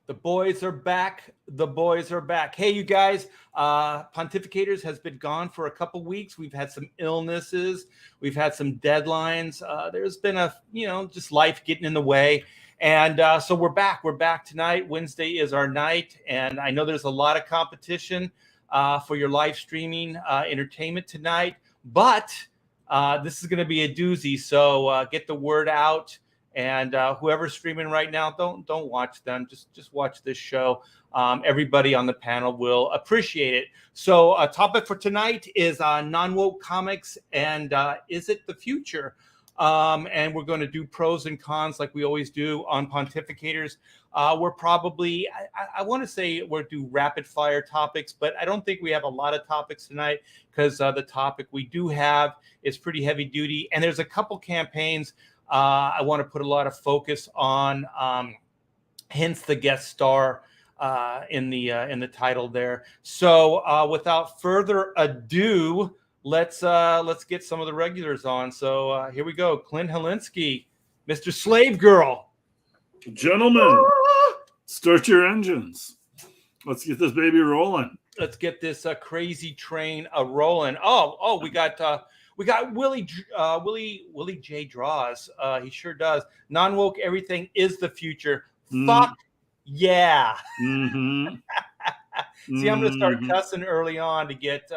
The boys are back. The boys are back. Hey, you guys, Pontificators has been gone for a couple weeks. We've had some illnesses. We've had some deadlines. There's been just life getting in the way. And so we're back. We're back tonight. Wednesday is our night. And I know there's a lot of competition for your live streaming entertainment tonight. But this is going to be a doozy. So get the word out. And whoever's streaming right now, don't watch them. Just watch this show. Everybody on the panel will appreciate it. So a topic for tonight is non-woke comics and is it the future? And we're going to do pros and cons like we always do on Pontificators. We're probably, I want to say we'll do rapid fire topics, but I don't think we have a lot of topics tonight because the topic we do have is pretty heavy duty. And there's a couple campaigns I want to put a lot of focus on, hence the guest star in the title there. So without further ado, let's get some of the regulars on. So here we go. Clint Helinski, Mr. Slave Girl. Gentlemen, start your engines. Let's get this baby rolling. Let's get this crazy train rolling. Oh, we got Willie J. Draws. He sure does. Non-woke everything is the future. Fuck yeah. Mm-hmm. See, I'm gonna start cussing early on to get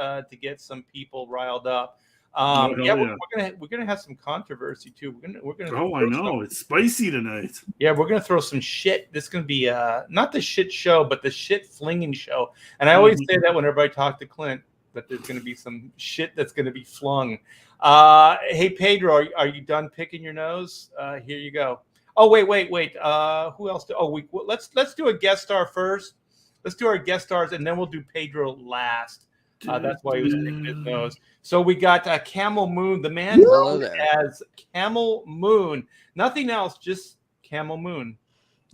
some people riled up. We're gonna have some controversy too. We're gonna. Oh, I know it's spicy tonight. Yeah, we're gonna throw some shit. This is gonna be not the shit show, but the shit flinging show. And I always say that whenever I talk to Clint, that there's going to be some shit that's going to be flung. Hey, Pedro, are you done picking your nose? Here you go. Oh, wait. Who else? Let's do a guest star first. Let's do our guest stars, and then we'll do Pedro last. That's why he was picking his nose. So we got Camel Moon, the man known as Camel Moon. Nothing else, just Camel Moon.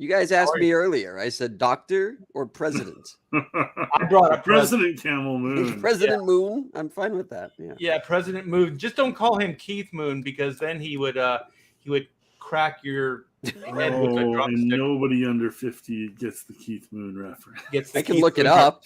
You guys asked me earlier. I said doctor or president. I brought up President Camel Moon. President Moon. I'm fine with that. Yeah, President Moon. Just don't call him Keith Moon because then he would crack your head with a drumstick. And nobody under 50 gets the Keith Moon reference. I can look it up.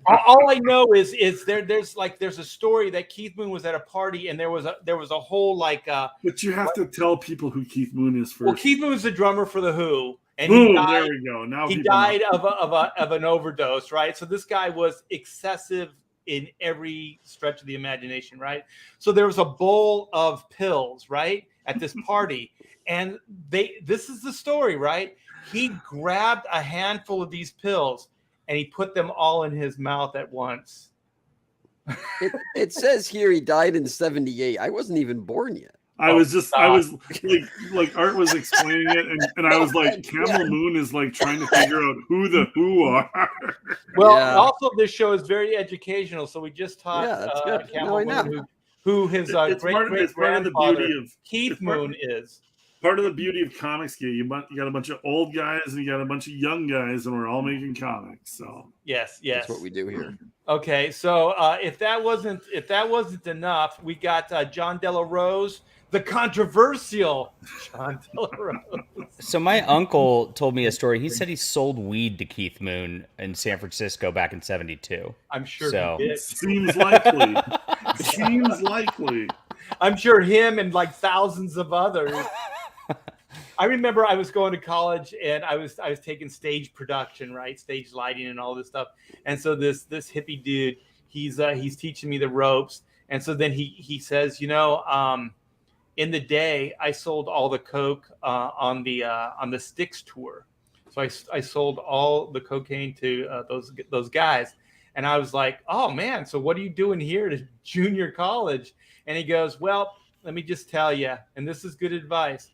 All I know is there's a story that Keith Moon was at a party and there was a whole But you have to tell people who Keith Moon is first. Well, Keith Moon was the drummer for the Who, and there we go. Now he died of an overdose, right? So this guy was excessive in every stretch of the imagination, right? So there was a bowl of pills, right, at this party, and this is the story, right? He grabbed a handful of these pills and he put them all in his mouth at once. It says here he died in 1978. I wasn't even born yet. I was like Art was explaining it, and I was like, Camel Moon is like trying to figure out who the Who are. Well, also this show is very educational, so we just taught Camel Moon who his great grandfather Keith Moon is. Part of the beauty of comics, you got a bunch of old guys and you got a bunch of young guys, and we're all making comics. So yes, that's what we do here. Okay, so if that wasn't enough, we got John Della Rose, the controversial John Della Rose. So my uncle told me a story. He said he sold weed to Keith Moon in San Francisco back in '72. I'm sure he did. Seems likely. Seems likely. I'm sure him and like thousands of others. I remember I was going to college and I was taking stage production, right? Stage lighting and all this stuff. And so this hippie dude, he's teaching me the ropes. And so then he says, in the day I sold all the coke on the Styx tour. So I sold all the cocaine to those guys. And I was like, oh man, so what are you doing here at junior college? And he goes, well, let me just tell you, and this is good advice.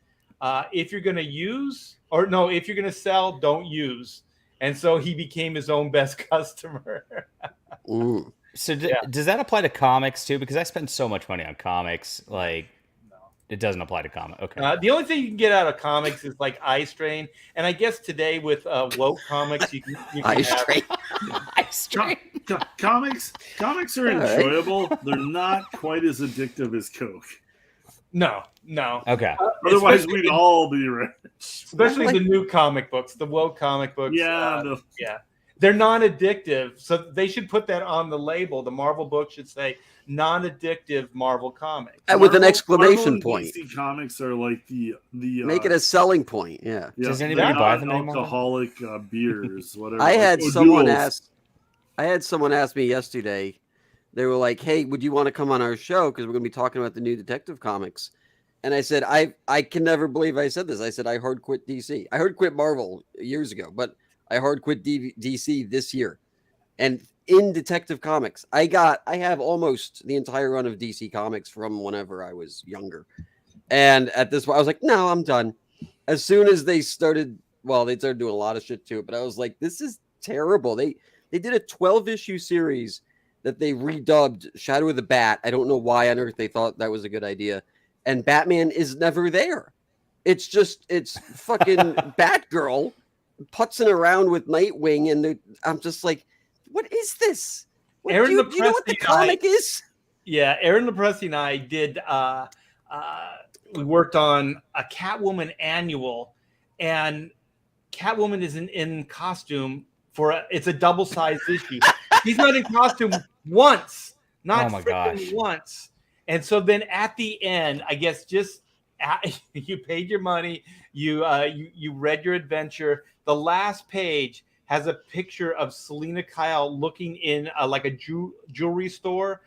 If you're going to sell, don't use. And so he became his own best customer. So does that apply to comics too? Because I spend so much money on comics. Like, it doesn't apply to comics. Okay. The only thing you can get out of comics is like eye strain. And I guess today with woke comics, you can eye strain. Eye strain. Comics are enjoyable. They're not quite as addictive as Coke. No. Okay. Otherwise, we'd all be rich. Especially the new comic books, the woke comic books. Yeah, they're non-addictive, so they should put that on the label. The Marvel book should say non-addictive Marvel comics. With an Marvel exclamation and point. DC Comics are like the Make it a selling point. Yeah. Does anybody buy them anymore? Alcoholic beers, whatever. I had like, someone duels. ask me yesterday. They were like, "Hey, would you want to come on our show? Because we're going to be talking about the new Detective Comics." And I said, I can never believe I said this. I said I hard quit DC. I hard quit Marvel years ago, but I hard quit DC this year. And in Detective Comics, I have almost the entire run of DC Comics from whenever I was younger. And at this point, I was like, no, I'm done. As soon as they started doing a lot of shit to it, but I was like, this is terrible. They did a 12-issue series that they redubbed Shadow of the Bat. I don't know why on earth they thought that was a good idea. And Batman is never there. It's fucking Batgirl putzing around with Nightwing, and I'm just like, what is this? Aaron do you know what the comic is? Yeah, Aaron Lepresti and I did. We worked on a Catwoman annual, and Catwoman is in costume it's a double-sized issue. He's not in costume once, not once. And so then at the end, I guess you paid your money, you read your adventure. The last page has a picture of Selena Kyle looking in like a jewelry store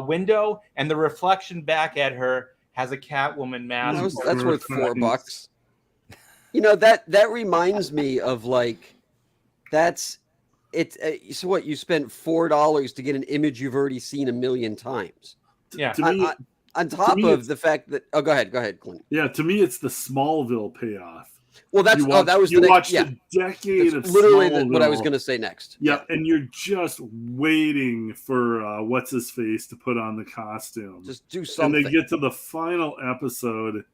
window, and the reflection back at her has a Catwoman mask. That's worth $4. You know, that reminds me of like so what, you spent $4 to get an image you've already seen a million times. Yeah. On top of the fact that go ahead, Clint. Yeah, to me it's the Smallville payoff. Well, that was the next. Watched a decade of literally Smallville. What I was going to say next. Yeah, and you're just waiting for what's his face to put on the costume. Just do something. And they get to the final episode,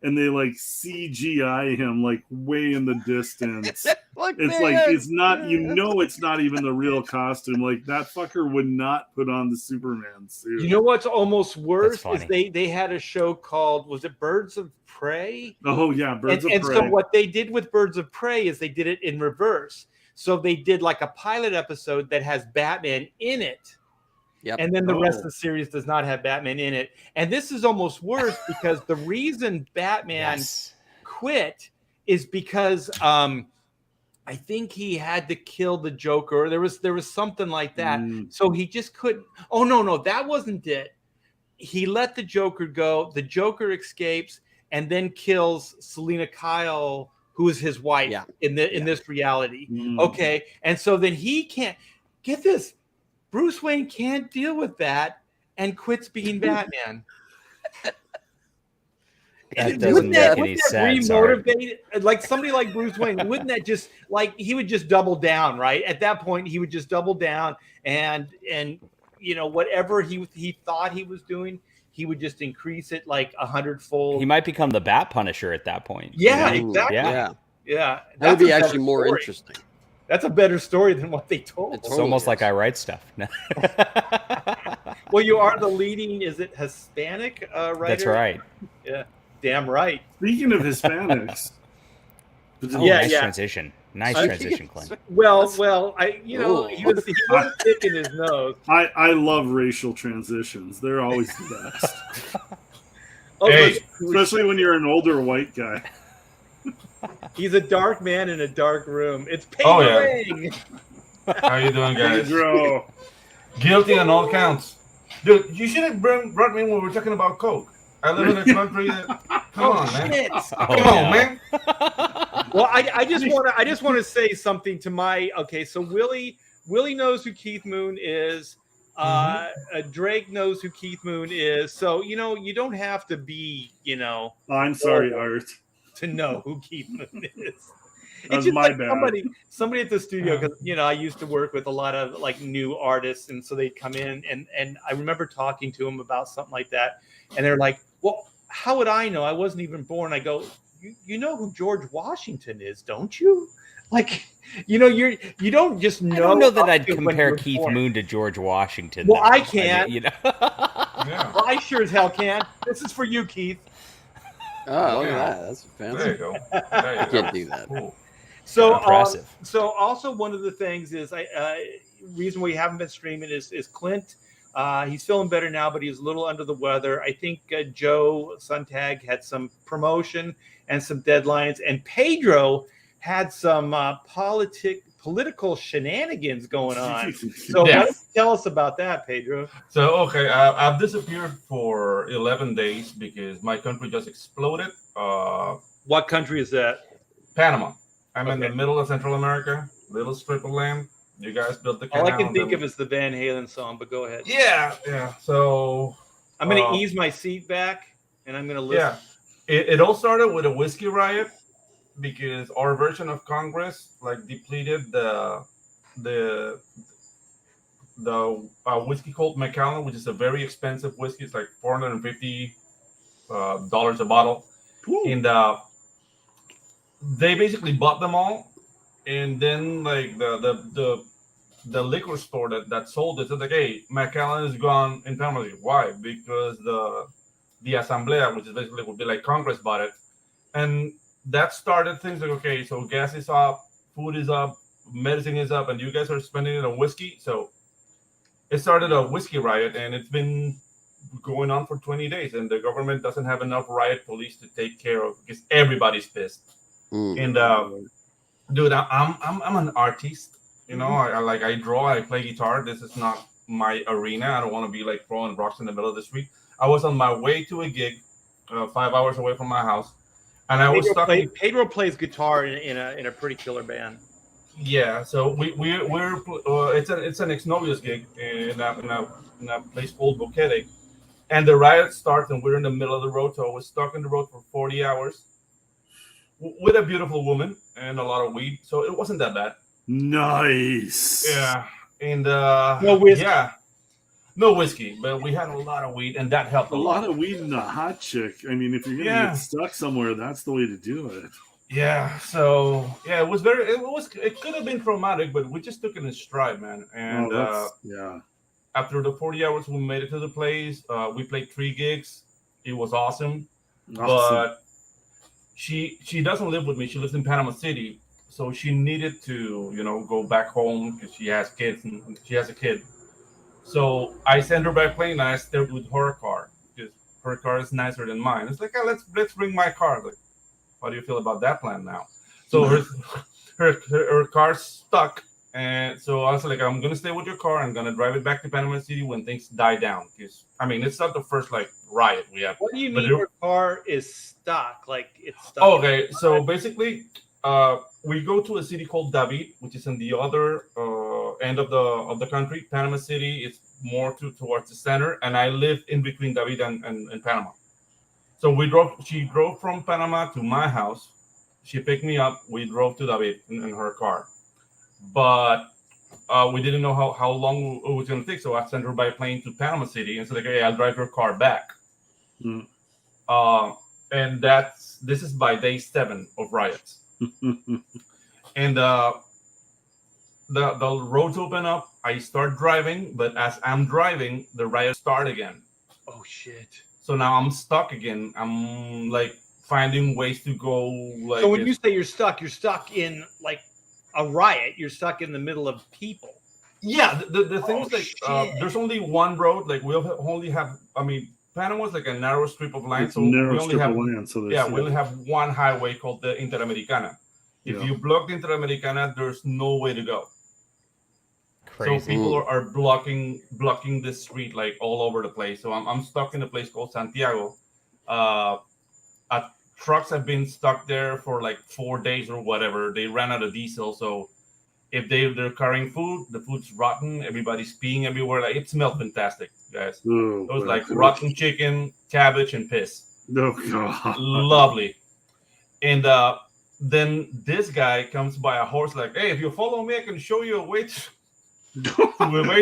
and they like CGI him like way in the distance. It's not. It's not even the real costume. Like that fucker would not put on the Superman suit. You know what's almost worse is they had a show called, was it Birds of Prey? Oh yeah, Birds of Prey. And so what they did with Birds of Prey is they did it in reverse. So they did like a pilot episode that has Batman in it. Yep. And then the rest of the series does not have Batman in it. And this is almost worse because the reason Batman quit is because I think he had to kill the Joker. There was something like that. So he just couldn't. Oh, no, that wasn't it. He let the Joker go. The Joker escapes and then kills Selena Kyle, who is his wife in this reality. Okay. And so then he can't get this. Bruce Wayne can't deal with that and quits being Batman. That doesn't make any sense. Like somebody like Bruce Wayne, wouldn't that just like he would just double down, right? At that point, he would just double down and whatever he thought he was doing, he would just increase it like 100-fold. He might become the Bat Punisher at that point. Yeah, exactly. Yeah. That would be actually more interesting. That's a better story than what they told. It's almost like I write stuff. Well, you are the leading, is it Hispanic writer? That's right. Yeah, damn right. Speaking of Hispanics. Nice transition. Nice transition, Clint. Well, he was picking his nose. I love racial transitions. They're always the best. Especially when you're an older white guy. He's a dark man in a dark room. It's Paying. How you doing, guys? Pedro. Guilty on all counts. Dude, you should have brought me when we were talking about Coke. I live in a country that... Come on, man. Come on, man. Well, I just want to say something to my... Okay, so Willie knows who Keith Moon is. Drake knows who Keith Moon is. So, you don't have to be, I'm sorry, Art. To know who Keith Moon is. That's my bad. Somebody at the studio, because I used to work with a lot of like new artists, and so they'd come in, and I remember talking to them about something like that, and they're like, "Well, how would I know? I wasn't even born." I go, "You know who George Washington is, don't you?" Like, you don't just know. I don't know that I'd compare Keith Moon to George Washington. Well, I can. Yeah. Well, I sure as hell can. This is for you, Keith. Oh, look at that. That's fancy. There you go. There you You go. can't do that. Cool. So Impressive. So also one of the things is reason we haven't been streaming is Clint. He's feeling better now, but he's a little under the weather. I think Joe Suntag had some promotion and some deadlines, and Pedro had some political shenanigans going on. So why don't you tell us about that, Pedro? So, okay, I've disappeared for 11 days because my country just exploded. What country is that? Panama. I'm in the middle of Central America, little strip of land. You guys built the canal. All I can think of is the Van Halen song, but go ahead. Yeah. So I'm going to ease my seat back, and I'm going to listen. Yeah, it all started with a whiskey riot because our version of Congress depleted the whiskey called Macallan, which is a very expensive whiskey. It's like $450 a bottle, and they basically bought them all, and then the liquor store that sold it said like, hey, Macallan is gone in Panama. Why? Because the Asamblea, which is basically would be like Congress, bought it, and that started things like, okay, so gas is up, food is up, medicine is up, and you guys are spending it on whiskey. So it started a whiskey riot, and it's been going on for 20 days, and the government doesn't have enough riot police to take care of because everybody's pissed. And dude, I'm an artist. You know, I draw, I play guitar. This is not my arena. I don't want to be like throwing rocks in the middle of the street. I was on my way to a gig, 5 hours away from my house, and I was stuck. Pedro plays guitar in a pretty killer band. Yeah, so we're it's an ex-novios gig in a place called Boquete, and the riot starts, and we're in the middle of the road. So I was stuck in the road for 40 hours with a beautiful woman and a lot of weed. So it wasn't that bad. Nice. Yeah, and no whiskey. Yeah, no whiskey, but we had a lot of weed, and that helped a lot of weed and a hot chick. I mean, if you're gonna get stuck somewhere, that's the way to do it. Yeah, so yeah, it could have been traumatic, but we just took it in stride, man. And after the 40 hours, we made it to the place. We played 3 gigs. It was awesome. But she doesn't live with me. She lives in Panama City, so she needed to go back home because she has kids and she has a kid. So I sent her by plane, and I stayed with her car because her car is nicer than mine. It's like, let's bring my car. Like, how do you feel about that plan now? So her car's stuck, and so I was like, I'm gonna stay with your car. I'm gonna drive it back to Panama City when things die down. Because I mean, it's not the first riot we have. What do you mean your car is stuck? Like it's stuck? Okay, so basically, we go to a city called David, which is in the other end of the country. Panama City is more towards the center, and I live in between David and Panama. So she drove from Panama to my house. She picked me up. We drove to David in her car. But we didn't know how long it was going to take. So I sent her by plane to Panama City and said, like, hey, I'll drive your car back. And this is by day 7 of riots. And the roads open up. I start driving. But as I'm driving, the riots start again. Oh, shit. So now I'm stuck again. I'm like finding ways to go. So when you say you're stuck in like a riot. You're stuck in the middle of people. Yeah, the thing is like there's only one road. Like we only have. I mean, Panama's like a narrow strip of land. So we only have we only have one highway called the Interamericana. If you block the Interamericana, there's no way to go. Crazy. So people are blocking the street like all over the place. So I'm stuck in a place called Santiago. Trucks have been stuck there for like 4 days or whatever. They ran out of diesel. So if they're carrying food, the food's rotten. Everybody's peeing everywhere. Like it smelled fantastic, guys. It was like rotten chicken, cabbage, and piss. Oh, God. Lovely. And then this guy comes by a horse like, hey, if you follow me, I can show you a way to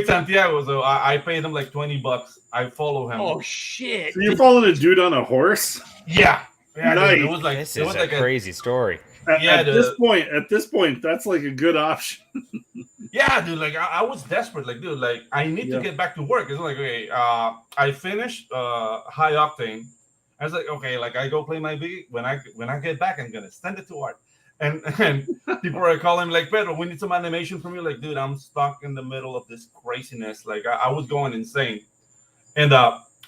Santiago. So I paid him like $20. I follow him. Oh shit! So you're following a dude on a horse? Yeah. Nice. Dude, it was like this is a crazy story. At this point, that's like a good option. Yeah, dude. Like I was desperate. Like, dude, like I need to get back to work. It's like, okay, I finished high octane, I was like, okay, like I go play my beat. When I get back, I'm gonna send it to Art. And people are calling like, Pedro, we need some animation from you. Like, dude, I'm stuck in the middle of this craziness. Like, I was going insane. And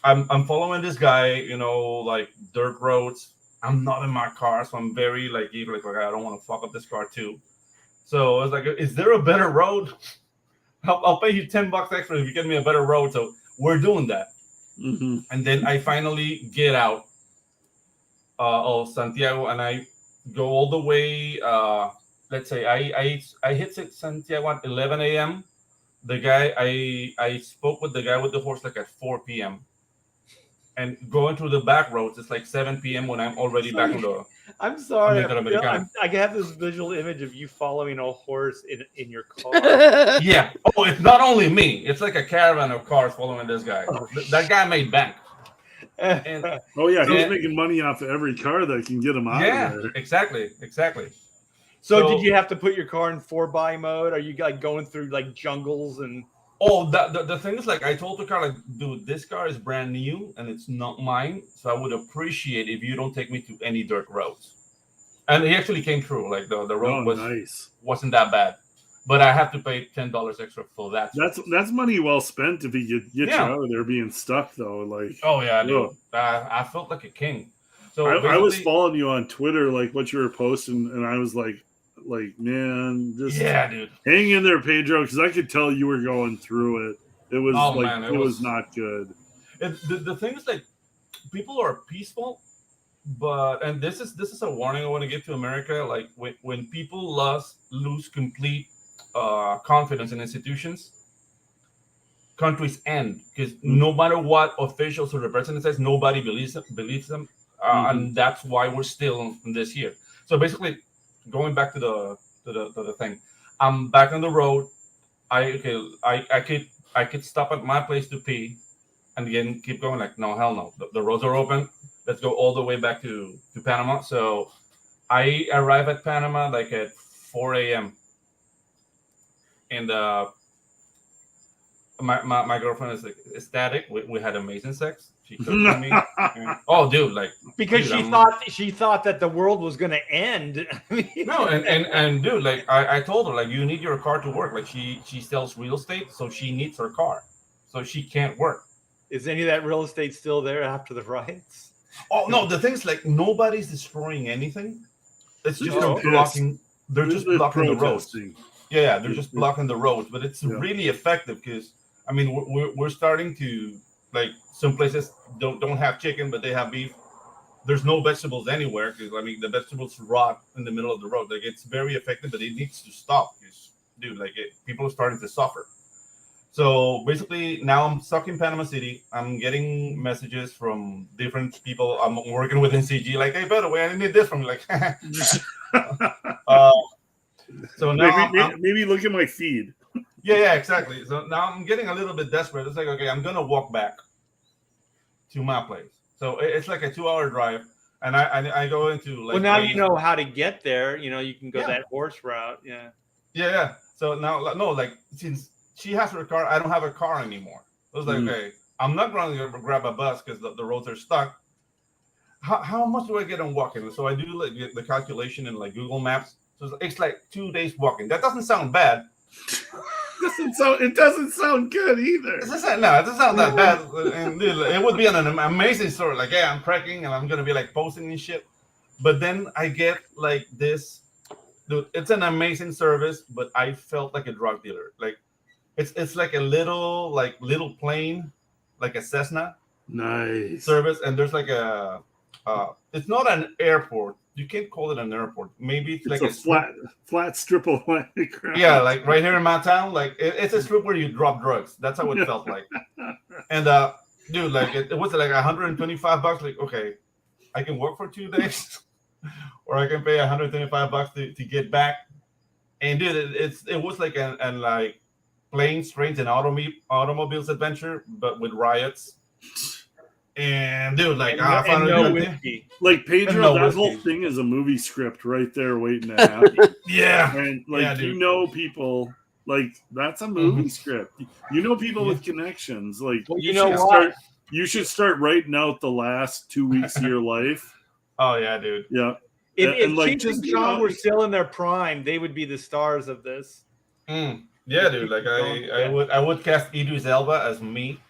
I'm following this guy, you know, like dirt roads. I'm not in my car, so I'm very like eager, like I don't want to fuck up this car too. So I was like, is there a better road? I'll pay you $10 extra if you get me a better road. So we're doing that. Mm-hmm. And then I finally get out of Santiago and I go all the way. Let's say I hit Santiago at 11 a.m. The guy I spoke with the guy with the horse like at 4 p.m. And going through the back roads, it's like 7 p.m. when I'm already back on the. I'm sorry. I have this visual image of you following a horse in your car. Yeah. Oh, it's not only me. It's like a caravan of cars following this guy. That guy made bank. And, he's making money off of every car that can get him out of there. Exactly. So did you have to put your car in 4x mode? Are you like going through like jungles and? Oh, the thing is, like, I told the car, like, dude, this car is brand new and it's not mine. So I would appreciate if you don't take me to any dirt roads. And he actually came through. Like, the road wasn't that bad. But I have to pay $10 extra for that. That's money well spent if he get you out of there being stuck, though. Like, oh, yeah, dude. I felt like a king. So I was following you on Twitter, like, what you were posting, and I was like, man, just dude, hang in there, Pedro, because I could tell you were going through it. It was it was not good. The thing is, like, people are peaceful, and this is a warning I want to give to America. Like, when people lose complete confidence in institutions, countries end because no matter what officials or the president says, nobody believes them, and that's why we're still in this year. So basically, going back to the thing, I'm back on the road. I could stop at my place to pee, and again keep going. Like, no, hell no. The roads are open. Let's go all the way back to Panama. So I arrive at Panama like at 4 a.m. And my girlfriend is like ecstatic. We had amazing sex. She cooked for me. Oh, dude, like, because she thought that the world was going to end. No, and dude, like, I told her, like, you need your car to work. Like, she sells real estate, so she needs her car, so she can't work. Is any of that real estate still there after the riots? Oh no, the thing's like nobody's destroying anything. It's just blocking. They're just blocking the roads. Yeah, they're just blocking the roads, but it's really effective because I mean we're starting to, like, some places don't have chicken, but they have beef. There's no vegetables anywhere because I mean the vegetables rot in the middle of the road. Like, it's very effective, but it needs to stop because, dude, like, people are starting to suffer. So basically, now I'm stuck in Panama City. I'm getting messages from different people I'm working with in CG, like, hey, by the way, I need this from you. Like, so now maybe look at my feed. Yeah, exactly. So now I'm getting a little bit desperate. It's like, okay, I'm gonna walk back to my place. So it's like a 2-hour drive, and I go into, like, well, now you know how to get there. You know, you can go that horse route. Yeah. So now, no, like, since she has her car, I don't have a car anymore. I was like, okay, I'm not going to grab a bus because the roads are stuck. How much do I get on walking? So I do, like, the calculation in, like, Google Maps. So it's like 2 days walking. That doesn't sound bad. It doesn't sound good either. It doesn't sound that bad. And dude, it would be an amazing story. Like, yeah, I'm trekking and I'm gonna be, like, posting and shit. But then I get, like, this, dude. It's an amazing service, but I felt like a drug dealer. Like, it's like a little plane, like a Cessna. Nice service, and there's like a it's not an airport. You can't call it an airport. Maybe it's like a flat strip of land. Yeah, like right here in my town, like it's a strip where you drop drugs. That's how it felt like. And dude, like it was like $125. Like, okay, I can work for 2 days, or I can pay $125 to get back. And dude, it was like an like planes, trains, and automobiles adventure, but with riots. And dude, like I found no whiskey. Like Pedro, that whole thing is a movie script right there waiting to happen. Yeah, and like you know people, like that's a movie script. You know people with connections. Like well, you know what? You should start writing out the last 2 weeks of your life. Oh yeah, dude. Yeah. If like, Cheech and Chong were still in their prime, they would be the stars of this. Yeah, dude. Like I would cast Idris Elba as me.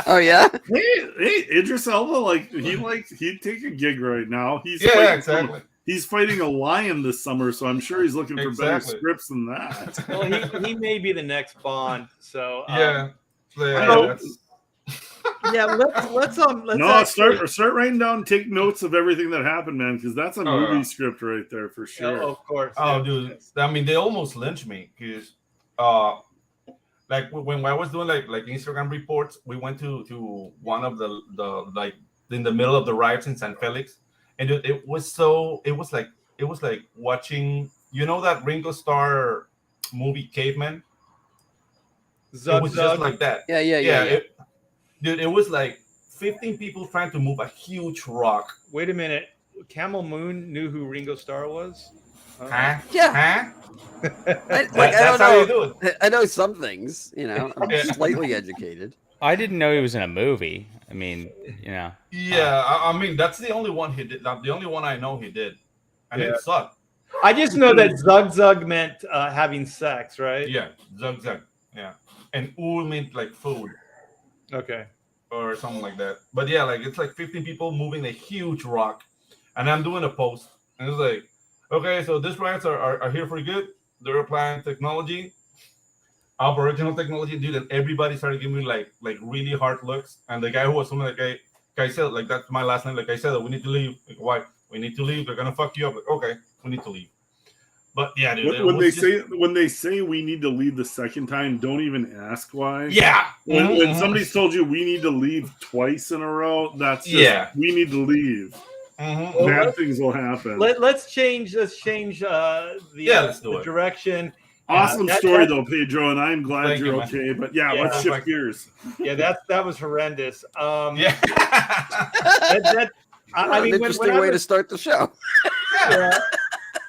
Oh yeah. Hey, Idris Elba, like he'd take a gig right now. He's exactly. He's fighting a lion this summer, so I'm sure he's looking for better scripts than that. Well, he may be the next Bond. So let's start writing down, take notes of everything that happened, man, because that's a movie script right there for sure. Of course. Oh, dude. I mean, they almost lynched me because, like when I was doing like Instagram reports, we went to one of the like in the middle of the riots in San Felix, and it was like watching, you know, that Ringo Starr movie Caveman. It was just like that. Yeah. Dude, it was like 15 people trying to move a huge rock. Wait a minute. Camel Moon knew who Ringo Starr was? Huh? Yeah. Huh? That's how you do it. I know some things, you know. I'm slightly educated. I didn't know he was in a movie. I mean, you know. Yeah, I mean, that's the only one he did. The only one I know he did. And it sucked. I just know that Zug Zug meant having sex, right? Yeah, Zug Zug. Yeah. And Ul meant like food. Okay. Or something like that. But yeah, like it's like 15 people moving a huge rock. And I'm doing a post. And it's like, okay, so these riots are here for good. They're applying technology, Aboriginal technology, dude, and everybody started giving me like really hard looks. And the guy who was filming, like, guy said, like, that's my last name. Like I said, we need to leave. Like, why? We need to leave. They're gonna fuck you up. Like, okay, we need to leave. But yeah, dude. When they say we need to leave the second time, don't even ask why. Yeah. When somebody's told you we need to leave twice in a row, that's just we need to leave. Mm-hmm. Bad things will happen. Let's change the direction. Awesome story though, Pedro, and I'm glad you're okay. But let's shift gears. Yeah, that was horrendous. I mean, interesting way to start the show.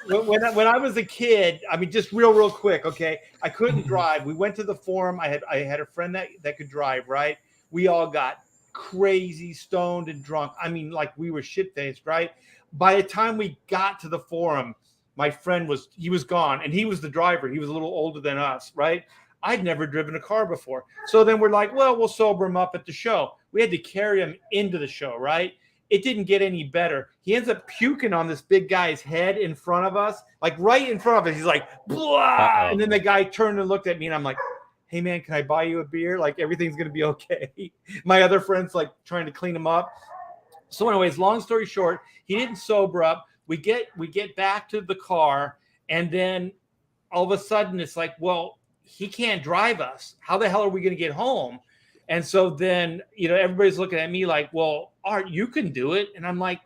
When I was a kid, I mean, just real quick, okay. I couldn't drive. We went to the forum. I had a friend that could drive. Right. We all got crazy stoned and drunk. I mean, like we were shit-faced, right? By the time we got to the forum, my friend was gone, and he was the driver. He was a little older than us, right? I'd never driven a car before. So then we're like, well, we'll sober him up at the show. We had to carry him into the show, right? It didn't get any better. He ends up puking on this big guy's head in front of us, like right in front of us. He's like, blah. And then the guy turned and looked at me, and I'm like, hey man, can I buy you a beer? Like everything's gonna be okay. My other friend's like trying to clean him up. So anyways, long story short, he didn't sober up. We get back to the car, and then all of a sudden it's like, well, he can't drive us. How the hell are we gonna get home? And so then, you know, everybody's looking at me like, well, Art, you can do it. And I'm like,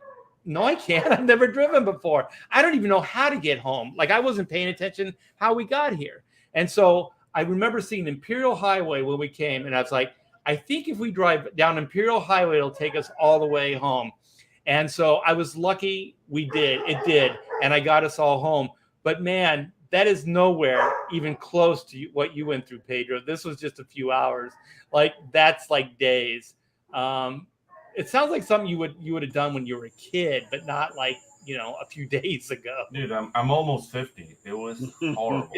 no, I can't. I've never driven before. I don't even know how to get home. Like I wasn't paying attention how we got here. And so I remember seeing Imperial Highway when we came, and I was like, I think if we drive down Imperial Highway, it'll take us all the way home. And so I was lucky we did. It did. And I got us all home. But man, that is nowhere even close to what you went through, Pedro. This was just a few hours. Like that's like days. It sounds like something you would have done when you were a kid, but not like, you know, a few days ago. Dude, I'm almost 50. It was horrible.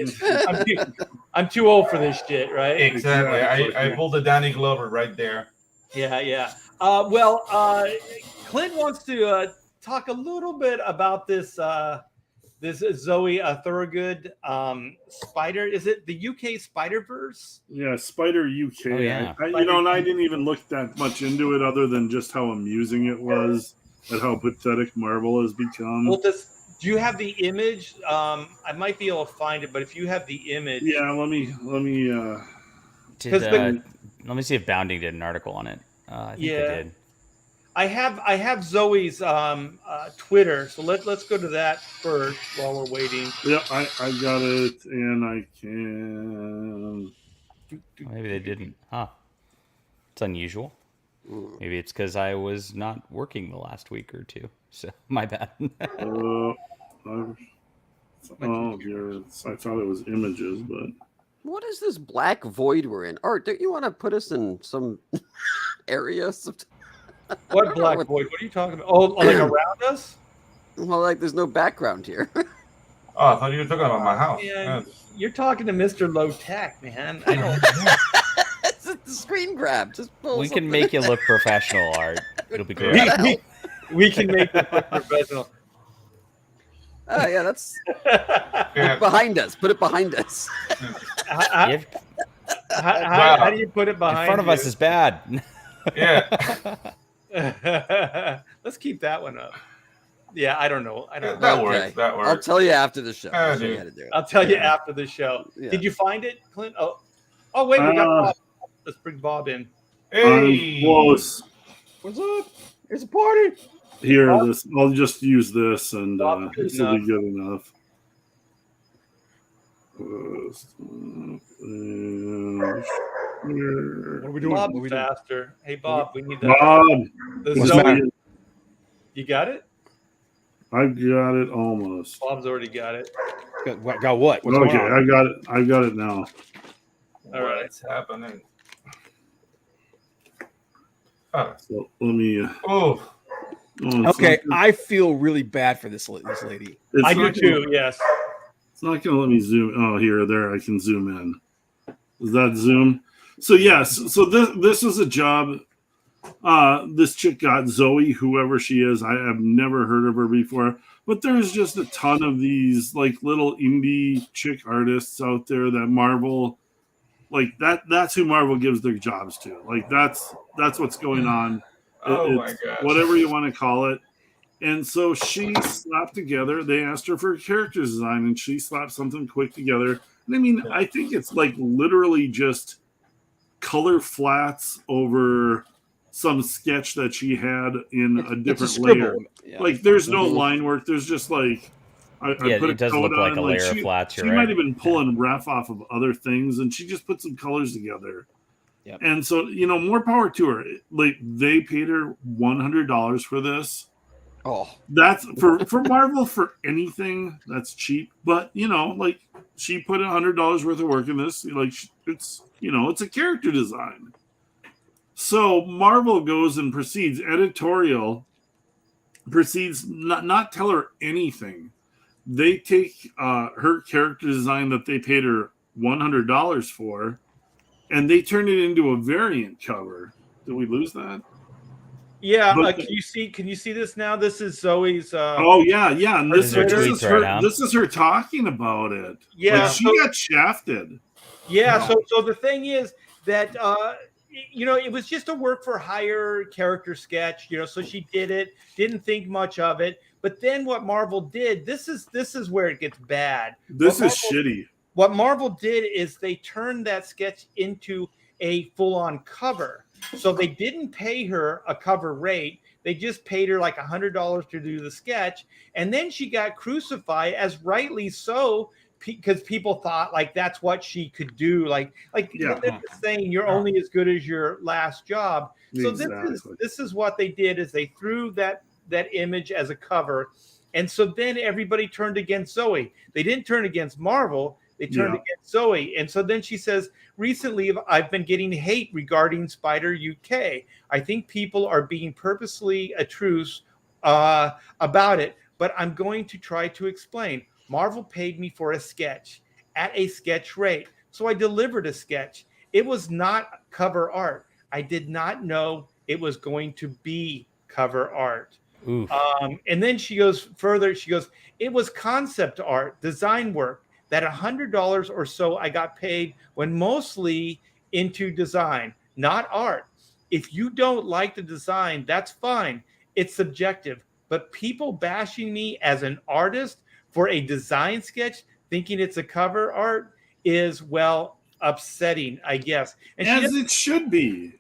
I'm too old for this shit, right? Exactly. I pulled the Danny Glover right there. Yeah. Clint wants to talk a little bit about this this Zoe Thorogood Spider. Is it the UK Spider-Verse? Yeah, Spider UK. Oh, yeah. And I didn't even look that much into it other than just how amusing it was and how pathetic Marvel has become. Well, do you have the image? I might be able to find it, but if you have the image, yeah, let me. Let me see if Bounding did an article on it. I think they did. I have Zoe's Twitter, so let's go to that first while we're waiting. Yeah, I got it, and I can. Maybe they didn't. Huh? It's unusual. Maybe it's because I was not working the last week or two. So my bad. Dear, I thought it was images, but What is this black void we're in? Art, don't you want to put us in some area? What black void? What are you talking about? Oh, like around us? Well, like there's no background here. Oh, I thought you were talking about my house. Yeah, you're talking to Mr. Low Tech, man. I don't. It's the screen grab. Just pull We something. can make you look professional, Art. It'll be great. we can make it look professional. Oh yeah, that's Yeah. behind us. Put it behind us. How do you put it behind In front of us is bad. Yeah. Let's keep that one up. Yeah, I don't know. That Okay. works. That works. I'll tell you after the show. Ah, I'll show you dude. how to do it. I'll tell you after the show. Yeah. Did you find it, Clint? Oh, wait, we got Bob. Let's bring Bob in. Hey. Close. What's up? It's a party. Here, Bob? this. I'll just use this, and Bob, good this will be enough. good enough. What are we doing? Bob What are we doing? faster. Hey, Bob, we need that. Bob, The What's Zoe- the matter? You got it? I got it almost. Bob's already got it. Got what? What's Okay, going on? I got it. I got it now. All right. What's happening? Oh. So let me. Oh. Okay, I feel really bad for this lady. I do too, yes. It's not going to let me zoom. Oh, there I can zoom in. Is that zoom? So yes. So this is a job. This chick got Zoe, whoever she is. I have never heard of her before, but there's just a ton of these like little indie chick artists out there that Marvel, like that's who Marvel gives their jobs to. Like that's what's going on. Oh my It's gosh. whatever you want to call it. And so she slapped together. They asked her for a character design, and she slapped something quick together. And I mean, I think it's like literally just color flats over some sketch that she had in a different layer. Yeah. Like, there's no line work. There's just like I Yeah, put a it does coat look like on, a layer of flats. She You're might right. have been pulling ref off of other things, and she just put some colors together. Yep. And so, more power to her. Like, they paid her $100 for this. Oh, That's for Marvel, for anything that's cheap. But like, she put $100 worth of work in this. Like, it's it's a character design. So Marvel goes and proceeds not tell her anything. They take her character design that they paid her $100 for, and they turn it into a variant cover. Did we lose that? Yeah, But- can you see this now? This is Zoe's. Oh yeah, and This is her this tweet is thread, her. huh? This is her talking about it. Yeah, Like, she so- got shafted. Yeah, so the thing is that it was just a work for hire character sketch, so she did it, didn't think much of it. But then what Marvel did, this is where it gets bad. This What is shitty. What Marvel did is they turned that sketch into a full-on cover. So they didn't pay her a cover rate. They just paid her like $100 to do the sketch. And then she got crucified, as rightly so, because people thought like that's what she could do. Like Yeah. they're saying you're only as good as your last job. So Exactly. this is what they did, is they threw that image as a cover. And so then everybody turned against Zoe. They didn't turn against Marvel. They turned against Zoe. And so then she says, recently I've been getting hate regarding Spider UK. I think people are being purposely obtuse about it, but I'm going to try to explain. Marvel paid me for a sketch at a sketch rate. So I delivered a sketch. It was not cover art. I did not know it was going to be cover art. Oof. And then she goes further. She goes, it was concept art, design work. That $100 or so I got paid when mostly into design, not art. If you don't like the design, that's fine. It's subjective. But people bashing me as an artist for a design sketch, thinking it's a cover art, is, well, upsetting, I guess. And As it should be.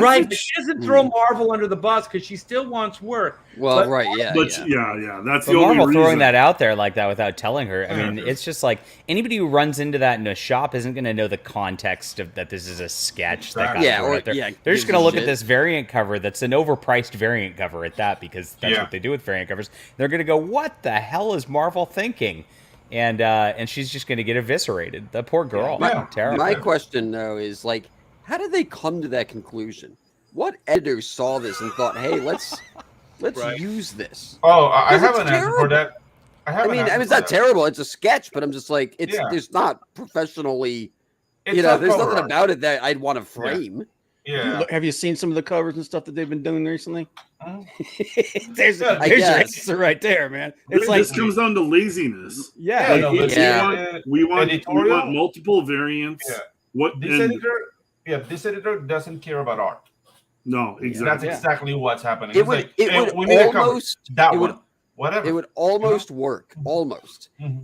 right, but she doesn't throw Marvel under the bus because she still wants work. well, But- right, yeah. But yeah. that's But the only Marvel reason. throwing that out there like that without telling her, I mean, it's just like anybody who runs into that in a shop isn't going to know the context of that this is a sketch that got Yeah, thrown or- out there. yeah, They're just gives going to a look at shit. this variant cover that's an overpriced variant cover at that, because that's Yeah. what they do with variant covers. They're going to go, what the hell is Marvel thinking? and she's just going to get eviscerated. The poor girl. Terrible. My question though is like, how did they come to that conclusion? What editor saw this and thought, "Hey, let's use this"? Oh, I have an answer for that. I mean, it's not terrible. It's a sketch, but I'm just like, it's not professionally. There's nothing about it that I'd want to frame. Yeah. Have you seen some of the covers and stuff that they've been doing recently? There's your answer right there, man. It's this comes down to laziness. We want multiple variants. Yeah. This editor doesn't care about art. No, exactly. That's exactly what's happening. It would almost work,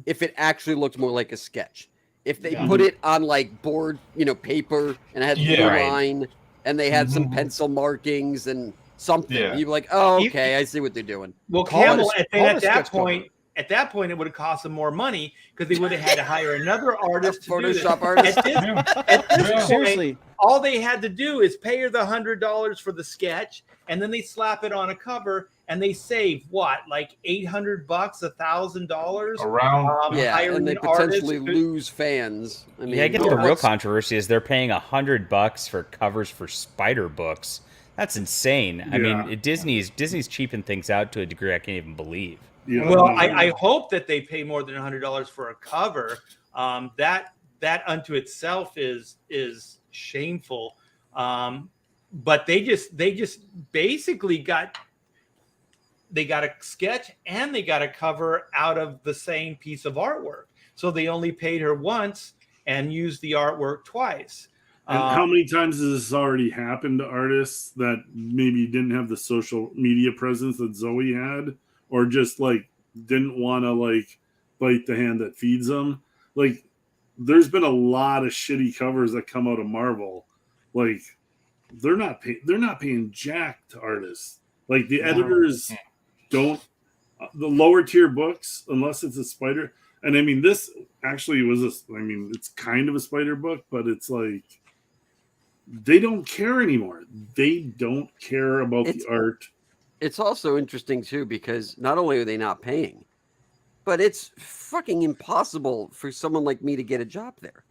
if it actually looked more like a sketch. If they put it on like board, paper, and it had blue line, and they had some pencil markings and something, you'd be like, "Oh, okay, I see what they're doing." Well, Camel, at that point, it would have cost them more money because they would have had to hire another artist, Photoshop artist. At this point, all they had to do is pay her the $100 for the sketch, and then they slap it on a cover. And they save what, like $800, $1,000 around. And they potentially lose fans. I mean, I get the real controversy is they're paying $100 for covers for spider books. That's insane. I mean, Disney's cheaping things out to a degree I can't even believe. Well, I hope that they pay more than $100 for a cover. That unto itself is shameful. But they just basically got. They got a sketch and they got a cover out of the same piece of artwork. So they only paid her once and used the artwork twice. And how many times has this already happened to artists that maybe didn't have the social media presence that Zoe had, or just like didn't want to like bite the hand that feeds them? Like, there's been a lot of shitty covers that come out of Marvel. Like, they're not paying jack to artists. Like, the editors don't, the lower tier books, unless it's a spider. And I mean, this actually was it's kind of a spider book, but it's like, they don't care anymore. They don't care about the art. It's also interesting too, because not only are they not paying, but it's fucking impossible for someone like me to get a job there.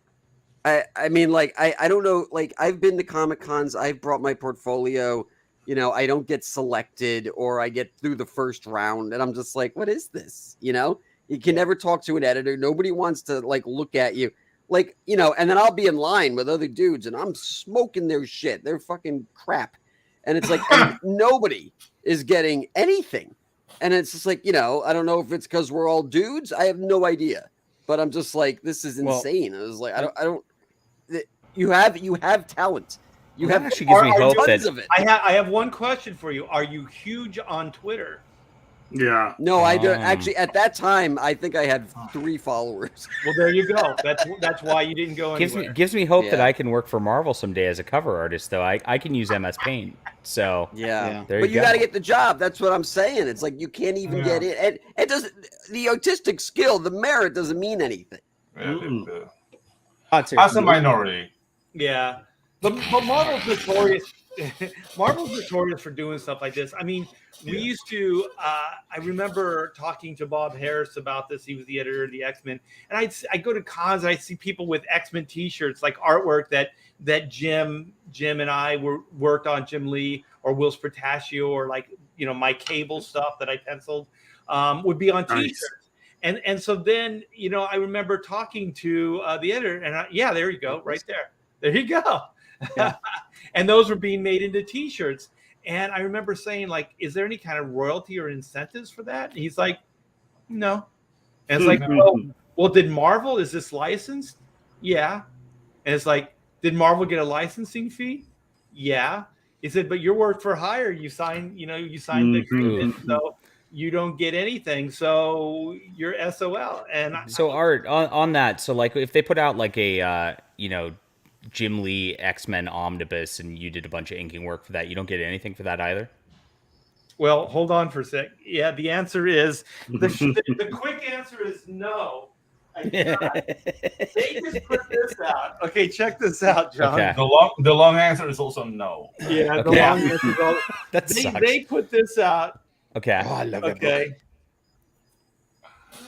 I mean, like, I don't know, like, I've been to Comic Cons, I've brought my portfolio, I don't get selected, or I get through the first round, and I'm just like, what is this? You can never talk to an editor. Nobody wants to like look at you, like, and then I'll be in line with other dudes and I'm smoking their shit. They're fucking crap. And it's like, and nobody is getting anything. And it's just like, I don't know if it's because we're all dudes. I have no idea, but I'm just like, this is insane. I was like, I don't, you have talent. You have actually gives me hope that of it. I have one question for you. Are you huge on Twitter? Yeah. No, I don't. Actually, at that time, I think I had 3 followers. Well, there you go. That's why you didn't go anywhere. Gives me hope that I can work for Marvel someday as a cover artist, though. I can use MS Paint. So but you got to get the job. That's what I'm saying. It's like you can't even get it. And it doesn't. The artistic skill, the merit, doesn't mean anything. As a minority. Yeah. But Marvel's notorious. Marvel's notorious for doing stuff like this. I mean, we used to. I remember talking to Bob Harris about this. He was the editor of the X-Men, and I go to cons and I see people with X-Men T-shirts, like artwork that Jim and I worked on, Jim Lee or Will Spertaccio, or like my Cable stuff that I penciled would be on T-shirts. Nice. And so then I remember talking to the editor, and there you go, right there. There you go. Yeah. And those were being made into T-shirts. And I remember saying, like, is there any kind of royalty or incentives for that? And he's like, no. And it's like, well, did Marvel, is this licensed? Yeah. And it's like, did Marvel get a licensing fee? Yeah. He said, but you're work for hire. You signed the agreement, so you don't get anything. So you're SOL. And so Art, on that, so like if they put out like a Jim Lee X-Men omnibus and you did a bunch of inking work for that, you don't get anything for that either? Well, hold on for a sec. Yeah, the answer is the quick answer is no. They just put this out. Okay, check this out, John. Okay. The long answer is also no. Yeah, the long answer is also that sucks. They put this out. Okay. Oh, I love okay.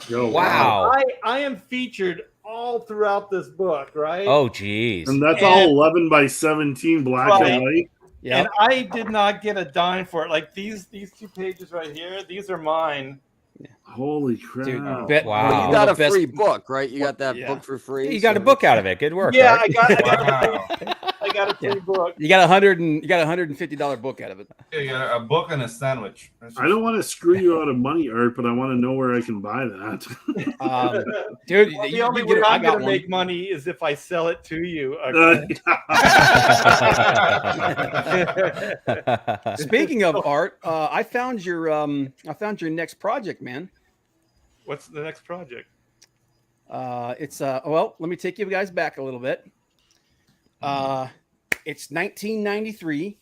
Yo, Wow. I am featured all throughout this book, right? Oh, geez. And that's all 11 by 17 black Right. and white. Yeah. And I did not get a dime for it. Like these 2 pages right here, these are mine. Holy crap. Dude, Wow. Well, you got a Best- free book, right? You got that Yeah. book for free. You got a so- book out of it. Good work. Yeah, Art. I got a free book. You got $150 book out of it. Yeah, you got a book and a sandwich. I don't want to screw you out of money, Art, but I want to know where I can buy that. Dude, Well, the you only get way it. I I'm got going to one. make money is if I sell it to you. Speaking of art, I found your next project, man. What's the next project? It's well, let me take you guys back a little bit. It's 1993,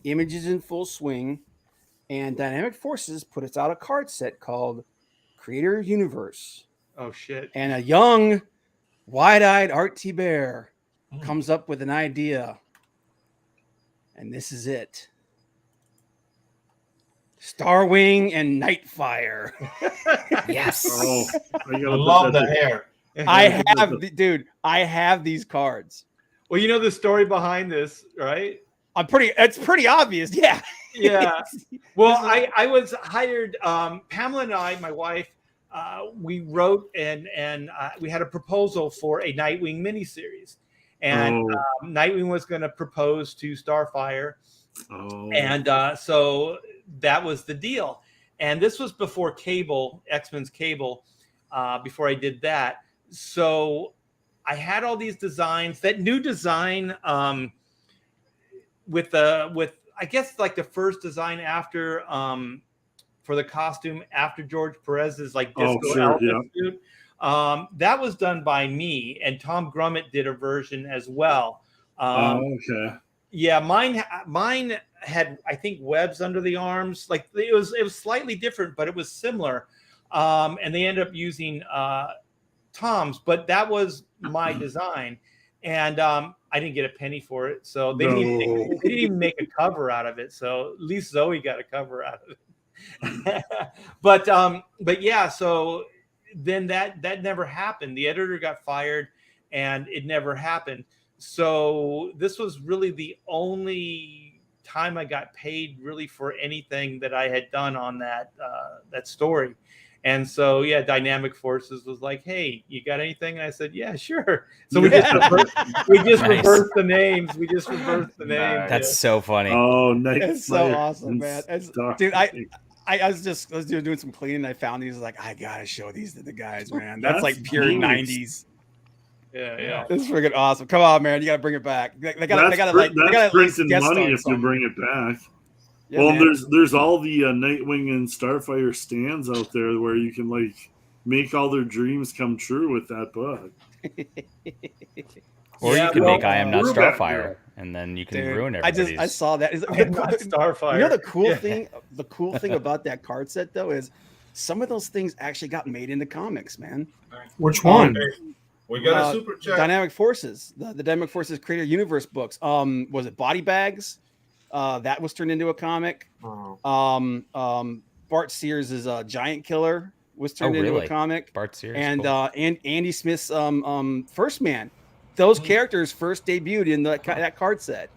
Images in full swing, and Dynamic Forces put us out a card set called Creator Universe. Oh shit! And a young, wide-eyed Art T. Bear comes up with an idea, and this is it. Starwing and Nightfire. Yes. Oh, I I gotta love put the that hair. I have these cards. Well, you know the story behind this, right? It's pretty obvious. Yeah. Yeah. Well, I was hired. Pamela and I, my wife, we wrote and we had a proposal for a Nightwing miniseries, and Nightwing was going to propose to Starfire, and so that was the deal. And this was before Cable, X-Men's Cable, before I did that. So I had all these designs. That new design, with I guess like the first design after for the costume after George Perez's like disco elephant suit. That was done by me, and Tom Grummett did a version as well. Okay. Yeah, mine had, I think, webs under the arms. Like it was slightly different, but it was similar. And they ended up using Tom's, but that was my design, and I didn't get a penny for it. So they didn't even make a cover out of it. So at least Zoe got a cover out of it. but yeah, so then that never happened. The editor got fired, and it never happened. So this was really the only time I got paid really for anything that I had done on that story. And so, yeah, Dynamic Forces was like, "Hey, you got anything?" And I said, "Yeah, sure." So we just reversed the names. We just reversed the names. That's so funny. Oh, nice! It's so awesome, man. Dude, I was doing some cleaning. And I found these. Like, I gotta show these to the guys, man. That's like pure '90s. Yeah. This is freaking awesome. Come on, man. You gotta bring it back. They gotta printing money if you bring it back. Yeah, well, man. there's all the Nightwing and Starfire stands out there where you can like make all their dreams come true with that book. Or you can make I Am Not Ruben, Starfire, and then you can ruin everybody's. I saw that. Starfire. You know the cool thing? The cool thing about that card set though is some of those things actually got made into comics, man. Which one? We got a super chat. Dynamic Forces, the Dynamic Forces Creator Universe books. Was it Body Bags? That was turned into a comic. Bart Sears' Giant Killer was turned into a comic. Bart Sears, and cool. and Andy Smith's First Man. Those characters first debuted in that card set.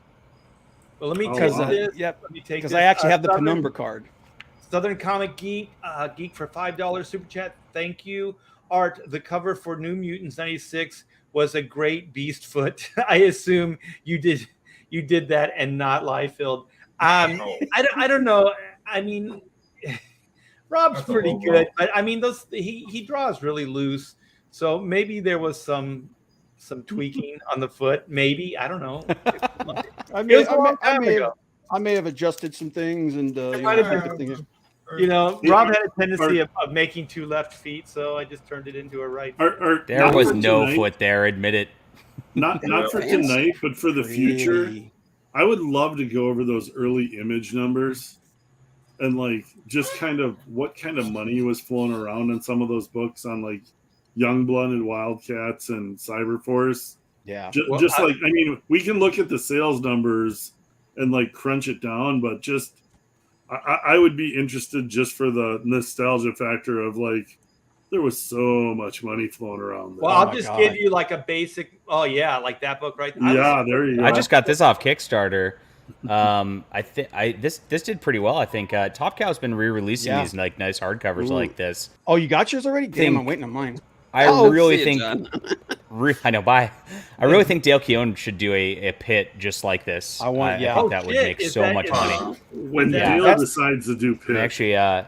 Well, let me take this. Yep. Let me take because this. I actually have the penumbra card. Southern Comic Geek, Geek for $5 super chat. Thank you. Art, the cover for New Mutants 96 was a great beast foot. I assume you did that and not Liefeld. I don't know. I mean, Rob's pretty good, but I mean he draws really loose. So maybe there was some tweaking on the foot. Maybe, I don't know. I may have adjusted some things and Rob had a tendency of making two left feet, so I just turned it into a right. There was no foot there. Admit it. Not for tonight, but for the future. I would love to go over those early Image numbers and like just kind of what kind of money was flowing around in some of those books on like Youngblood and Wildcats and Cyberforce. Yeah. I mean, we can look at the sales numbers and like crunch it down, but just I would be interested just for the nostalgia factor of like There was so much money flowing around there. Well, Oh I'll my just God. give you like a basic. Oh yeah, like that book right there. Yeah, there you go. I just got this off Kickstarter. I think this did pretty well. I think Top Cow's been re-releasing Yeah. these like nice hardcovers Ooh. like this. Oh, you got yours already? Damn, Think- I'm waiting on mine. I Oh, really see ya, think John. I know. Bye. I really think Dale Keown should do a pit just like this. I want- yeah. I think Oh, that would shit, make is so that- much is money. When Yeah. Dale That's- decides to do And pitch. actually, Yeah.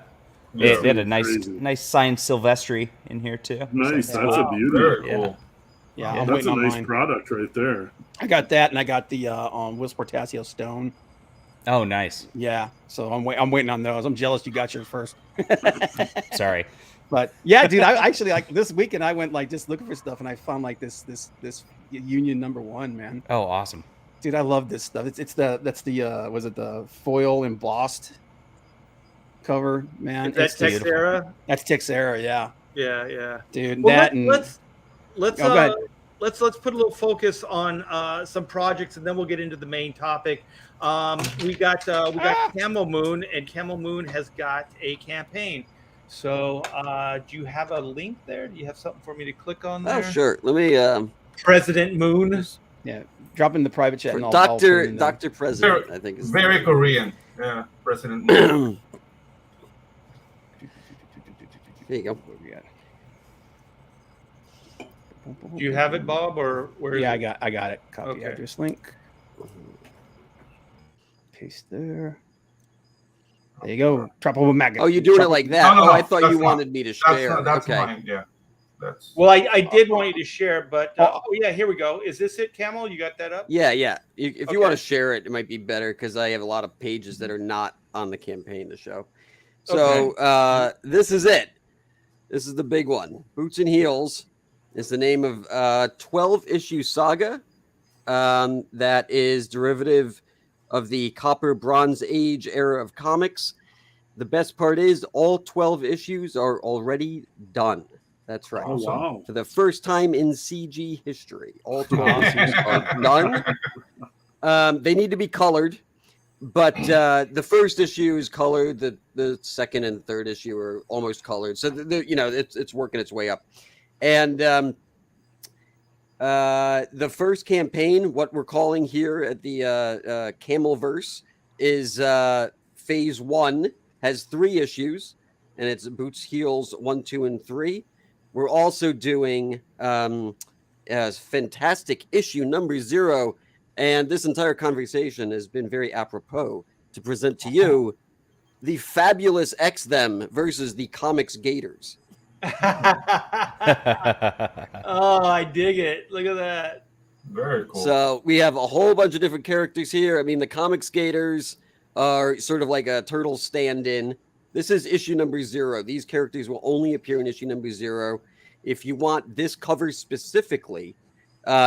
they had a nice Crazy. nice signed Silvestri in here too. Nice, So, that's Wow. a beauty. Very Yeah. cool. Yeah, Yeah. I'm That's waiting a on nice mine. product right there. I got that, and I got the Will Portasio Stone. Oh, nice. Yeah, so I'm waiting on those. I'm jealous you got yours first. Sorry. But yeah, dude, I actually like this weekend. I went like just looking for stuff, and I found like this Union #1, man. Oh, awesome. Dude, I love this stuff. That's the was it the foil embossed cover, man? Is that It's just- Texera? That's Texera, yeah, Yeah. dude. Well, that and let's Oh, go ahead. let's put a little focus on some projects, and then we'll get into the main topic. We got Camel Moon, and Camel Moon has got a campaign. So, do you have a link there? Do you have something for me to click on there? Oh, sure. Let me President Moon. yeah, drop in the private chat. for And I'll put it in there. Dr. President, I think is Very Korean. Yeah, President. Moon. There you go. What we got? Do you have it, Bob, or where? is Yeah, it? I got it. Copy Okay. address link. Paste there. There you go. Drop over magnet. Oh, you're doing it like that. No, Oh, I thought that's you not- wanted me to That's share. not, that's Okay. mine. Yeah, that's. Well, I did want you to share, but oh yeah, here we go. Is this it, Camel? You got that up? Yeah. If you Okay. want to share it, it might be better because I have a lot of pages that are not on the campaign to show. So this is it. This is the big one. Boots and Heels is the name of 12-issue saga that is derivative of the Copper Bronze Age era of comics. The best part is all 12 issues are already done. That's right. Oh, wow. For the first time in CG history, all 12 issues are done. They need to be colored, but the first issue is colored. The second and third issue are almost colored. So it's working its way up. And the first campaign, what we're calling here at the Camelverse, is phase 1. Has 3 issues, and it's Boots, Heels 1, 2, and 3. We're also doing fantastic issue number 0, and this entire conversation has been very apropos to present to you the fabulous X-Them versus the Comics Gators. Oh, I dig it. Look at that. Very cool. So we have a whole bunch of different characters here. I mean, the Comics Gators are sort of like a turtle stand-in. This is issue number 0. These characters will only appear in issue number 0. If you want this cover specifically,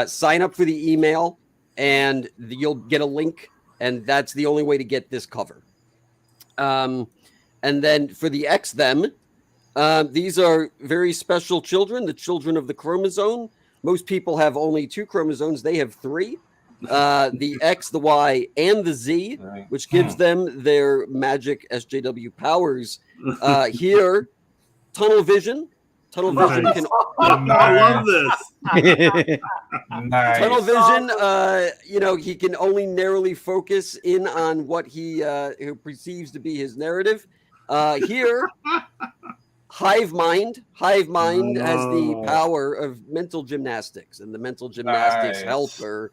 sign up for the email, and you'll get a link, and that's the only way to get this cover. And then for the X-Them, these are very special children, the children of the chromosome. Most people have only 2 chromosomes. They have 3. The X, the Y, and the Z, which gives them their magic SJW powers. Here, tunnel vision. Tunnel vision Nice. can I love this. Nice. tunnel vision. He can only narrowly focus in on what he perceives to be his narrative. Here, Hive Mind. Hive Mind has the Oh. power of mental gymnastics, and the mental gymnastics Nice. help her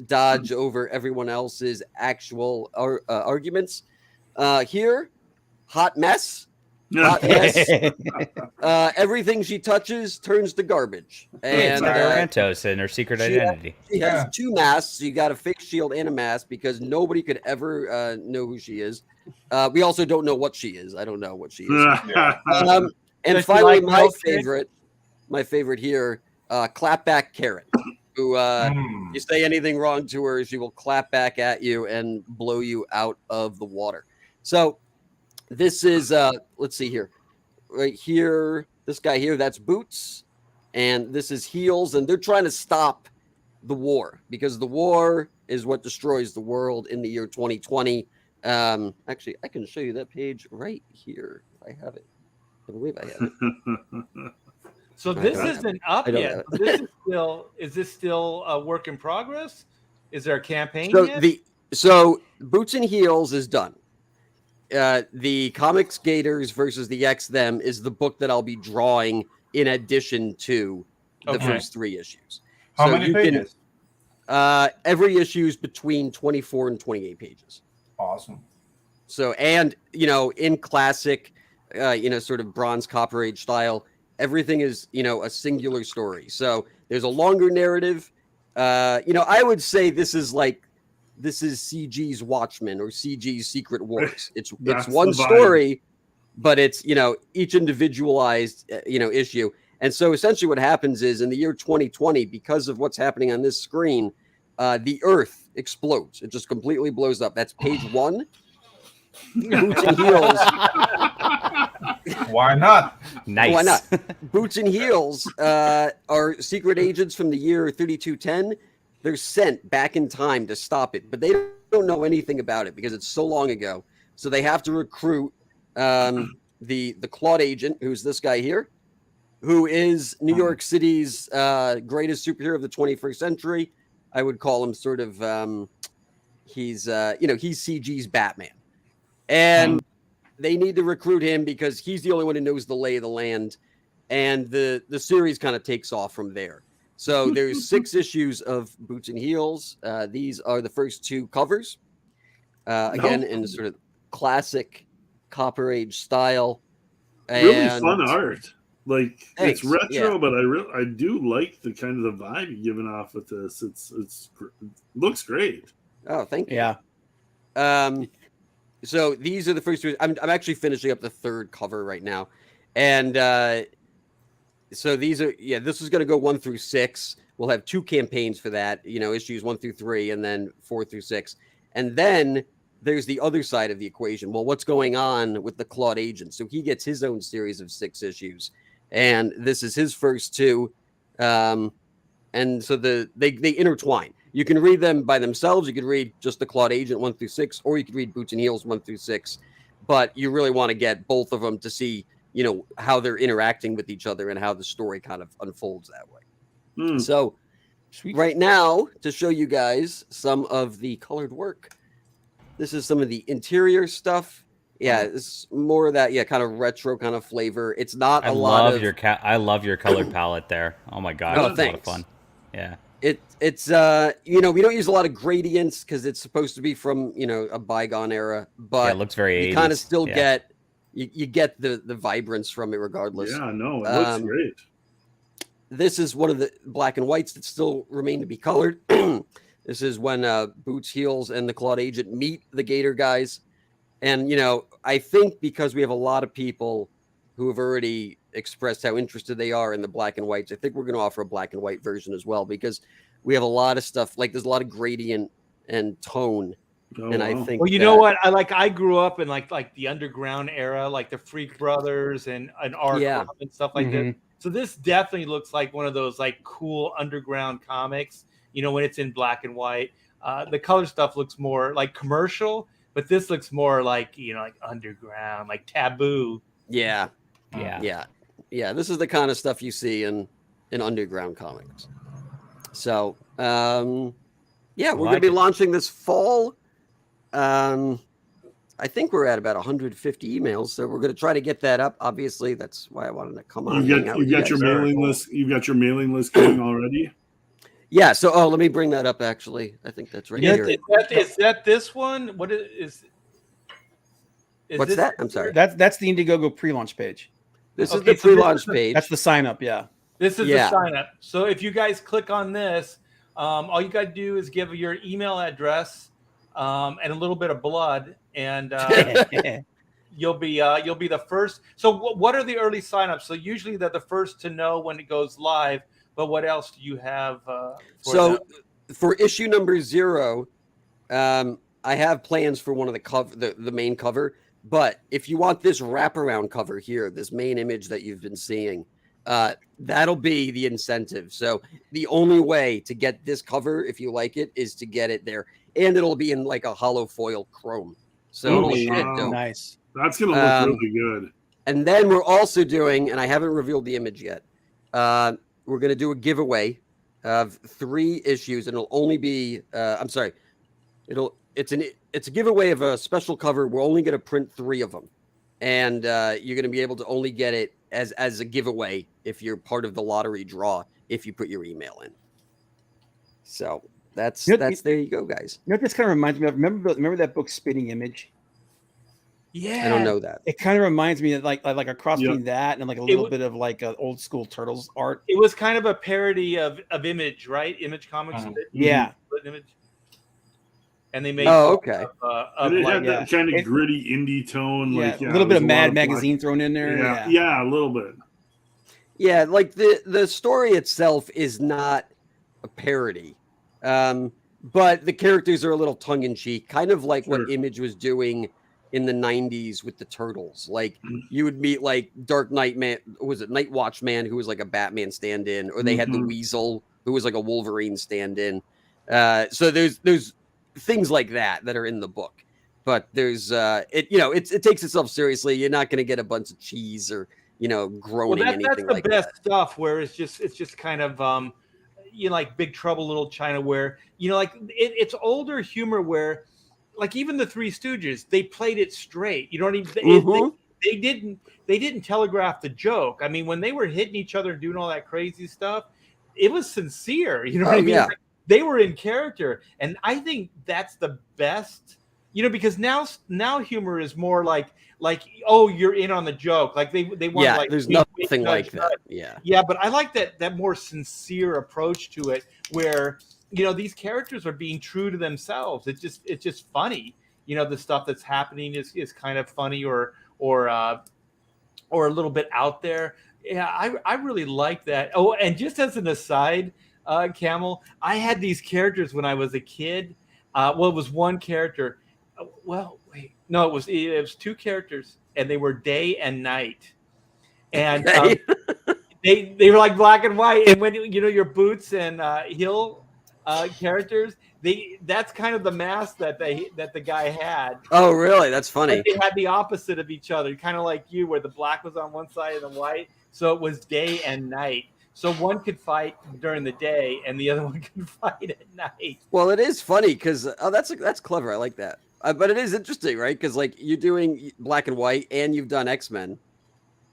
dodge over everyone else's actual arguments. Here, Hot Mess. Hot Mess. Everything she touches turns to garbage. It's And Garantos and her secret she- identity. she has 2 masks. You got a fake shield and a mask because nobody could ever know who she is. We also don't know what she is. I don't know what she is. And Does she finally, like milkshake? my favorite here, Clapback Carrot, who you say anything wrong to her, she will clap back at you and blow you out of the water. So this is let's see here, right here, this guy here, that's Boots, and this is Heels, and they're trying to stop the war because the war is what destroys the world in the year 2020. Actually, I can show you that page right here if I have it. I believe I have it. So this isn't up I don't yet. have Is this still a work in progress? Is there a campaign So yet? So Boots and Heels is done. The Comics Gators versus the X Them is the book that I'll be drawing in addition to the first 3 issues. How So many you pages? Every issue is between 24 and 28 pages. Awesome. So, and in classic, sort of Bronze Copper Age style, everything is a singular story. So there's a longer narrative. I would say this is CG's Watchmen or CG's Secret Wars. It's one story, but it's each individualized issue. And so essentially what happens is in the year 2020, because of what's happening on this screen, the Earth explodes. It just completely blows up. That's page 1. Boots and Heels. Why not? Nice. Why not? Boots and Heels are secret agents from the year 3210. They're sent back in time to stop it, but they don't know anything about it because it's so long ago. So they have to recruit the Claude agent, who's this guy here, who is New York City's greatest superhero of the 21st century. I would call him sort of he's CG's Batman. And they need to recruit him because he's the only one who knows the lay of the land. And the series kind of takes off from there. So there's 6 issues of Boots and Heels. These are the first 2 covers. Again, in sort of classic Copper Age style. Really fun art. Like Thanks. it's retro, Yeah. but I do like the kind of the vibe you're giving off with this. It looks great. Oh, thank you. Yeah. So these are the first 2. I'm actually finishing up the 3rd cover right now, and so these are this is going to go 1 through 6. We'll have 2 campaigns for that. Issues 1 through 3, and then 4 through 6, and then there's the other side of the equation. Well, what's going on with the Claude agent? So he gets his own series of 6 issues, and this is his first 2. And so they intertwine. You can read them by themselves. You could read just the Claude agent 1 through 6, or you could read Boots and Heels 1 through 6. But you really want to get both of them to see, how they're interacting with each other and how the story kind of unfolds that way. So Sweet. right now, to show you guys some of the colored work, this is some of the interior stuff. Yeah, it's more of that, kind of retro kind of flavor. It's not I love your color palette there. Oh my god, it's a lot of fun. Yeah. It's we don't use a lot of gradients because it's supposed to be from a bygone era, but it looks very 80s. You kind of still get you get the vibrance from it regardless. Yeah, no, it looks great. This is one of the black and whites that still remain to be colored. This is when Boots, Heels, and the Claude agent meet the Gator guys, and I think because we have a lot of people who have already expressed how interested they are in the black and whites, I think we're going to offer a black and white version as well because we have a lot of stuff, like there's a lot of gradient and tone. I think you know what? I grew up in like the underground era, like the Freak Brothers and Arkham and stuff like that. So this definitely looks like one of those like cool underground comics, when it's in black and white. The color stuff looks more like commercial, but this looks more like, like underground, like Taboo. Yeah. This is the kind of stuff you see in underground comics. So, we're going to be launching this fall. I think we're at about 150 emails, so we're going to try to get that up. Obviously, that's why I wanted to come on. You've got your mailing list. You've got your mailing list going already. Yeah. So, let me bring that up. Actually, I think that's right here. Is that this one? What is What's that? I'm sorry. That's the Indiegogo pre-launch page. This is the pre-launch page. That's the sign up. Yeah. This is the sign up. So if you guys click on this, all you got to do is give your email address and a little bit of blood, and you'll be the first. So what are the early signups? So usually they're the first to know when it goes live. But what else do you have? For issue number 0, I have plans for one of the main cover. But if you want this wraparound cover here, this main image that you've been seeing, that'll be the incentive. So the only way to get this cover, if you like it, is to get it there. And it'll be in like a hollow foil chrome. So it'll look dope. Nice. That's going to look really good. And then we're also doing, and I haven't revealed the image yet. We're going to do a giveaway of 3 issues, and it'll only be. I'm sorry, it's a giveaway of a special cover. We're only going to print 3 of them, and you're going to be able to only get it as a giveaway if you're part of the lottery draw if you put your email in. So that's there you go, guys. You know what this kind of reminds me of? Remember that book Spitting Image? Yeah, I don't know that. It kind of reminds me of like a cross between that and like a little bit of like old school Turtles art. It was kind of a parody of Image, right? Image Comics. Yeah. Image. And they made okay. And it had that kind of gritty indie tone, a little bit of Mad Magazine thrown in there. Yeah, a little bit. Yeah, like the story itself is not a parody, but the characters are a little tongue in cheek, kind of like what Image was doing in the 90s with the Turtles. Like you would meet like Dark Knight Man, was it Night Watch Man, who was like a Batman stand-in, or they had the Weasel, who was like a Wolverine stand-in. So there's things like that are in the book, but there's it takes itself seriously. You're not going to get a bunch of cheese or groaning anything like that. That's the best stuff, where it's just kind of like Big Trouble Little China, where like it's older humor where like even the Three Stooges, they played it straight. They didn't telegraph the joke. I mean, when they were hitting each other and doing all that crazy stuff, it was sincere. You know what I mean? Yeah. Like, they were in character, and I think that's the best. Because now humor is more like oh, you're in on the joke. Like they want like there's nothing like that. Yeah, but I like that more sincere approach to it, where these characters are being true to themselves. It's just funny. The stuff that's happening is kind of funny or a little bit out there. Yeah, I really like that. Oh, and just as an aside, Camel, I had these characters when I was a kid. It was one character. Well, wait, no, it was 2 characters, and they were day and night, and they were like black and white. And when your Boots and Hill characters, that's kind of the mask that the guy had. Oh, really? That's funny. But they had the opposite of each other, kind of like you, where the black was on one side and the white. So it was day and night. So one could fight during the day, and the other one could fight at night. Well, it is funny because that's clever. I like that. But it is interesting, right? Because like you're doing black and white, and you've done X-Men.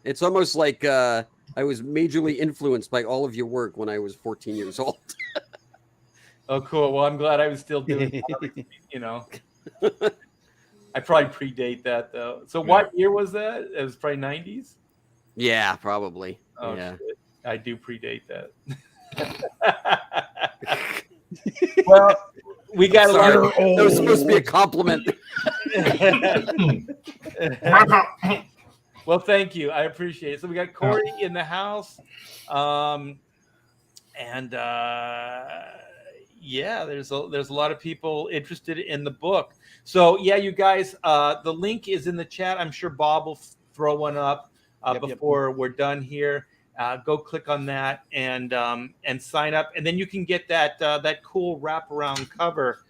It's almost like I was majorly influenced by all of your work when I was 14 years old. Oh, cool. Well, I'm glad I was still doing I probably predate that, though. So what year was that? It was probably 90s? Yeah, probably. Oh, yeah. Shit. I do predate that. Well, we got That was supposed to be a compliment. Well, thank you. I appreciate it. So we got Corey in the house. There's a lot of people interested in the book. So yeah, you guys, the link is in the chat. I'm sure Bob will throw one up before we're done here. Go click on that and sign up, and then you can get that cool wraparound cover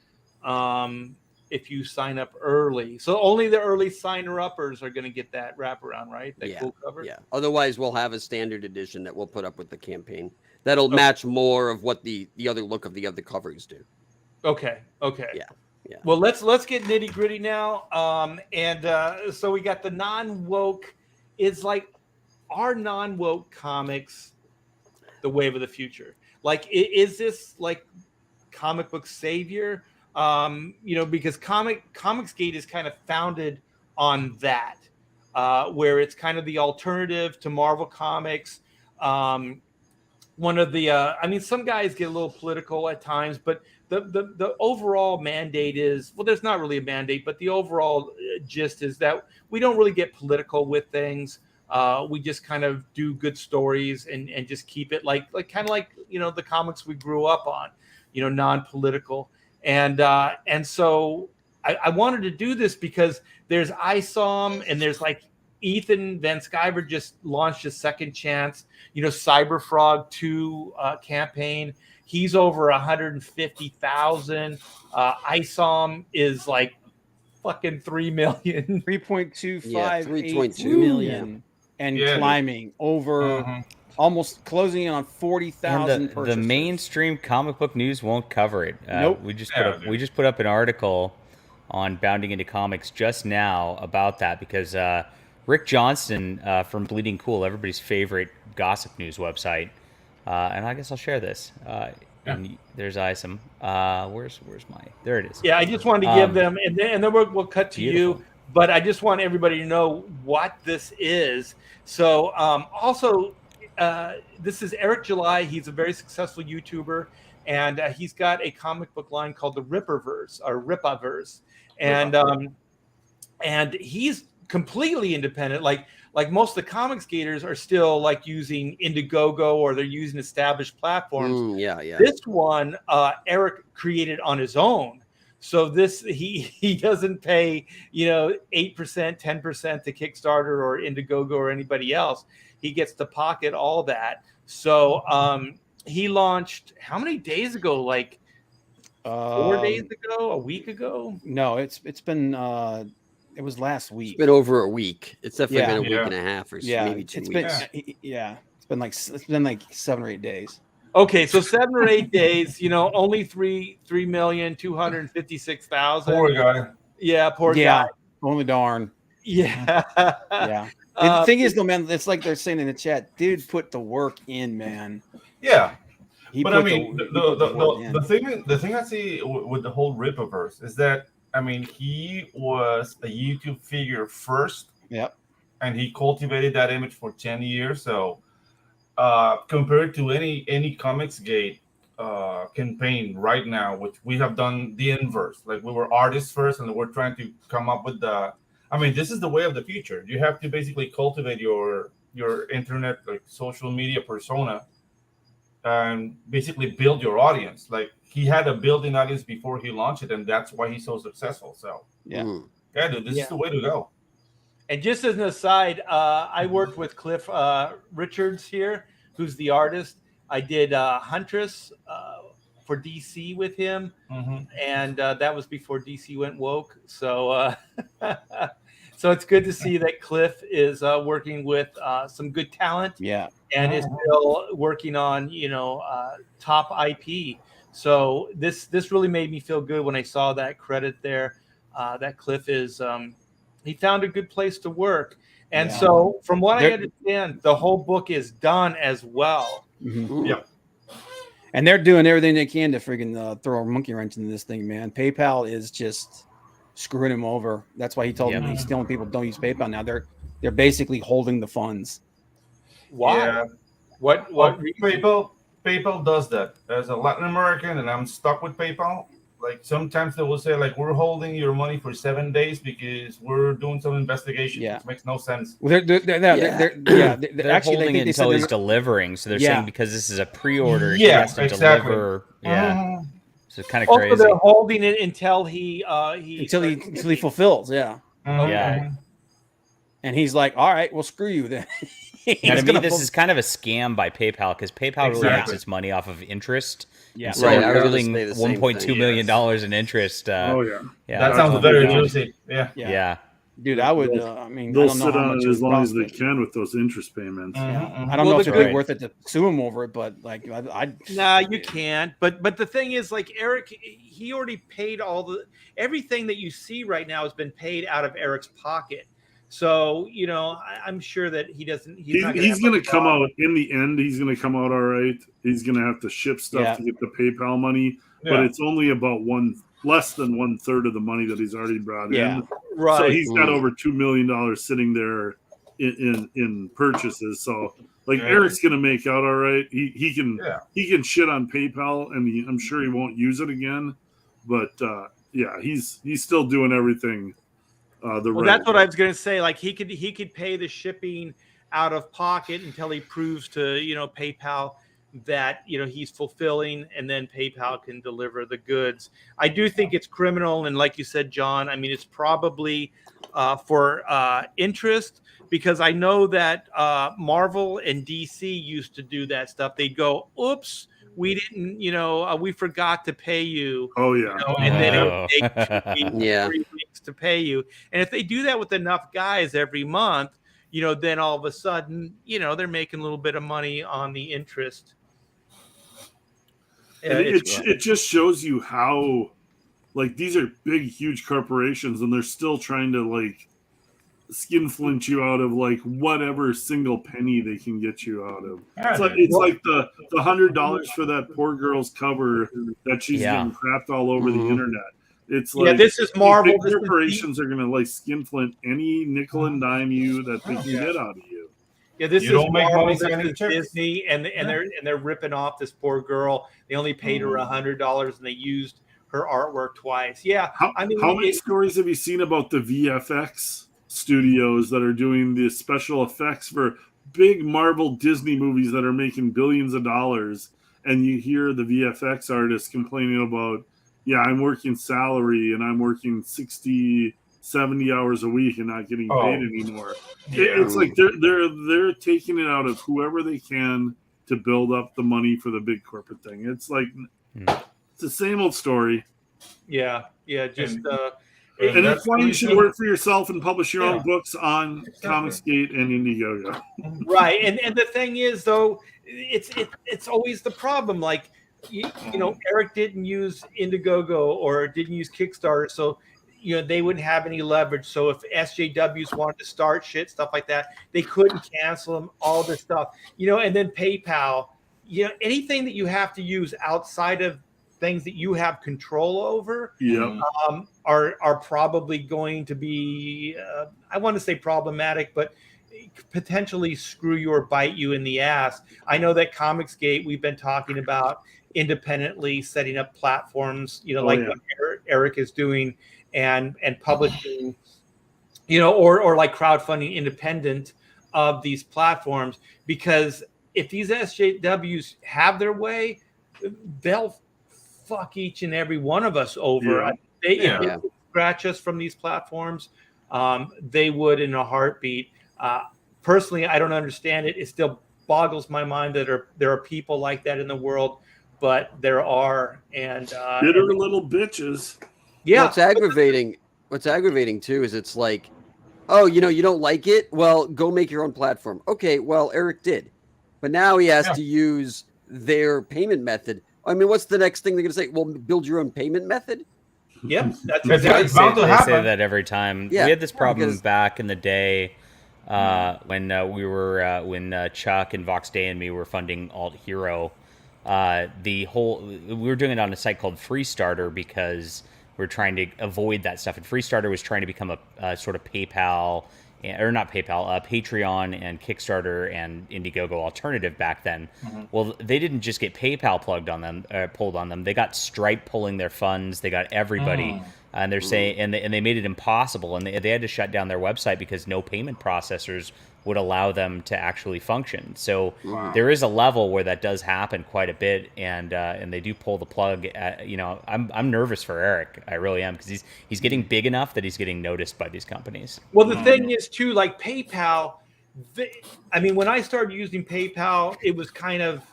if you sign up early. So only the early signer-uppers are going to get that wraparound, right? That cool cover. Yeah. Otherwise, we'll have a standard edition that we'll put up with the campaign. That'll match more of what the other look of the other covers do. Okay. Yeah. Well, let's get nitty gritty now. So we got the non-woke. It's like, are non-woke comics the wave of the future? Like, is this like comic book savior? Because Comicsgate is kind of founded on that, where it's kind of the alternative to Marvel Comics. One of the, some guys get a little political at times, but the overall mandate is, well, there's not really a mandate, but the overall gist is that we don't really get political with things. We just kind of do good stories and just keep it like the comics we grew up on, non-political. And so I wanted to do this because there's ISOM and there's like Ethan Van Sciver just launched his Second Chance, Cyberfrog 2 campaign. He's over 150,000. ISOM is like fucking 3 million. 3.25 3.2 million. and climbing over almost closing in on 40,000 purchases. The mainstream comic book news won't cover it. Nope. We just put up an article on Bounding Into Comics just now about that because Rick Johnston from Bleeding Cool, everybody's favorite gossip news website, and I guess I'll share this. And there's Isom. Where's my? There it is. Yeah, I just wanted to give them, and then we'll cut to you. But I just want everybody to know what this is. So also, this is Eric July. He's a very successful YouTuber, and he's got a comic book line called the Rippaverse or Rippaverse, and he's completely independent. Like most of the comics gators are still like using Indiegogo or they're using established platforms. This one Eric created on his own. So this he doesn't pay 8%, 10% to Kickstarter or Indiegogo or anybody else. He gets to pocket all that. So he launched how many days ago? Like 4 days ago, a week ago? No, it's been it was last week. It's been over a week. It's definitely been a week and a half or maybe 2 weeks. It's been like 7 or 8 days. Okay, so 7 or 8 days, only 3,256,000. Poor guy. Yeah, poor guy. Only darn. Yeah. Yeah. The thing is, though, man, it's like they're saying in the chat, dude, put the work in, man. Yeah. The thing I see with the whole Rippaverse is that, he was a YouTube figure first. Yep. And he cultivated that image for 10 years. So compared to any Comicsgate campaign right now, which we have done the inverse. Like we were artists first and we're trying to come up with this is the way of the future. You have to basically cultivate your internet, like social media persona, and basically build your audience. Like he had a built-in audience before he launched it, and that's why he's so successful. So dude, this is the way to go. And just as an aside, I worked with Cliff Richards here, who's the artist. I did Huntress for DC with him, and that was before DC went woke. So, so it's good to see that Cliff is working with some good talent. Yeah. And is still working on, top IP. So this really made me feel good when I saw that credit there. That Cliff is, he found a good place to work. And so from what I understand, the whole book is done as well. Mm-hmm. Yeah. And they're doing everything they can to friggin' throw a monkey wrench into this thing, man. PayPal is just screwing him over. That's why he told them he's telling people don't use PayPal now. They're basically holding the funds. Why? Yeah. What PayPal does that. As a Latin American, and I'm stuck with PayPal. Like sometimes they will say, like, we're holding your money for 7 days because we're doing some investigation. Yeah. Which makes no sense. Well, they're actually holding it until he's delivering. So they're saying because this is a pre-order, he yeah, has to exactly. deliver. Yeah. So it's kind of also, crazy. they're holding it until he fulfills. Yeah. Yeah. And he's like, all right, well, screw you then. Now, to me, this is kind of a scam by PayPal because PayPal really makes its money off of interest. Yeah, so they're earning $1.2 million in interest. That sounds very juicy. Yeah. Dude, I would. They'll sit on it as long as they can with those interest payments. I don't know if it'd be worth it to sue him over it, but like, Nah, you can't. But the thing is, like Eric, he already paid everything that you see right now has been paid out of Eric's pocket. So, I'm sure that he doesn't. He's going to come out in the end. He's going to come out all right. He's going to have to ship stuff to get the PayPal money, but it's only about less than 1/3 of the money that he's already brought in. Right. So he's got over $2 million sitting there in purchases. So like Eric's going to make out all right. He can shit on PayPal, and I'm sure he won't use it again. But he's still doing everything. That's what I was going to say. Like he could pay the shipping out of pocket until he proves to PayPal that he's fulfilling, and then PayPal can deliver the goods. I do think it's criminal, and like you said, John, I mean it's probably for interest, because I know that Marvel and DC used to do that stuff. They'd go, "Oops, we didn't, we forgot to pay you." Oh yeah, and then it would take 3 weeks to pay you. And if they do that with enough guys every month, then all of a sudden, they're making a little bit of money on the interest. And it just shows you how, like, these are big, huge corporations, and they're still trying to, like, skinflint you out of, like, whatever single penny they can get you out of. It's like the $100 for that poor girl's cover that she's getting crapped all over the internet. It's like, this is Marvel. Big corporations are going to, like, skinflint any nickel and dime that they can get out of you. Yeah, this is Marvel, this is Disney, and they're ripping off this poor girl. They only paid her $100, and they used her artwork twice. Yeah, how many stories have you seen about the VFX studios that are doing the special effects for big Marvel Disney movies that are making billions of dollars, and you hear the VFX artists complaining about, I'm working salary and I'm working 60, 70 hours a week and not getting paid anymore. It's like they're taking it out of whoever they can to build up the money for the big corporate thing. It's like it's the same old story. And that's why you should work for yourself and publish your own books on Comicsgate and Indiegogo. Right, and the thing is, though, it's always the problem. Like, Eric didn't use Indiegogo or didn't use Kickstarter, so they wouldn't have any leverage. So if SJWs wanted to start stuff like that, they couldn't cancel them. All this stuff, and then PayPal, anything that you have to use outside of things that you have control over are probably going to be, I want to say problematic, but potentially screw you or bite you in the ass. I know that Comicsgate, we've been talking about independently setting up platforms, what Eric is doing and publishing, or like crowdfunding independent of these platforms, because if these SJWs have their way, they'll fuck each and every one of us over. If they scratch us from these platforms, they would in a heartbeat. Personally, I don't understand it. It still boggles my mind that there are people like that in the world, but there are. And bitter little bitches. Yeah. What's aggravating too is it's like, oh, you don't like it? Well, go make your own platform. Okay, well, Eric did. But now he has to use their payment method. I mean, what's the next thing they're going to say? Well, build your own payment method? Yep. They say that every time. Yeah, we had this problem back in the day when when Chuck and Vox Day and me were funding Alt Hero. We were doing it on a site called Freestarter because we're trying to avoid that stuff. And Freestarter was trying to become a sort of PayPal, or not PayPal, Patreon and Kickstarter and Indiegogo alternative back then. Well, they didn't just get PayPal pulled on them. They got Stripe pulling their funds. They got everybody, and they're saying, and they made it impossible. And they had to shut down their website because no payment processors would allow them to actually function. So there is a level where that does happen quite a bit, and they do pull the plug. I'm nervous for Eric. I really am, because he's getting big enough that he's getting noticed by these companies. Well, the thing is too, like PayPal. When I started using PayPal, it was kind of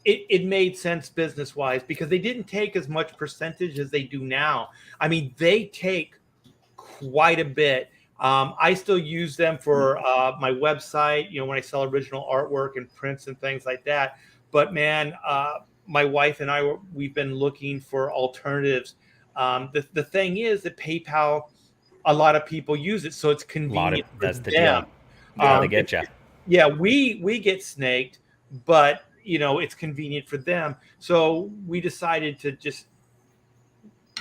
it made sense business wise because they didn't take as much percentage as they do now. They take quite a bit. I still use them for my website, when I sell original artwork and prints and things like that. But man, my wife and we've been looking for alternatives. The thing is that PayPal, a lot of people use it, so it's convenient. That's the deal. They get you. Yeah, we get snaked, but it's convenient for them. So we decided to just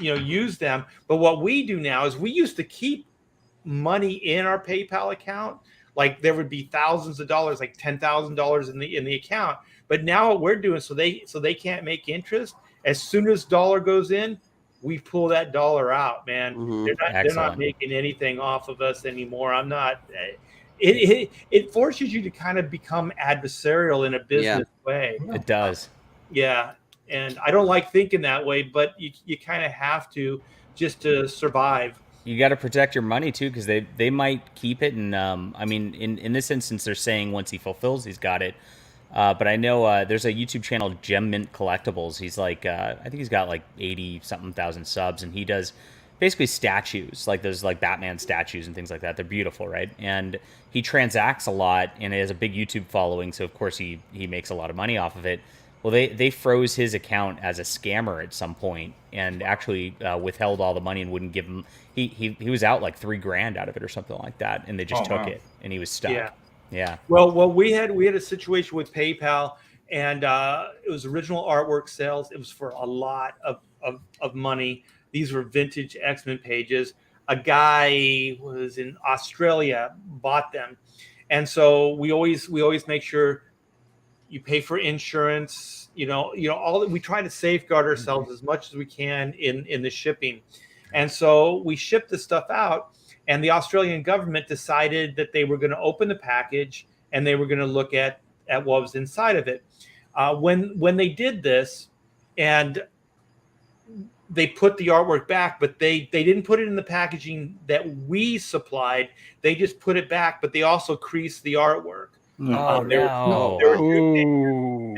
use them. But what we do now is we used to keep money in our PayPal account. Like there would be thousands of dollars, like $10,000 in the account. But now what we're doing, so they can't make interest. As soon as dollar goes in, we pull that dollar out, man. They're not making anything off of us anymore. I'm not. It forces you to kind of become adversarial in a business way. It does. Yeah, and I don't like thinking that way, but you kind of have to just to survive. You got to protect your money too, because they might keep it. And in this instance, they're saying once he fulfills, he's got it. But I know there's a YouTube channel, Gem Mint Collectibles. He's like, I think he's got like 80 something thousand subs, and he does basically statues, like those like Batman statues and things like that. They're beautiful, right? And he transacts a lot and has a big YouTube following, so of course he makes a lot of money off of it. Well, they froze his account as a scammer at some point and actually withheld all the money and wouldn't give him. He was out like $3,000 out of it or something like that, and they just took it, and he was stuck. Yeah. Well, we had a situation with PayPal, and it was original artwork sales. It was for a lot of money. These were vintage X-Men pages. A guy was in Australia, bought them, and so we always make sure you pay for insurance. All that we try to safeguard ourselves as much as we can in the shipping, and so we shipped the stuff out. And the Australian government decided that they were going to open the package and they were going to look at what was inside of it. When they did this, and they put the artwork back, but they didn't put it in the packaging that we supplied. They just put it back, but they also creased the artwork. Oh, no.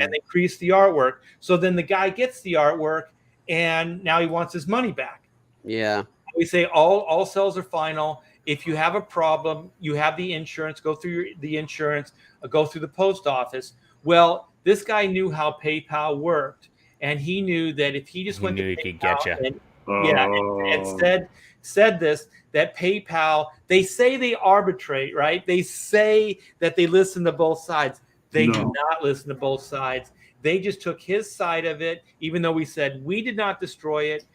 And they creased the artwork. So then the guy gets the artwork, and now he wants his money back. Yeah. We say all sales are final. If you have a problem, you have the insurance, go through the insurance, go through the post office. Well, this guy knew how PayPal worked, and he knew that if he just went to PayPal, he could get you. And said this, that PayPal, they say they arbitrate, right? They say that they listen to both sides. They do not listen to both sides. They just took his side of it, even though we said we did not destroy it.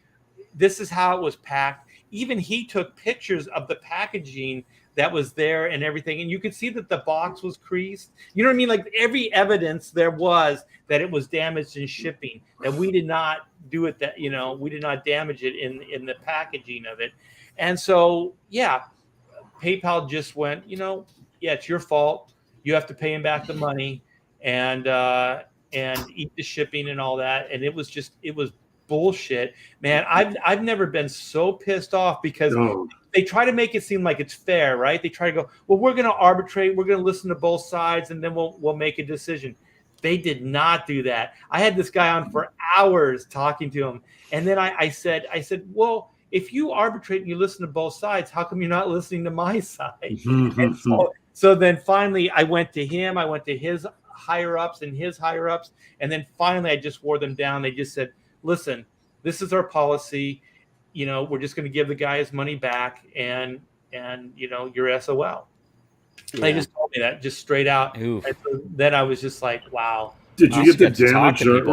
This is how it was packed. Even he took pictures of the packaging that was there and everything. And you could see that the box was creased. You know what I mean? Like every evidence there was that it was damaged in shipping, that we did not do it, that, we did not damage it in the packaging of it. And so, PayPal just went, it's your fault. You have to pay him back the money and eat the shipping and all that. And it was bullshit, man. I've never been so pissed off because they try to make it seem like it's fair, right? They try to go, well, we're going to arbitrate, we're going to listen to both sides, and then we'll make a decision. They did not do that. I had this guy on for hours talking to him, and then I said, well, if you arbitrate and you listen to both sides, how come you're not listening to my side? And so then finally, I went to him, I went to his higher ups and his higher ups, and then finally I just wore them down. They just said, listen, this is our policy. We're just going to give the guy his money back, and you're SOL. Yeah. They just told me that just straight out. And so then I was just like, wow. Did you get the damage? A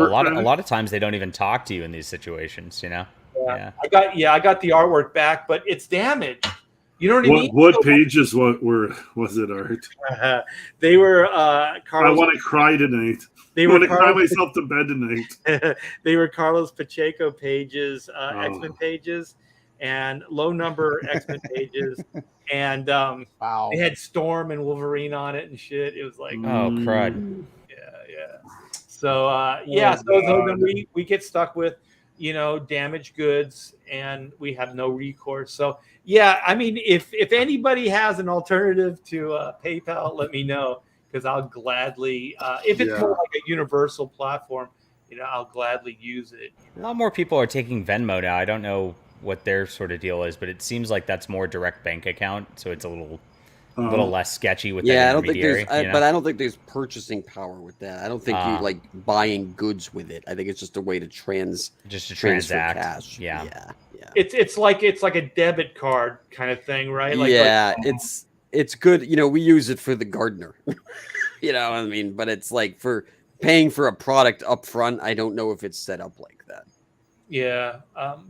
lot of times they don't even talk to you in these situations. Yeah. I got the artwork back, but it's damaged. You know what I mean? What pages was it, Art? They were Carlos. I want to cry tonight. I want to cry myself to bed tonight. They were Carlos Pacheco pages, X-Men pages, and low number X-Men pages, and they had Storm and Wolverine on it and shit. It was like, oh crud. Yeah. So so then we get stuck with damaged goods, and we have no recourse. So I mean, if anybody has an alternative to PayPal, let me know, because I'll gladly, if it's more like a universal platform, I'll gladly use it. A lot more people are taking Venmo now. I don't know what their sort of deal is, but it seems like that's more direct bank account, so it's a little less sketchy with that intermediary. But I don't think there's purchasing power with that. I don't think you like buying goods with it. I think it's just a way to transact cash. Yeah. It's like a debit card kind of thing, right? It's good. We use it for the gardener. You know what I mean? But it's like for paying for a product up front. I don't know if it's set up like that. Yeah,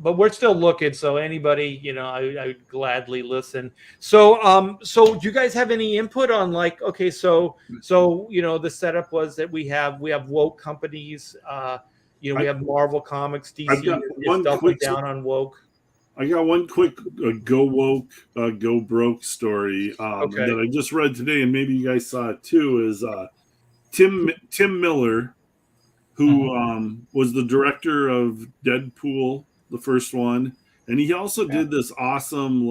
but we're still looking. So anybody, I would gladly listen. So, do you guys have any input on so the setup was that we have woke companies. We have Marvel Comics, DC is doubling down on woke. I got one quick go woke, go broke story that I just read today, and maybe you guys saw it too. Is Tim Miller, who was the director of Deadpool, the first one, and he also did this awesome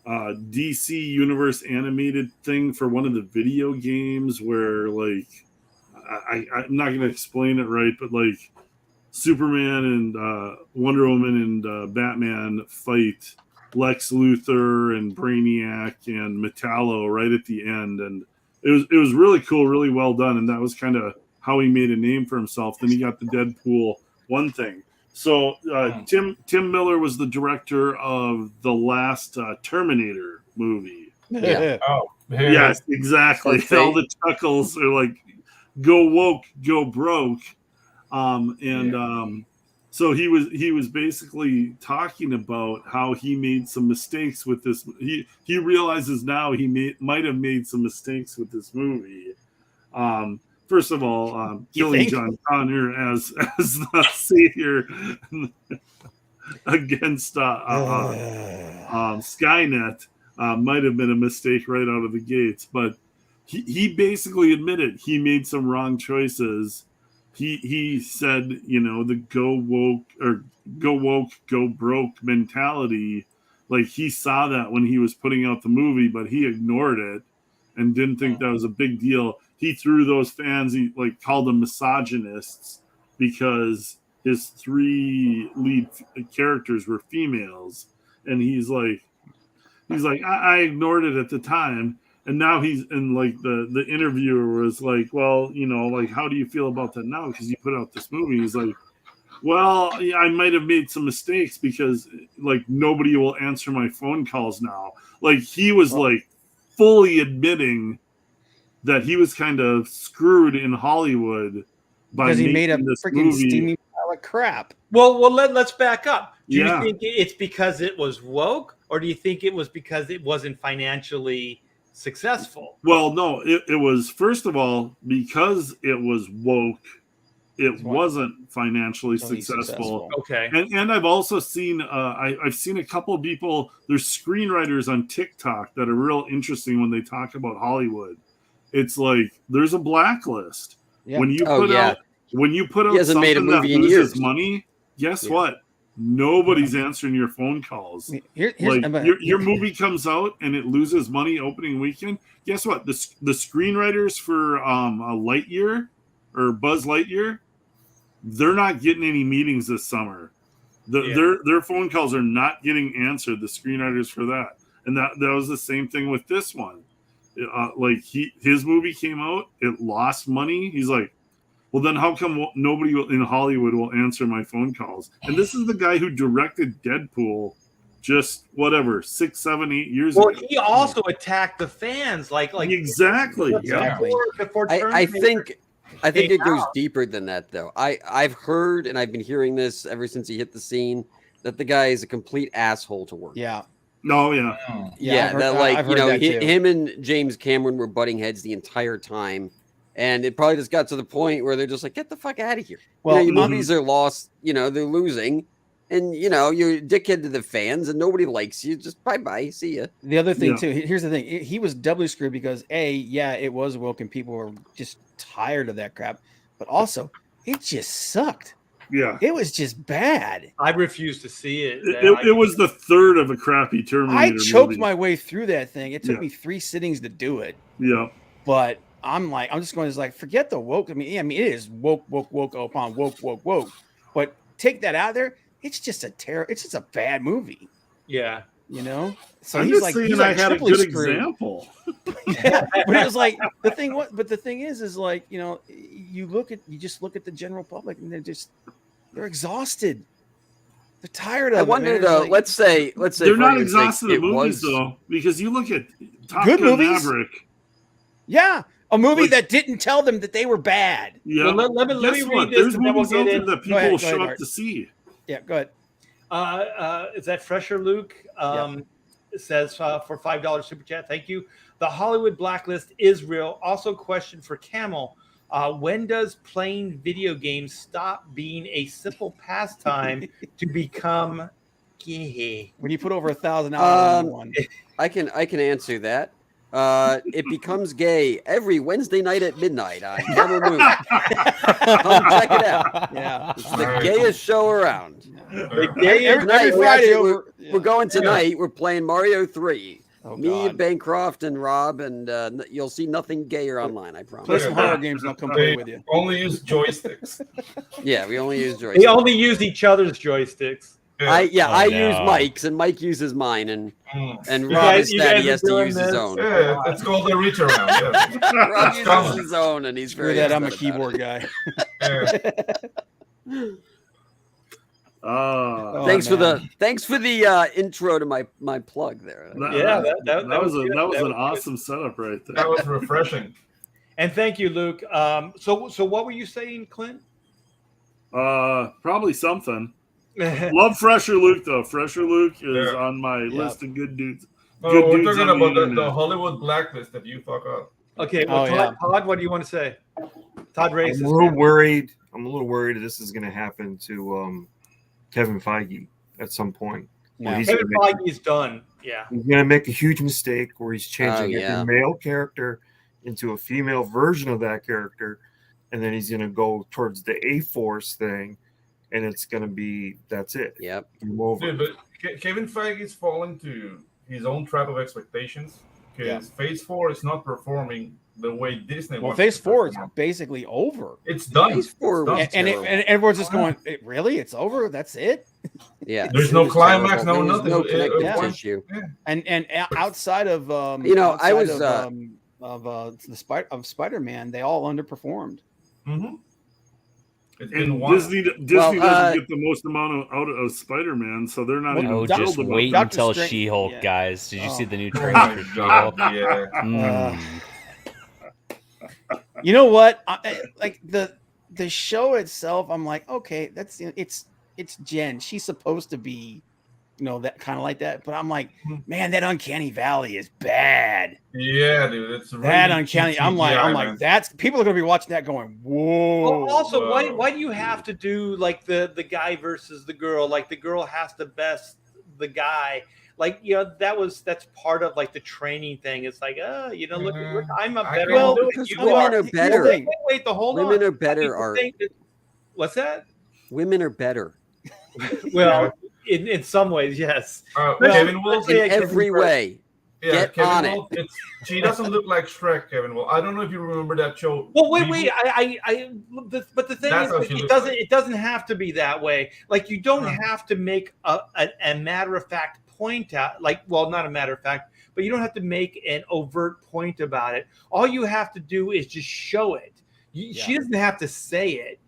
DC Universe animated thing for one of the video games where I'm not going to explain it right, but Superman and Wonder Woman and Batman fight Lex Luthor and Brainiac and Metallo right at the end, and it was really cool, really well done, and that was kind of how he made a name for himself. Then he got the Deadpool one thing. So Tim Miller was the director of the last Terminator movie. Yeah. Oh, Yes, exactly. Okay. All the chuckles are like, "Go woke, go broke," so he was basically talking about how he made some mistakes with this. He realizes now he might have made some mistakes with this movie. First of all, killing John Connor as the savior against Skynet might have been a mistake right out of the gates. But he basically admitted he made some wrong choices. He said, the go woke, go broke mentality. Like, he saw that when he was putting out the movie, but he ignored it and didn't think that was a big deal. He threw those fans, he called them misogynists because his 3 lead characters were females. And he's like, I ignored it at the time. And now he's in the interviewer was like, well, how do you feel about that now? Because you put out this movie. He's like, well, yeah, I might have made some mistakes because nobody will answer my phone calls now. He was fully admitting that he was kind of screwed in Hollywood because he made a freaking movie. steaming pile of crap. Well, let's back up. Do you think it's because it was woke, or do you think it was because it wasn't financially successful? Well, no, it was, first of all, because it was woke, it wasn't financially successful. Okay. And I've also seen I've seen a couple of people, there's screenwriters on TikTok that are real interesting when they talk about Hollywood. It's there's a blacklist. Yeah. When you put out something that loses money, guess what? Nobody's answering your phone calls. Your movie comes out and it loses money opening weekend. Guess what? The screenwriters for Lightyear or Buzz Lightyear, they're not getting any meetings this summer. Their phone calls are not getting answered. The screenwriters for that, and that was the same thing with this one. His movie came out, it lost money. He's like, well, then how come nobody in Hollywood will answer my phone calls? And this is the guy who directed Deadpool just 6, 7, 8 years ago. Well, he also attacked the fans. Exactly. Before I think it goes deeper than that, though. I've heard, and I've been hearing this ever since he hit the scene, that the guy is a complete asshole to work. Yeah. No, yeah. Him and James Cameron were butting heads the entire time. And it probably just got to the point where they're just like, get the fuck out of here. Well, your movies are lost, they're losing. And, you're a dickhead to the fans and nobody likes you. Just bye-bye. See ya. The other thing, too, here's the thing. He was doubly screwed because, it was woke and people were just tired of that crap. But also, it just sucked. Yeah. It was just bad. I refuse to see it. It was the third of a crappy Terminator I choked movie. my way through that thing. It took me 3 sittings to do it. Yeah. But I'm just going to forget the woke. I mean, it is woke upon woke. But take that out there. It's just it's just a bad movie. Yeah. So I'm he's just saying I had a good example. Yeah, but it was the thing. But the thing is you just look at the general public and they're exhausted. They're tired of it. I wonder though. Let's say they're not exhausted of movies though, because you look at Top Gun Maverick. Yeah. A movie that didn't tell them that they were bad. Yeah. Well, let me read this. There's movies out there that people show up to see. Yeah, go ahead. Is that Fresher Luke? It says for $5 super chat. Thank you. The Hollywood blacklist is real. Also, question for Camel: when does playing video games stop being a simple pastime to become gay? When you put over 1,000 hours on one. I can answer that. It becomes gay every Wednesday night at midnight on Camel Moon. Come check it out. Yeah, it's the gayest show around. Every Friday we're going tonight. We're playing Mario 3. Oh, Me, God. Bancroft, and Rob, and you'll see nothing gayer online. I promise. Play some horror games, and I'll come play with you. Only use joysticks. Yeah, we only use joysticks. They only use each other's joysticks. I Oh, use no. Mike's, and Mike uses mine, and Mm. Rob guys- is you sad guys he are has to doing use his this? own. Yeah, it's called the reach around. Yeah. Rob Come uses on. his own, and he's Screw very that. I'm a upset about keyboard it. guy. Yeah. Oh, Thanks man. for the intro to my plug there. Yeah, that was good. an That was awesome setup right there. That was refreshing. And thank you, Luke. So what were you saying, Clint? Probably something. Love Fresher Luke though. Fresher Luke is Yeah. on my list of good dudes. No, Good we're dudes talking on the about the internet. Hollywood blacklist that you fuck up. Okay, well, Oh, Todd, what do you want to say? Todd I'm Race. a little worried. I'm a little worried that this is going to happen to Kevin Feige at some point. Where Yeah. he's Kevin going Feige is done. Yeah. to make a huge mistake where he's changing yeah. every male character into a female version of that character, and then he's going to go towards the A-Force thing, and it's going to be that's it. Yep. Game over. Dude, but Kevin Feige is falling to his own trap of expectations because Phase 4 is not performing the way Disney Well, wants. Phase it to 4 is perform. basically over. It's done. Phase 4 It's done. was And terrible. everyone's just going, Really? It's over? That's it? Yeah. There's it no was climax, terrible. no There was nothing. no connective Yeah. tissue. And outside of I was, Spider-Man, they all underperformed. Mm-hmm. It's been And one. Disney doesn't get the most amount out of Spider-Man, so they're not Well, even Oh, Doc- just thrilled about wait that. Doctor until Strange- She-Hulk, yeah. guys. Did you see the new Oh trailer my for God, She-Hulk? yeah. Mm. You know what? Like the show itself, I'm like, okay, it's Jen. She's supposed to be, that kind of like that. But I'm like, man, that Uncanny Valley is bad. Yeah, dude, it's really That Uncanny. cheap I'm CGI, like, man. that's people are gonna be watching that going, whoa. Well, also, Whoa. why do you have to do like the guy versus the girl? Like the girl has to best the guy. Like that's part of like the training thing. It's like, look, I'm a better. Well, than because you women are Here's better. the thing. Wait, hold on. Women are better, People Art. think that- What's that? Women are better Well, in some ways, yes. Kevin Wolf, Yeah, in Kevin every Wolf. way. yeah, get Kevin on it. Wolf, she doesn't look like Shrek, Kevin Wolf. I don't know if you remember that show. Well, wait. But the thing That's how is, she it looks doesn't. like. It doesn't have to be that way. Like you don't Right. have to make a matter of fact point out. Like, well, not a matter of fact, but you don't have to make an overt point about it. All you have to do is just show it. She doesn't have to say it,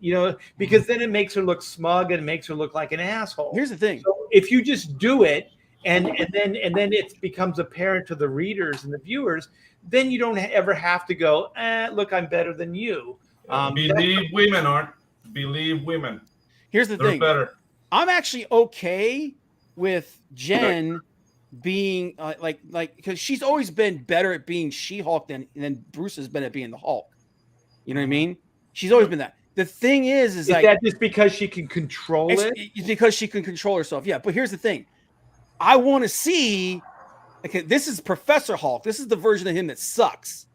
because then it makes her look smug and it makes her look like an asshole. Here's the thing. So if you just do it, and then it becomes apparent to the readers and the viewers, then you don't ever have to go, look, I'm better than you. Believe women, Art. Believe women. Here's the They're thing. better. I'm actually okay with Jen being because she's always been better at being She-Hulk than Bruce has been at being the Hulk. You know what I mean? She's always been that. The thing is like that just because she can control it? it's because she can control herself. Yeah, but here's the thing. I want to see. Okay, this is Professor Hulk. This is the version of him that sucks.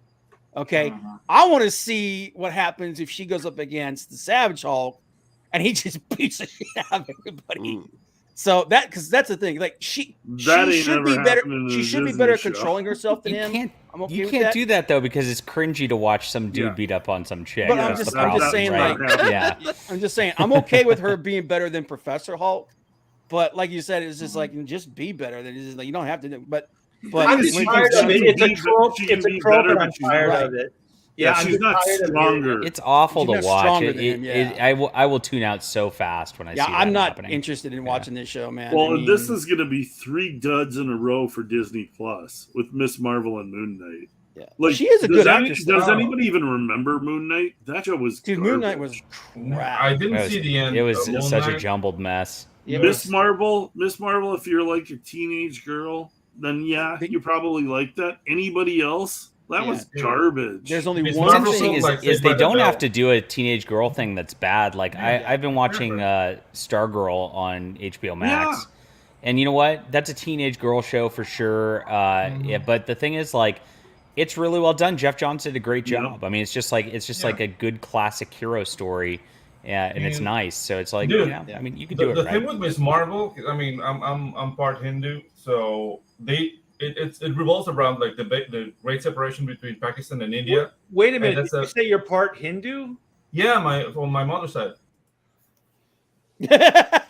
Okay, I want to see what happens if she goes up against the Savage Hulk, and he just beats the shit out of everybody. So because that's the thing. Like she should be better. She should be better at controlling herself than him. I'm okay You with can't that. do that though because it's cringy to watch some dude beat up on some chick. But I'm That's just the problem, saying, right? yeah. I'm just saying, I'm okay with her being better than Professor Hulk. But like you said, it's just like just be better. Than just like you don't have to do. But I'm just tired of it. It's a trope. It's a trope, and I'm tired right. of it. Yeah, I'm she's just not tired of it. stronger. It's awful She's to not watch. stronger than him, I will tune out so fast when I see that I'm not happening. interested in watching this show, man. Well, I mean, this is going to be 3 duds in a row for Disney Plus with Miss Marvel and Moon Knight. yeah. Like, She is a good actress. Does though. anybody even remember Moon Knight? That show was Dude, Moon Knight was I crap. didn't see the end. It was of Moon such a Knight. jumbled mess. Yeah, Miss Marvel, if you're like a teenage girl, then you probably like that. Anybody else? That was garbage. There's only Miss one Marvel The thing Marvel's thing. like is Saved by they the don't have Bell. to do a teenage girl thing that's bad. Like I've been watching Stargirl on HBO Max, and you know what? That's a teenage girl show for sure. Yeah, but the thing is, like, it's really well done. Jeff Johns did a great job. I mean, it's just like a good classic hero story, and it's nice. So it's like, Dude, I mean, you can do it The right. thing with Miss Marvel, I mean, I'm part Hindu, so it revolves around like the great separation between Pakistan and India. Wait a minute. that's Did you say you're part Hindu? Yeah, on my mother's side. Yeah.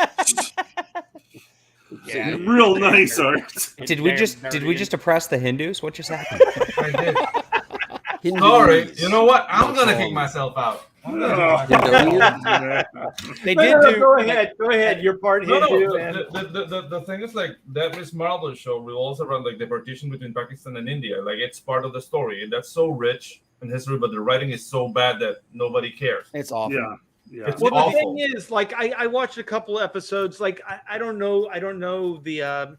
Real nice, Art. Did we just oppress the Hindus? What just happened? I did. Hindus. Sorry. You know what? I'm gonna kick myself out. I'm gonna kick myself out. They No, did no, no, do. go ahead. You're part No, Hindu. the thing is like that Miss Marvel show revolves around like the partition between Pakistan and India. Like it's part of the story, and that's so rich in history, but the writing is so bad that nobody cares. It's awful. Yeah. Yeah. It's Well, the awful. thing is, like, I watched a couple episodes. Like, I don't know the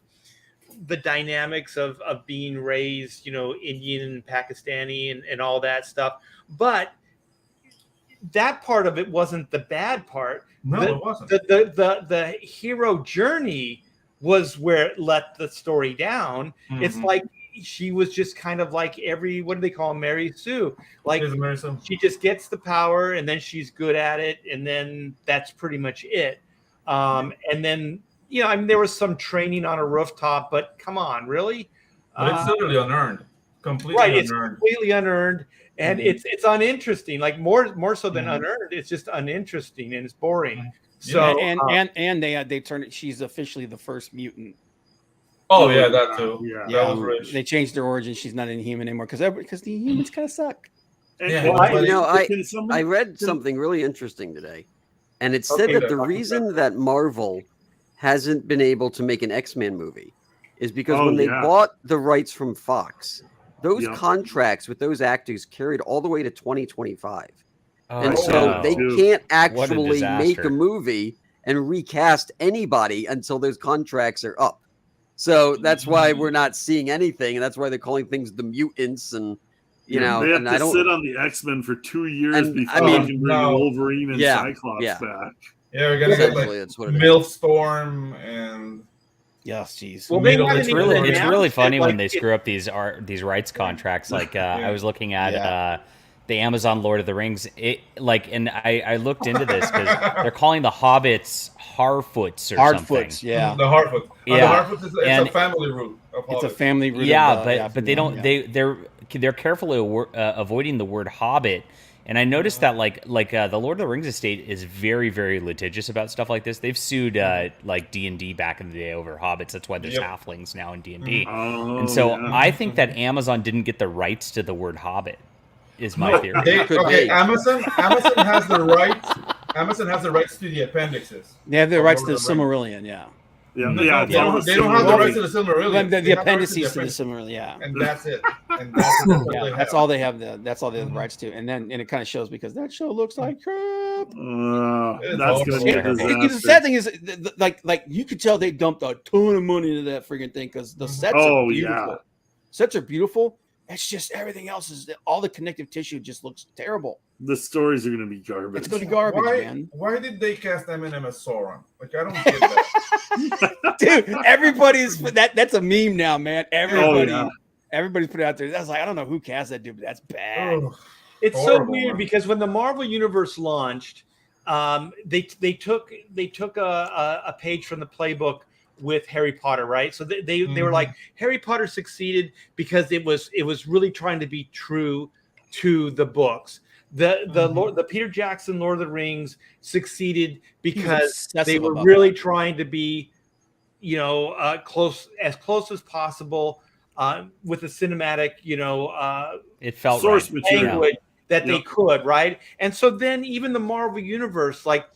dynamics of being raised, Indian and Pakistani and all that stuff. But that part of it wasn't the bad part. No, it wasn't. The hero journey was where it let the story down. Mm-hmm. It's like she was just kind of like what do they call Mary Sue? Like she just gets the power and then she's good at it, and then that's pretty much it. And then there was some training on a rooftop, but come on, really? But it's totally unearned, completely Right, unearned. it's completely unearned, and it's uninteresting. Like more so than unearned, it's just uninteresting and it's boring. So and they turned it. She's officially the first mutant. Oh yeah, that too. Yeah. That was rich. They changed their origin. She's not an human anymore because the humans kind of suck. Yeah. I read something really interesting today, and it said that the reason that Marvel hasn't been able to make an X-Men movie is because when they bought the rights from Fox, those contracts with those actors carried all the way to 2025. And so they can't actually make a movie and recast anybody until those contracts are up. So that's why we're not seeing anything, and that's why they're calling things the mutants, and they have to sit on the X-Men for 2 years before they can bring Wolverine and Cyclops back. Yeah, we're gonna get like Millstorm and jeez. Well, it's really funny when they screw up these rights contracts. Like I was looking at the Amazon Lord of the Rings. And I looked into this because they're calling the Hobbits Harfoots or something. Hardfoots, yeah. The Harfoot. Yeah. The Harfoot is a family root. It's a family root. Yeah, but they don't. They're carefully avoiding the word Hobbit. And I noticed that like the Lord of the Rings estate is very, very litigious about stuff like this. They've sued like D&D back in the day over hobbits. That's why there's halflings now in D&D. And so I think that Amazon didn't get the rights to the word Hobbit. Is my theory. Amazon has the rights. Amazon has the rights to the appendixes. They have the rights to the Silmarillion. They don't have the rights to the Silmarillion. The appendices to the Silmarillion, and that's it. And that's all they have. That's all they have the rights to. And it kind of shows because that show looks like crap. That's gonna be a disaster. The sad thing is, like you could tell they dumped a ton of money into that freaking thing because the sets are beautiful. Sets are beautiful. It's just everything else is all the connective tissue just looks terrible. The stories are going to be garbage. It's going to be garbage, man. Why did they cast Eminem as Sauron? Like I don't get that. Dude, everybody's that's a meme now, man. Everybody's put it out there. That's like I don't know who cast that dude, but that's bad. It's horrible, so weird because when the Marvel Universe launched, they took a page from the playbook with Harry Potter, right? So they were like, Harry Potter succeeded because it was really trying to be true to the books. The Peter Jackson Lord of the Rings succeeded because they were really trying to be, close as possible with the cinematic, it felt source language that they could, right? And so then even the Marvel Universe, like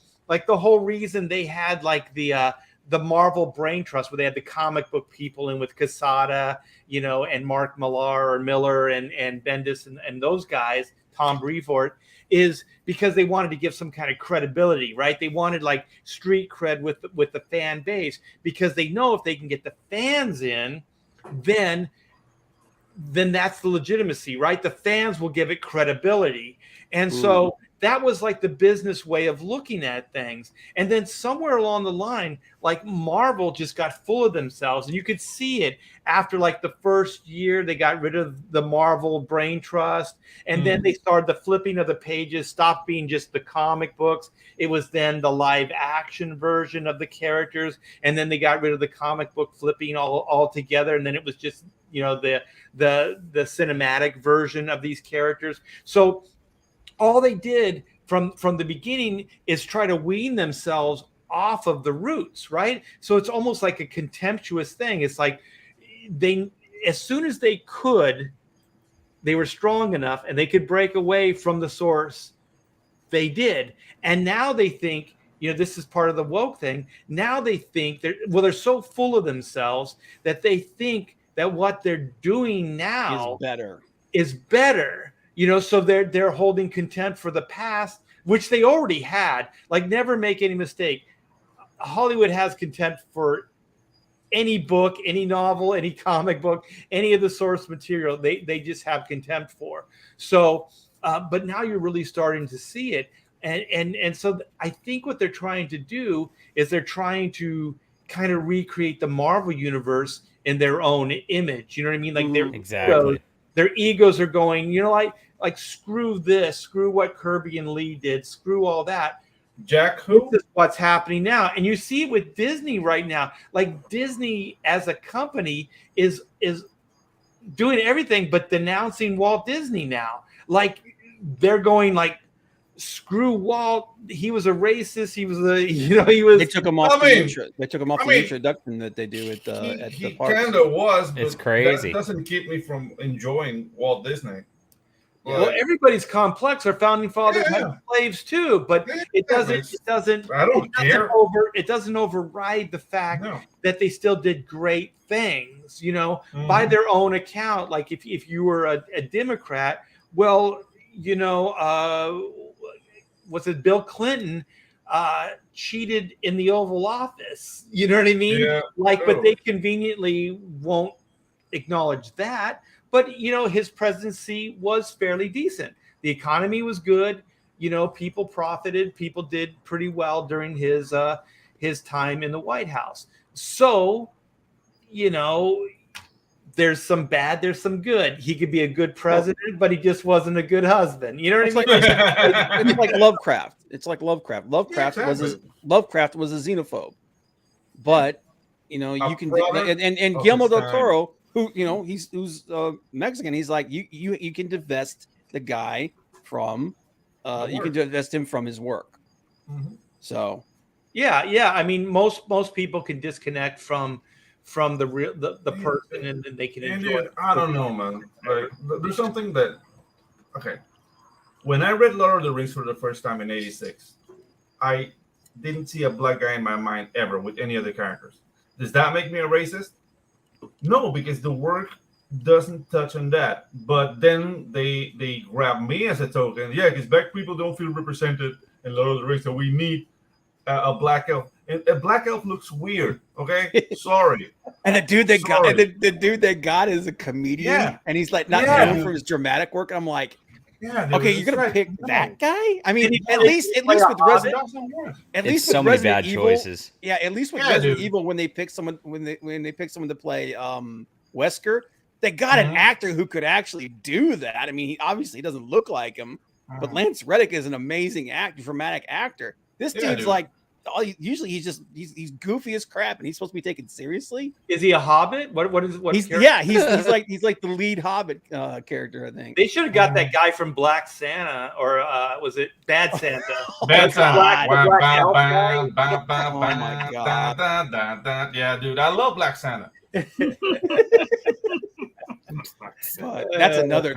the whole reason they had like the Marvel Brain Trust, where they had the comic book people in with Quesada, and Mark Millar and Bendis and those guys, Tom Brevoort, is because they wanted to give some kind of credibility, right? They wanted like street cred with the fan base because they know if they can get the fans in, then that's the legitimacy, right? The fans will give it credibility. And so that was like the business way of looking at things. And then somewhere along the line, like Marvel just got full of themselves, and you could see it after like the first year. They got rid of the Marvel brain trust, and then they started the flipping of the pages, stopped being just the comic books. It was then the live action version of the characters, and then they got rid of the comic book flipping all together, and then it was just, you know, the cinematic version of these characters. So all they did from the beginning is try to wean themselves off of the roots, right? So it's almost like a contemptuous thing. It's like they, as soon as they could, they were strong enough and they could break away from the source, they did. And now they think, you know, this is part of the woke thing. Now they think they're so full of themselves that they think that what they're doing now is better. You know, so they're holding contempt for the past, which they already had. Like, never make any mistake. Hollywood has contempt for any book, any novel, any comic book, any of the source material. They just have contempt for. So, but now you're really starting to see it. And so I think what they're trying to do is they're trying to kind of recreate the Marvel universe in their own image. You know what I mean? Like their egos are going, you know, like screw this, screw what Kirby and Lee did, screw all that. Jack, who? This is what's happening now. And you see it with Disney right now. Like, Disney as a company is doing everything but denouncing Walt Disney now. Like, they're going like, screw Walt. He was a racist. He was They took him off the intro. They took him off the introduction that they do at the park. He kind of was. But it's crazy. That doesn't keep me from enjoying Walt Disney. Well, everybody's complex. Our founding fathers had slaves too, but it doesn't. I don't care. It doesn't override the fact that they still did great things. You know, by their own account. Like if you were a Democrat, well, you know, was it Bill Clinton cheated in the Oval Office? You know what I mean? Yeah, but they conveniently won't acknowledge that. But, you know, his presidency was fairly decent. The economy was good. You know, people profited. People did pretty well during his time in the White House. So, you know, there's some bad, there's some good. He could be a good president, but he just wasn't a good husband. You know what I mean? It's like Lovecraft. It's like Lovecraft. Lovecraft was a xenophobe. But, you know, you can and Guillermo del Toro, who, you know, who's Mexican. He's like, you can divest the guy from you can divest him from his work. So yeah. I mean, most people can disconnect from the real the person, and then they can enjoy it. I don't know, man. Like, there's something that when I read Lord of the Rings for the first time in '86, I didn't see a black guy in my mind ever with any of the characters. Does that make me a racist? No, because the work doesn't touch on that. But then they grab me as a token. Yeah, because black people don't feel represented in Lord of the Rings, so we need a black elf. And a black elf looks weird. Okay, sorry. And the dude they got is a comedian, and he's like not known for his dramatic work. And I'm like, dude, okay, you're gonna pick that guy? I mean, at least with Resident Evil, choices. Yeah, at least with Resident Evil, when they pick someone to play Wesker, they got an actor who could actually do that. I mean, he obviously doesn't look like him, but Lance Reddick is an amazing dramatic actor. This dude's like, usually he's goofy as crap, and he's supposed to be taken seriously. Is he a Hobbit? He's like the lead Hobbit character, I think. They should have got that guy from Black Santa, or was it Bad Santa? Bad Santa. Oh my god! Yeah, dude, I love Black Santa. But that's another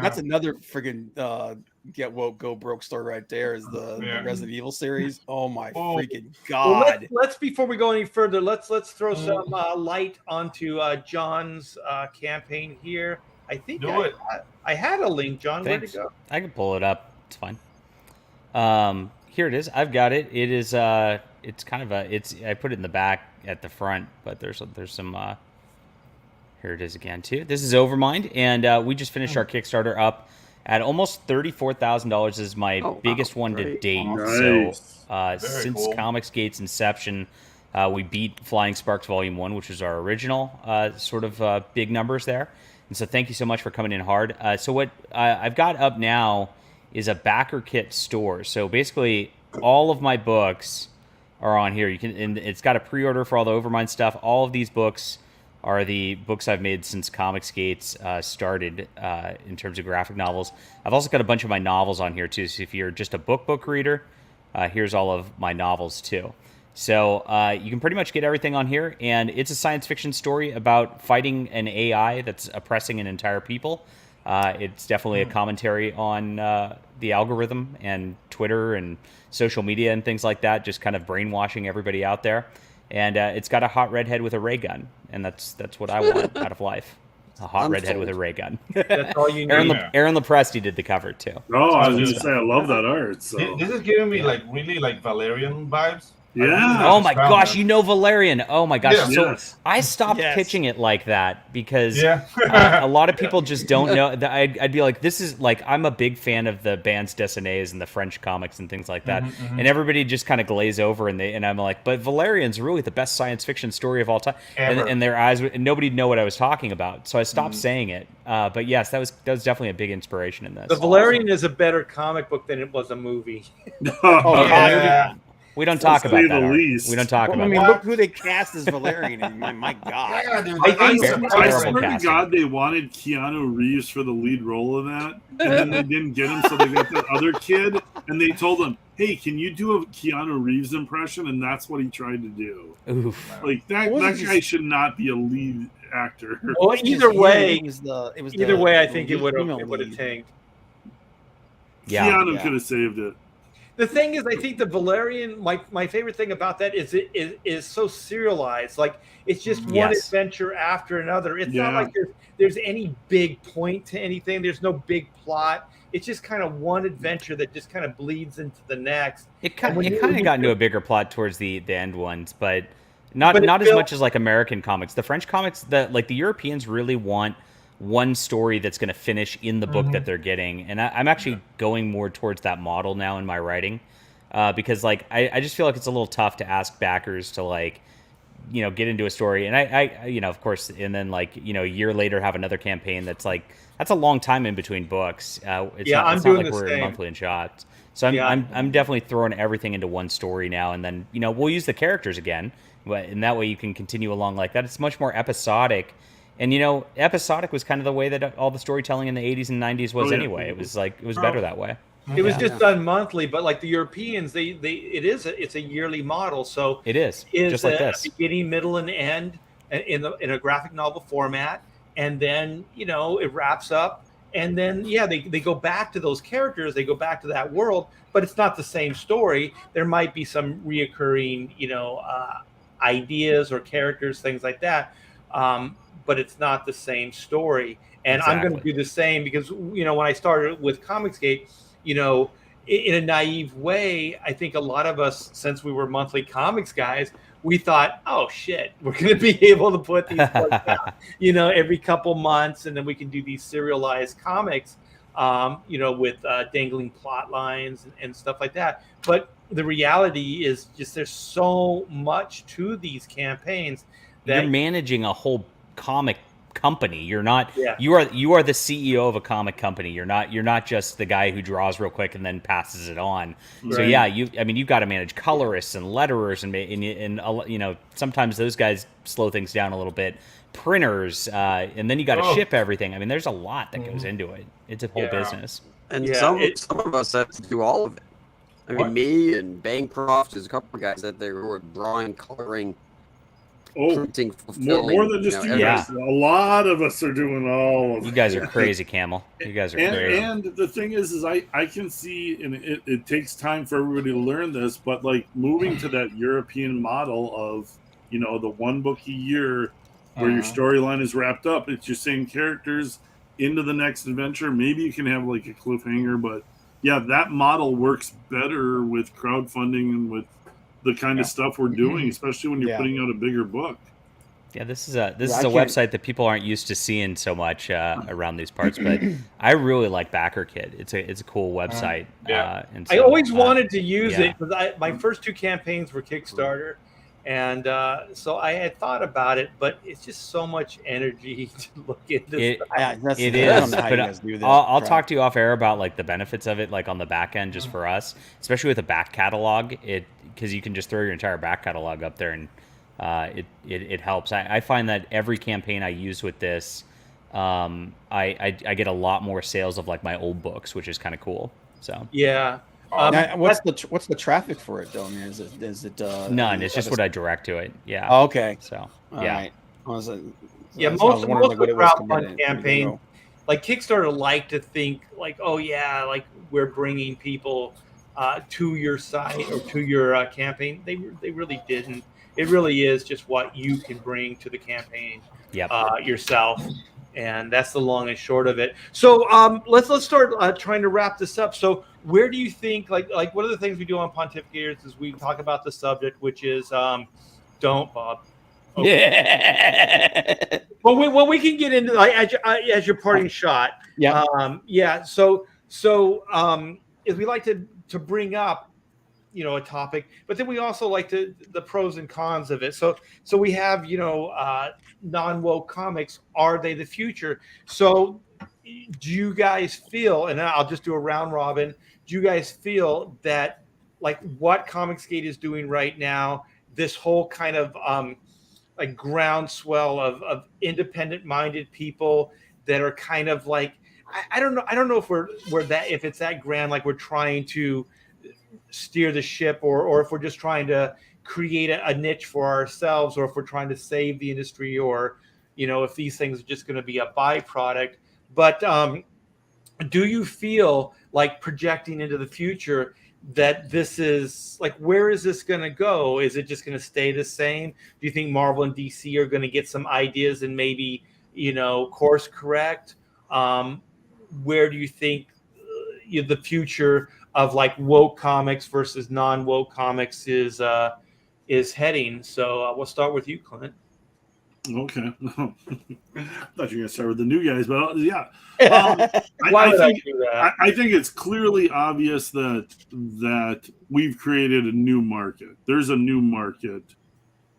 friggin' get woke go broke story right there. Is the Resident Evil series. Oh my freaking god! Well, let's before we go any further, let's throw some light onto John's campaign here. I think I had a link, John. Thanks. Where'd it go? I can pull it up. It's fine. Here it is. I've got it. It is it's kind of I put it in the back at the front, but there's some here it is again too. This is Overmind, and we just finished our Kickstarter up at almost $34,000 is my biggest one to date. So since cool. Comicsgate's inception, we beat Flying Sparks Volume 1, which was our original big numbers there. And so thank you so much for coming in hard. So what I've got up now is a backer kit store. So basically all of my books are on here. And it's got a pre-order for all the Overmind stuff. All of these books are the books I've made since Comicsgate started in terms of graphic novels. I've also got a bunch of my novels on here too. So if you're just a book reader, here's all of my novels too. So you can pretty much get everything on here, and it's a science fiction story about fighting an AI that's oppressing an entire people. It's definitely a commentary on the algorithm and Twitter and social media and things like that, just kind of brainwashing everybody out there. And it's got a hot redhead with a ray gun, and that's what I want out of life. A hot redhead with a ray gun. That's all you need. Aaron Lopresti did the cover too. Oh, I was going to say, I love that art. So. This is giving me really Valerian vibes. Yeah. Oh my gosh, you know Valerian. Oh my gosh. Yeah. So Yes. I stopped pitching it like that because a lot of people just don't know. I'd be like, this is like, I'm a big fan of the bands Dessinées and the French comics and things like that. And everybody just kind of glaze over and I'm like, but Valerian's really the best science fiction story of all time. And their eyes, and nobody'd know what I was talking about. So I stopped saying it. But yes, that was definitely a big inspiration in this. The Valerian is a better comic book than it was a movie. We don't talk about that. Least. We don't talk about I mean, that. look who they cast as Valerian. My God. Yeah, dude, I swear to casting. God, they wanted Keanu Reeves for the lead role of that, and then they didn't get him, so they got that other kid, and they told him, "Hey, can you do a Keanu Reeves impression?" And that's what he tried to do. Oof. Like that guy should not be a lead actor. Well, either way, it was either way, I think it would have tanked. Yeah. Keanu could have saved it. The thing is, I think the Valerian, my favorite thing about that is it is so serialized. Like, it's just one adventure after another. It's not like there's any big point to anything. There's no big plot. It's just kind of one adventure that just kind of bleeds into the next. It kind of got into a bigger plot towards the end ones, but not as much as like American comics. The French comics, the Europeans really want one story that's going to finish in the book that they're getting, and I'm actually going more towards that model now in my writing, because like I just feel like it's a little tough to ask backers to like, get into a story, and I of course, and then like a year later have another campaign that's a long time in between books. It's not like we're monthly in shots, so I'm definitely throwing everything into one story now, and then we'll use the characters again, and that way you can continue along like that. It's much more episodic. And episodic was kind of the way that all the storytelling in the 80s and 90s was anyway. It was better that way. It was just done monthly, but like the Europeans, it's a yearly model. So it is just like this: beginning, middle, and end in a graphic novel format, and then it wraps up, and then they go back to those characters, they go back to that world, but it's not the same story. There might be some reoccurring ideas or characters, things like that. But it's not the same story. And I'm going to do the same because, when I started with Comicsgate, in a naive way, I think a lot of us, since we were monthly comics guys, we thought, oh shit, we're going to be able to put these books out, every couple months, and then we can do these serialized comics, with dangling plot lines and stuff like that. But the reality is just there's so much to these campaigns that you're managing a whole comic company. You're not you are the CEO of a comic company. You're not just the guy who draws real quick and then passes it on. Right. So you've got to manage colorists and letterers and sometimes those guys slow things down a little bit. Printers, and then you got to ship everything. I mean, there's a lot that goes into it. It's a whole business. And some of us have to do all of it. I mean, me and Bancroft, there's a couple of guys that they were drawing, coloring, printing, more than just you guys. A lot of us are doing all of it. You guys are crazy, Camel. You guys are crazy. And the thing is I can see, and it takes time for everybody to learn this, but like moving to that European model of, the one book a year where your storyline is wrapped up. It's your same characters into the next adventure. Maybe you can have like a cliffhanger, but that model works better with crowdfunding and with the kind of stuff we're doing, especially when you're putting out a bigger book. Yeah, this is a I can't- website that people aren't used to seeing so much around these parts, but I really like BackerKit. It's a cool website. Yeah. And I so, always wanted to use yeah. it because my first 2 campaigns were Kickstarter, and so I had thought about it, but it's just so much energy to look at this. It I don't is, know how but you guys do that. I'll crap. talk to you off air about like the benefits of it, like on the back end, just for us, especially with a back catalog. Because you can just throw your entire back catalog up there, and it helps. I find that every campaign I use with this, I get a lot more sales of like my old books, which is kind of cool. So Yeah. Now, what's the traffic for it though? I mean, is it none. It's just what I direct to it. Yeah. Oh, okay. So All yeah. right. Most I of was wondering, like, what the it was crowdfund campaigns, like Kickstarter, like to think like, oh yeah, like we're bringing people to your site or to your campaign. They really didn't. It really is just what you can bring to the campaign yourself, and that's the long and short of it. So let's start trying to wrap this up. So where do you think like one of the things we do on Pontificators is we talk about the subject, which is don't, Bob. Okay. Yeah. Well, we can get into like as your parting shot. Yeah. So is we like to bring up, you know, a topic, but then we also like the pros and cons of it. So we have, you know, non-woke comics. Are they the future? So do you guys feel, and I'll just do a round robin, do you guys feel that like what Comicsgate is doing right now, this whole kind of like groundswell of independent minded people that are kind of like, I don't know if we're that, if it's that grand, like we're trying to steer the ship, or if we're just trying to create a niche for ourselves, or if we're trying to save the industry, or, you know, if these things are just going to be a byproduct. But do you feel like projecting into the future that this is like, where is this going to go? Is it just going to stay the same? Do you think Marvel and DC are going to get some ideas and maybe, you know, course correct? Where do you think the future of like woke comics versus non-woke comics is heading? So we'll start with you, Clint. Okay. I thought you were going to start with the new guys, but yeah. Why would I do that? I think it's clearly obvious that we've created a new market. There's a new market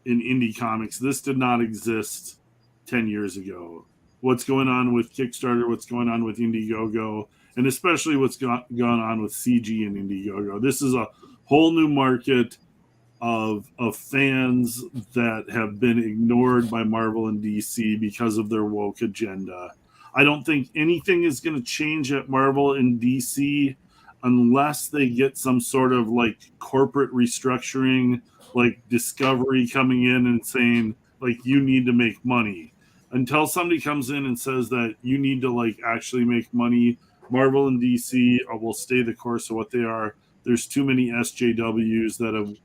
in indie comics. This did not exist 10 years ago. What's going on with Kickstarter, what's going on with Indiegogo, and especially what's gone on with CG and Indiegogo. This is a whole new market of fans that have been ignored by Marvel and DC because of their woke agenda. I don't think anything is going to change at Marvel and DC unless they get some sort of like corporate restructuring, like Discovery coming in and saying like, you need to make money. Until somebody comes in and says that you need to like actually make money, Marvel and DC will stay the course of what they are. There's too many SJWs that have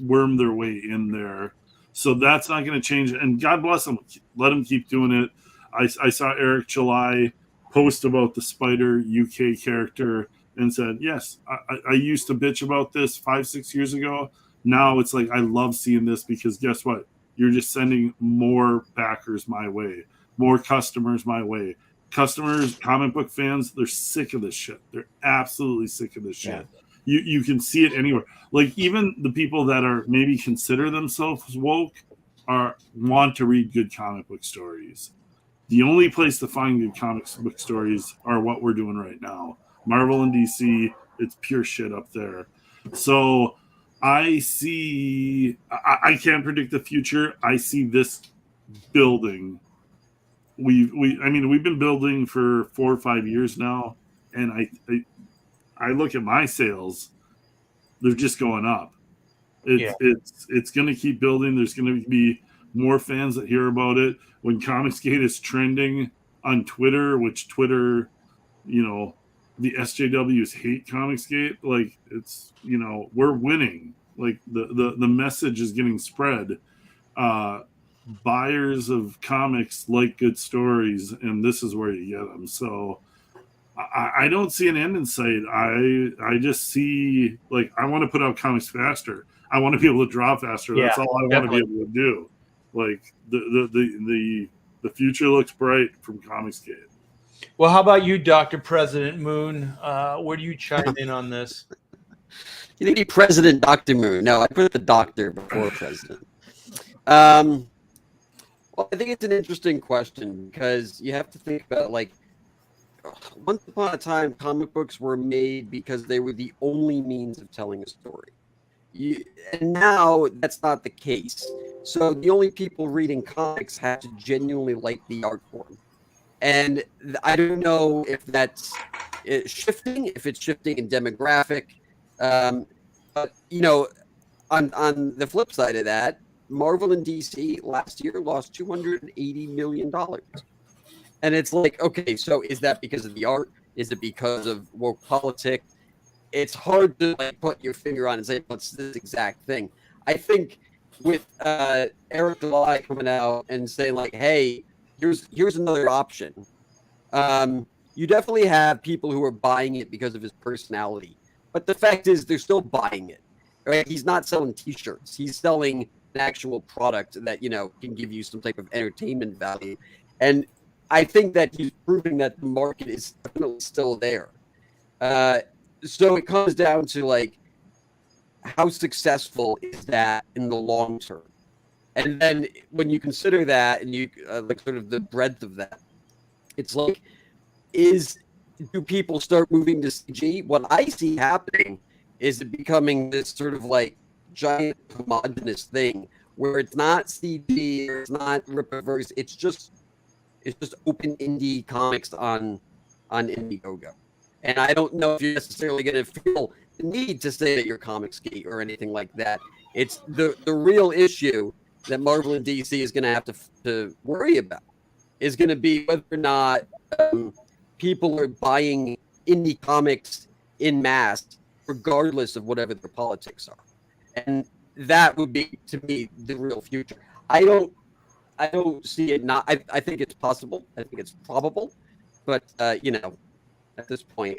wormed their way in there. So that's not going to change. And God bless them. Let them keep doing it. I saw Eric July post about the Spider UK character and said, yes, I used to bitch about this 5-6 years ago. Now it's like, I love seeing this because guess what? You're just sending more backers my way, more customers my way. Customers, comic book fans, they're sick of this shit. They're absolutely sick of this shit. Yeah. You can see it anywhere. Like even the people that are maybe consider themselves woke want to read good comic book stories. The only place to find good comic book stories are what we're doing right now. Marvel and DC, it's pure shit up there. So I see, I can't predict the future. I see this building. We've been building for 4 or 5 years now. And I look at my sales, they're just going up. It's going to keep building. There's going to be more fans that hear about it. When Comicsgate is trending on Twitter, which Twitter, you know, the SJWs hate Comicsgate. Like it's, you know, we're winning. Like the message is getting spread. Buyers of comics like good stories, and this is where you get them. So I don't see an end in sight. I just see, like, I want to put out comics faster. I want to be able to draw faster. That's all I want to be able to do. Like the future looks bright from Comicsgate. Well, how about you, Dr. President Moon? Where do you chime in on this? You think President Dr. Moon? No, I put the doctor before president. Well, I think it's an interesting question because you have to think about, like, once upon a time, comic books were made because they were the only means of telling a story. And now that's not the case. So the only people reading comics have to genuinely like the art form. And I don't know if that's shifting, if it's shifting in demographic. But, you know, on the flip side of that, Marvel and DC last year lost $280 million. And it's like, okay, so is that because of the art? Is it because of woke politics? It's hard to, like, put your finger on and say what's this exact thing. I think with Eric July coming out and saying, like, hey, here's another option. You definitely have people who are buying it because of his personality. But the fact is they're still buying it. Right? He's not selling T-shirts. He's selling an actual product that, you know, can give you some type of entertainment value. And I think that he's proving that the market is definitely still there. So it comes down to, like, how successful is that in the long term? And then when you consider that and you like sort of the breadth of that, it's like, do people start moving to CG? What I see happening is it becoming this sort of like giant homogenous thing where it's not CG or it's not Rippaverse. It's just open indie comics on Indiegogo. And I don't know if you're necessarily going to feel the need to say that you're Comicsgate or anything like that. It's the real issue that Marvel and DC is going to have to worry about is going to be whether or not people are buying indie comics in mass, regardless of whatever their politics are. And that would be, to me, the real future. I don't see it not. I think it's possible. I think it's probable. But, you know, at this point,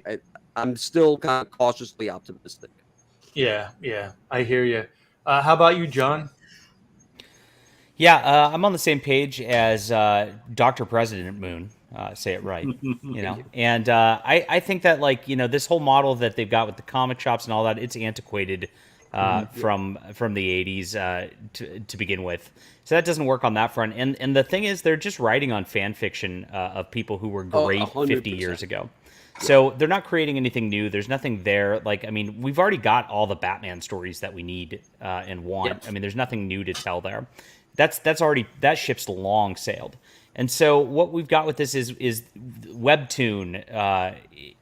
I'm still kind of cautiously optimistic. Yeah, I hear you. How about you, John? Yeah, I'm on the same page as Dr. President Moon. Say it right, you know. And I think that, like, you know, this whole model that they've got with the comic shops and all that, it's antiquated from the 80s to begin with. So that doesn't work on that front. And the thing is, they're just writing on fan fiction of people who were great 50 years ago. So they're not creating anything new. There's nothing there. Like, I mean, we've already got all the Batman stories that we need and want. Yep. I mean, there's nothing new to tell there. That's already, that ship's long sailed. And so what we've got with this is Webtoon,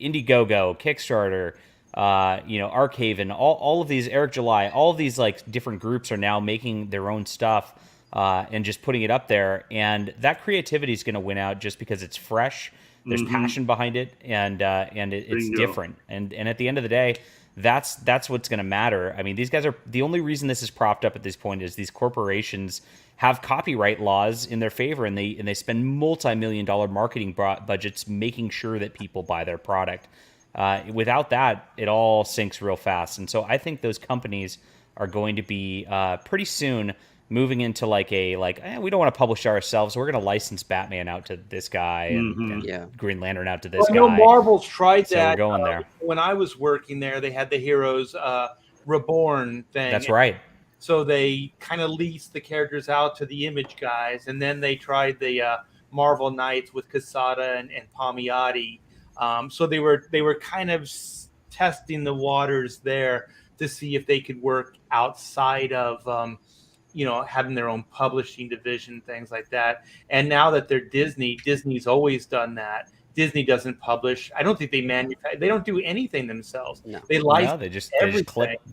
Indiegogo, Kickstarter, you know, Archaven, all of these, Eric July, all of these, like, different groups are now making their own stuff and just putting it up there. And that creativity is going to win out just because it's fresh. There's passion behind it, and it's different. And at the end of the day, that's what's going to matter. I mean, these guys are, the only reason this is propped up at this point is these corporations have copyright laws in their favor, and they spend multi-million-dollar marketing budgets making sure that people buy their product. Without that, it all sinks real fast. And so I think those companies are going to be pretty soon moving into we don't want to publish ourselves. We're going to license Batman out to this guy and Green Lantern out to this guy. No, Marvel's tried so that. We're going there. When I was working there, they had the Heroes Reborn thing. That's right. So they kind of leased the characters out to the Image guys, and then they tried the Marvel Knights with Quesada and Palmiotti. So they were kind of testing the waters there to see if they could work outside of having their own publishing division, things like that. And now that they're Disney, Disney's always done that. Disney doesn't publish. I don't think they manufacture. They don't do anything themselves. No. They license. No, they just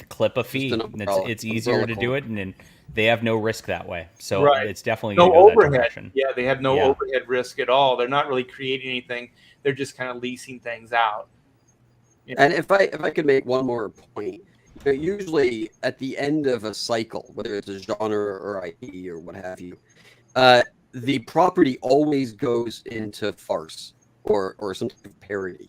clip a fee. It's easier to do it, and they have no risk that way. So it's definitely no going to go overhead. that direction. Yeah, they have no overhead risk at all. They're not really creating anything. They're just kind of leasing things out. You know? And if I could make one more point. Usually at the end of a cycle, whether it's a genre or IP or what have you, the property always goes into farce or some type of parody.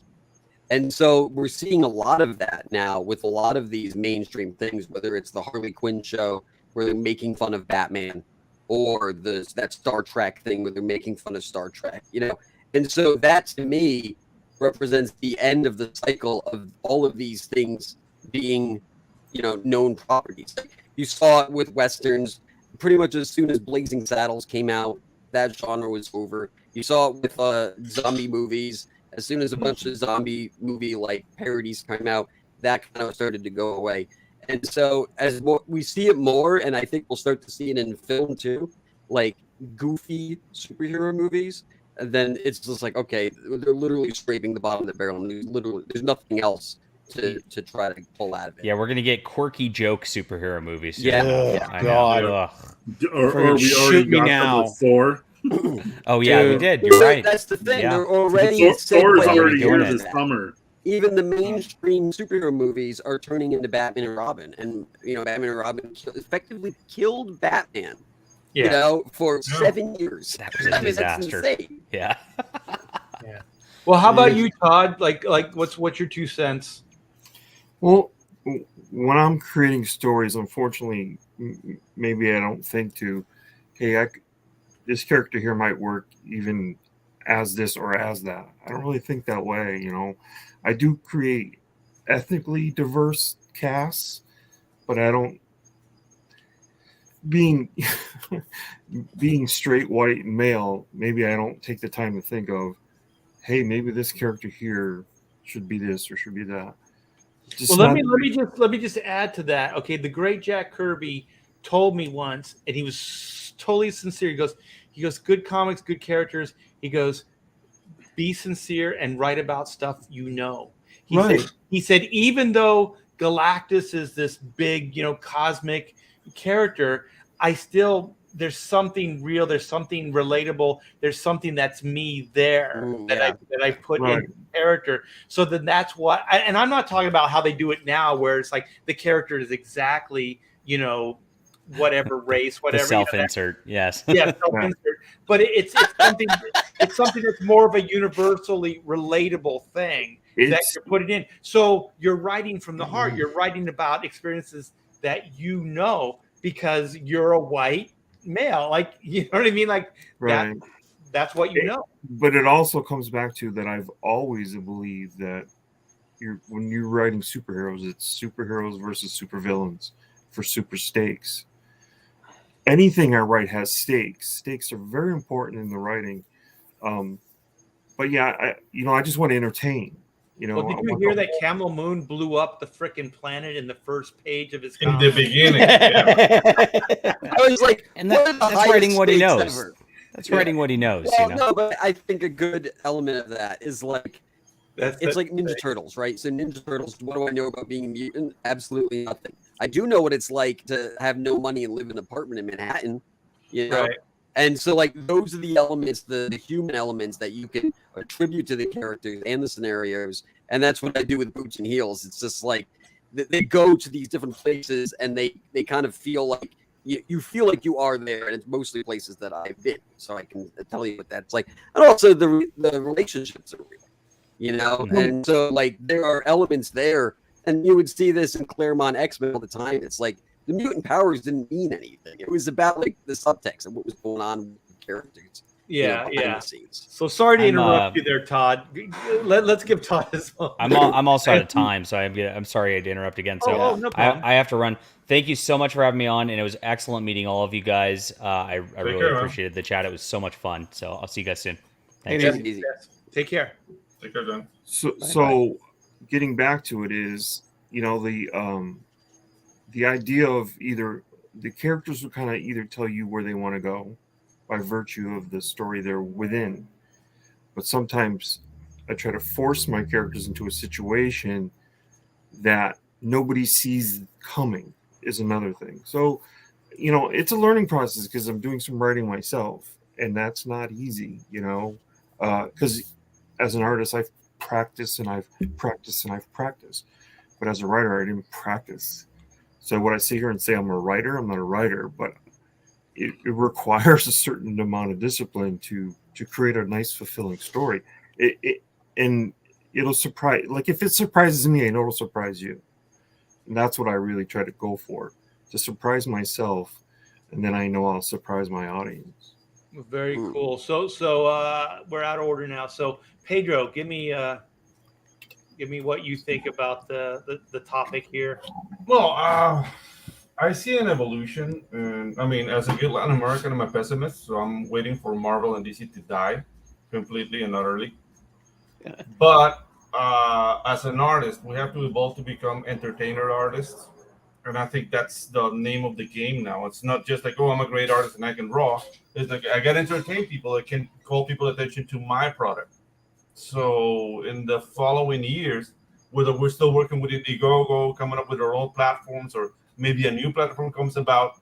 And so we're seeing a lot of that now with a lot of these mainstream things, whether it's the Harley Quinn show where they're making fun of Batman, or that Star Trek thing where they're making fun of Star Trek, and so that to me represents the end of the cycle of all of these things being known properties. Like you saw it with Westerns. Pretty much as soon as Blazing Saddles came out, that genre was over. You saw it with zombie movies. As soon as a bunch of zombie movie like parodies came out, that kind of started to go away. And so as we see it more, and I think we'll start to see it in film too, like goofy superhero movies, and then it's just like, okay, they're literally scraping the bottom of the barrel, and there's nothing else to try to pull out of it. Yeah, we're gonna get quirky joke superhero movies. Yeah. I God. know. Or we Shoot already me got now. them with Thor. Oh yeah, we Dude. did. You're right. That's the thing. Yeah. They're already Thor is segueing already doing here it. this summer. Even the mainstream superhero movies are turning into Batman and Robin, and Batman and Robin effectively killed Batman. For 7 years. That was a disaster. That's insane. Yeah. Well, how about you, Todd? Like what's your 2 cents? Well, when I'm creating stories, unfortunately, maybe I don't think to, hey, this character here might work even as this or as that. I don't really think that way, I do create ethnically diverse casts, but I don't. Being straight white male, maybe I don't take the time to think of, hey, maybe this character here should be this or should be that. Well, let me just add to that. Okay, the great Jack Kirby told me once, and he was totally sincere. He goes, good comics, good characters. He goes, be sincere and write about stuff He said, even though Galactus is this big, cosmic character, there's something real, there's something relatable, there's something that's me there that I put in character. So then that's what, and I'm not talking about how they do it now, where it's like the character is exactly, whatever race, whatever. The self-insert, yes. Yeah, self-insert. But it's something. It's something that's more of a universally relatable thing that you're putting in. So you're writing from the heart. You're writing about experiences that because you're a white male. Like, you know what I mean? Like that's what you know. But it also comes back to that I've always believed that when you're writing superheroes, it's superheroes versus supervillains for super stakes. Anything I write has stakes. Stakes are very important in the writing. But yeah, I just want to entertain. Well, did you hear that Camel Moon blew up the frickin' planet in the first page of his in comic? the beginning? Yeah. I was like, and that's writing what he knows. Ever. That's writing what he knows. Well, no, but I think a good element of that is like, it's like Ninja Turtles, right? So Ninja Turtles, what do I know about being a mutant? Absolutely nothing. I do know what it's like to have no money and live in an apartment in Manhattan, Right. And so, like, those are the elements, the human elements that you can attribute to the characters and the scenarios. And that's what I do with Boots and Heels. It's just like they go to these different places and they kind of feel like you feel like you are there. And it's mostly places that I've been. So I can tell you what that's like. And also the relationships are real, Mm-hmm. And so, like, there are elements there. And you would see this in Claremont X-Men all the time. It's like, the mutant powers didn't mean anything. It was about like the subtext and what was going on with the characters. Yeah, behind the scenes. So sorry to interrupt you there, Todd. Let's give Todd his own. I'm also out of time, so I'm sorry I had to interrupt again. So no problem. I have to run. Thank you so much for having me on, and it was excellent meeting all of you guys. I really appreciated the chat. It was so much fun. So I'll see you guys soon. Thanks. Easy. Take care. Take care, John. So getting back to it is, the idea of either the characters will kind of either tell you where they want to go by virtue of the story they're within. But sometimes I try to force my characters into a situation that nobody sees coming is another thing. So, it's a learning process because I'm doing some writing myself, and that's not easy, because as an artist, I've practiced and I've practiced and I've practiced. But as a writer, I didn't practice. So when I sit here and say I'm a writer, I'm not a writer, but it requires a certain amount of discipline to create a nice, fulfilling story. And it'll surprise, like if it surprises me, I know it'll surprise you. And that's what I really try to go for, to surprise myself and then I know I'll surprise my audience. Very cool. So we're out of order now. So Pedro, give me what you think about the topic here. Well, I see an evolution, and I mean, as a good Latin American, I'm a pessimist, so I'm waiting for Marvel and DC to die completely and utterly. Yeah. But as an artist, we have to evolve to become entertainer artists, and I think that's the name of the game now. It's not just like, oh, I'm a great artist and I can draw. It's like I got to entertain people. I can call people attention to my product. So in the following years, whether we're still working with Indiegogo, coming up with our own platforms, or maybe a new platform comes about,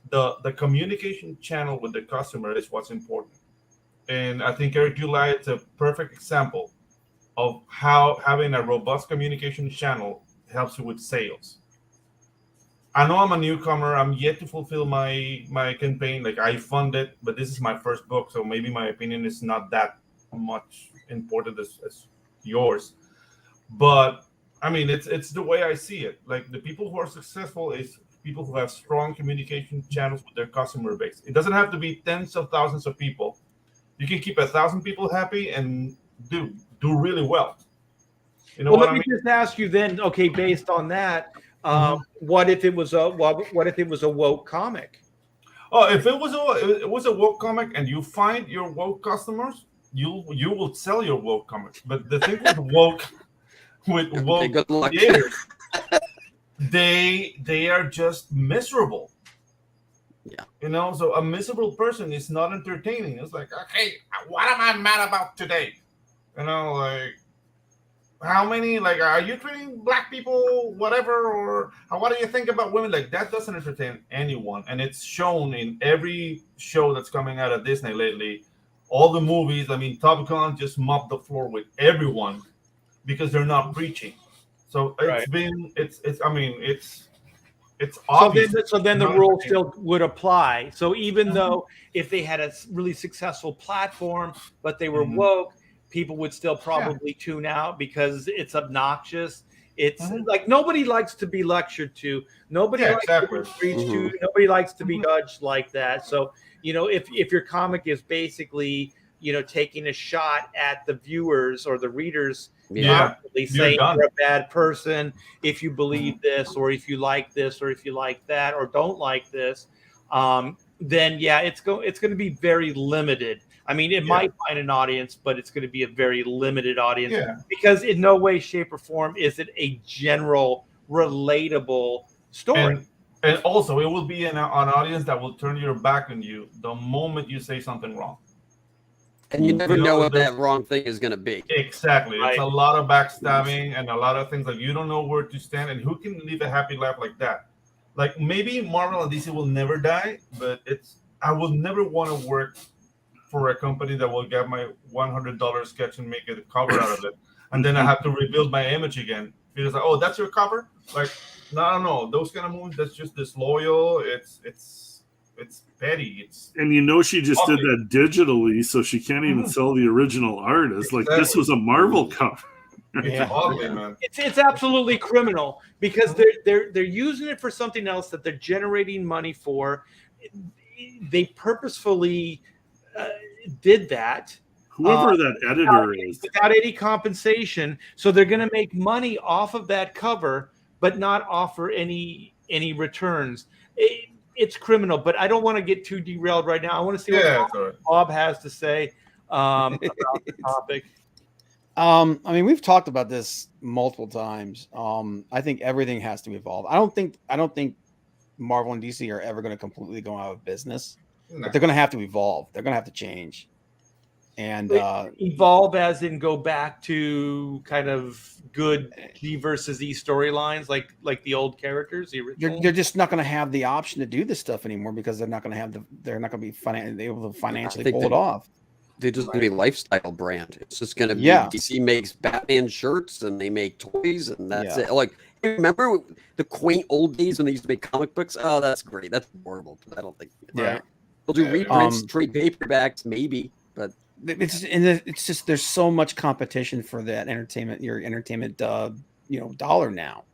the communication channel with the customer is what's important. And I think Eric July is a perfect example of how having a robust communication channel helps you with sales. I know I'm a newcomer. I'm yet to fulfill my campaign. Like I fund it, but this is my first book, so maybe my opinion is not that much important as yours. But I mean, it's the way I see it. Like the people who are successful is people who have strong communication channels with their customer base. It doesn't have to be tens of thousands of people. You can keep 1,000 people happy and do really well. You know Well, what let I me mean? just ask you then. Okay, based on that, what if it was a woke comic? Oh, if it was a woke comic and you find your woke customers, you will sell your woke comics. But the thing with Okay, woke good luck. creators, they are just miserable. Yeah. You know, so a miserable person is not entertaining. It's like, okay, what am I mad about today? You know, like how many, like, are you treating black people whatever, or what do you think about women? Like that doesn't entertain anyone, and it's shown in every show that's coming out of Disney lately. All the movies, I mean, Top Gun just mopped the floor with everyone because they're not preaching. So Right. it's So obvious. then the Not rule entertaining. still would apply. So even though if they had a really successful platform, but they were Mhm. woke, people would still probably tune out because it's obnoxious. It's Mhm. like nobody likes to be lectured to. Nobody Yeah, likes exactly. to be preached to. Mhm. Nobody likes to be judged like that. So, if your comic is basically, taking a shot at the viewers or the readers, Yeah. constantly You're saying done. you're a bad person if you believe this, or if you like this, or if you like that, or don't like this, then yeah, it's going to be very limited. I mean, it might find an audience, but it's going to be a very limited audience because in no way, shape, or form is it a general, relatable story. And also, it will be an audience that will turn your back on you the moment you say something wrong. And you never You know, know what there's- that wrong thing is going to be. Exactly. It's Right. a lot of backstabbing and a lot of things like you don't know where to stand, and who can live a happy life like that? Like maybe Marvel and DC will never die, but I will never want to work for a company that will get my $100 sketch and make a cover out of it, and then I have to rebuild my image again because like, oh, that's your cover. Like, no, those kind of movies. That's just disloyal. It's petty. And she just did that digitally, so she can't even Mhm. sell the original artist. Like this Exactly. was a Marvel cover. It's Yeah. ugly, man. It's absolutely criminal because they're using it for something else that they're generating money for. They purposefully did that Whoever that editor is. without any compensation. So they're going to make money off of that cover, but not offer any returns. It's criminal, but I don't want to get too derailed right now. I want to see what Bob has to say about the topic. I mean, we've talked about this multiple times. I think everything has to evolve. I don't think Marvel and DC are ever going to completely go out of business. No. But they're going to have to evolve. They're going to have to change. And evolve as in go back to kind of good G versus E storylines, like the old characters. The original. They're just not going to have the option to do this stuff anymore because they're not going to be able to financially pull it off. They're just going to be a lifestyle brand. It's just going to be DC makes Batman shirts and they make toys and that's it. Like, remember the quaint old days when they used to make comic books? Oh, that's great. That's horrible. But I don't think. Yeah. They'll do reprints, trade paperbacks, maybe, but. It's just there's so much competition for that entertainment, your entertainment, dollar now.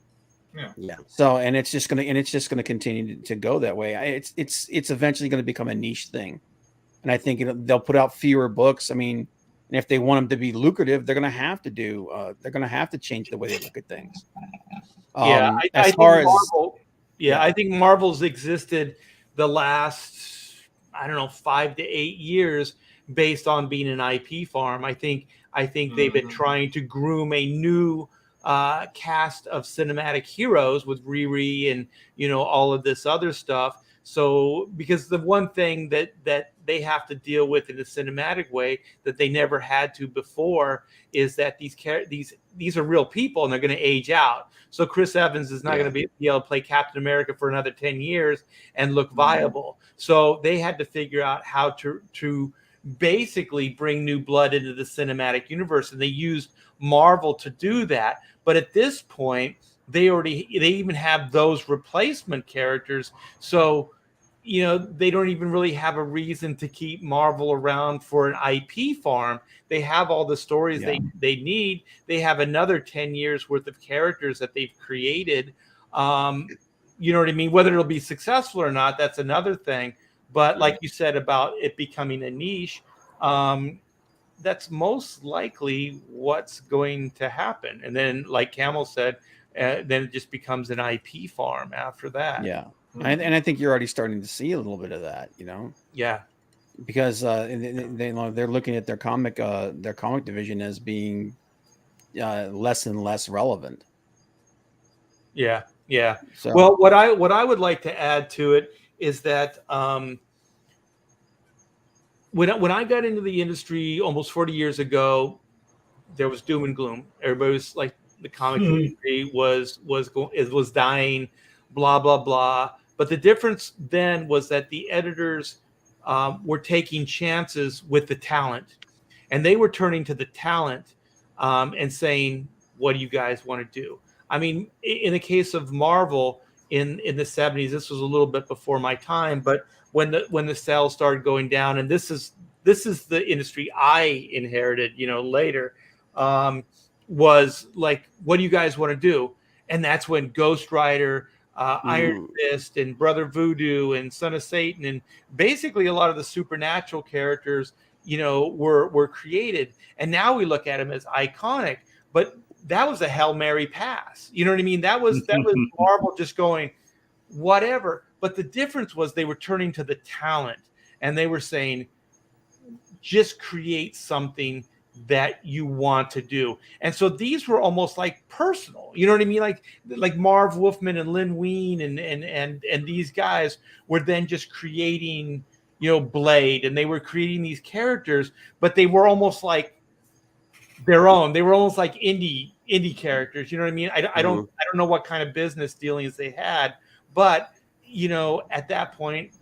Yeah. So, and it's just gonna continue to go that way. It's eventually going to become a niche thing, and I think they'll put out fewer books. I mean, and if they want them to be lucrative, they're going to have to change the way they look at things. Yeah, As I far think as Marvel. Yeah, I think Marvel's existed the last 5 to 8 years based on being an IP farm. I think they've been trying to groom a new cast of cinematic heroes with Riri and all of this other stuff. So because the one thing that they have to deal with in a cinematic way that they never had to before is that these are real people and they're going to age out. So Chris Evans is not going to be able to play Captain America for another 10 years and look viable. So they had to figure out how to basically bring new blood into the cinematic universe, and they used Marvel to do that. But at this point, they even have those replacement characters. So they don't even really have a reason to keep Marvel around for an IP farm. They have all the stories they need. They have another 10 years worth of characters that they've created. You know what I mean? Whether it'll be successful or not, that's another thing. But like you said about it becoming a niche, that's most likely what's going to happen. And then, like Camel said, then it just becomes an IP farm after that. Yeah. And I think you're already starting to see a little bit of that, Yeah. Because they're looking at their comic division as being less and less relevant. Yeah. Yeah. So, well, what I would like to add to it is that when I got into the industry almost 40 years ago, there was doom and gloom. Everybody was like, the comic industry was dying, blah blah blah. But the difference then was that the editors were taking chances with the talent, and they were turning to the talent and saying, "What do you guys want to do?" I mean, in the case of Marvel in the 70s, this was a little bit before my time, but when the sales started going down, and this is the industry I inherited, later, was like, what do you guys want to do? And that's when Ghost Rider, Iron Fist, and Brother Voodoo, and Son of Satan, and basically a lot of the supernatural characters, were created. And now we look at them as iconic, but that was a Hail Mary pass. You know what I mean? That was Marvel just going, whatever. But the difference was they were turning to the talent, and they were saying, just create something that you want to do. And so these were almost like personal, you know what I mean? Like Marv Wolfman and Lynn Wein and these guys were then just creating, Blade, and they were creating these characters, but they were almost like their own. They were almost like indie characters, you know what I mean? I don't know what kind of business dealings they had, but at that point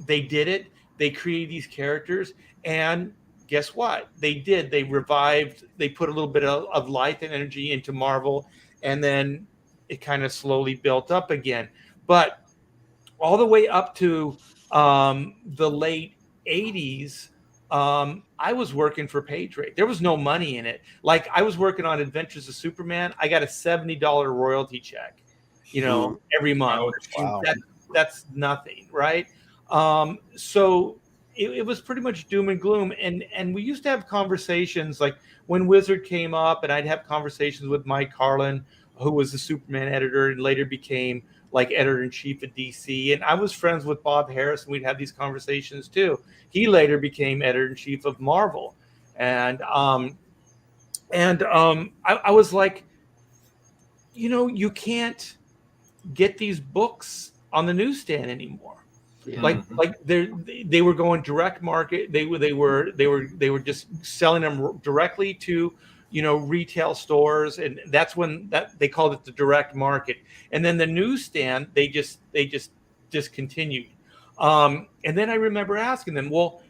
they did it. They created these characters, and guess what? They revived, they put a little bit of life and energy into Marvel, and then it kind of slowly built up again. But all the way up to the late 80s, I was working for page rate. There was no money in it. Like, I was working on Adventures of Superman. I got a $70 royalty check, every month. Wow. That's nothing, right? So it was pretty much doom and gloom. And we used to have conversations, like when Wizard came up, and I'd have conversations with Mike Carlin, who was the Superman editor and later became like editor-in-chief at DC. And I was friends with Bob Harris, and we'd have these conversations too. He later became editor-in-chief of Marvel. And I was like, you can't get these books on the newsstand anymore. Yeah. Like they were going direct market. They were just selling them directly to retail stores, and that's when they called it the direct market. And then the newsstand, they just discontinued. And then I remember asking them, well,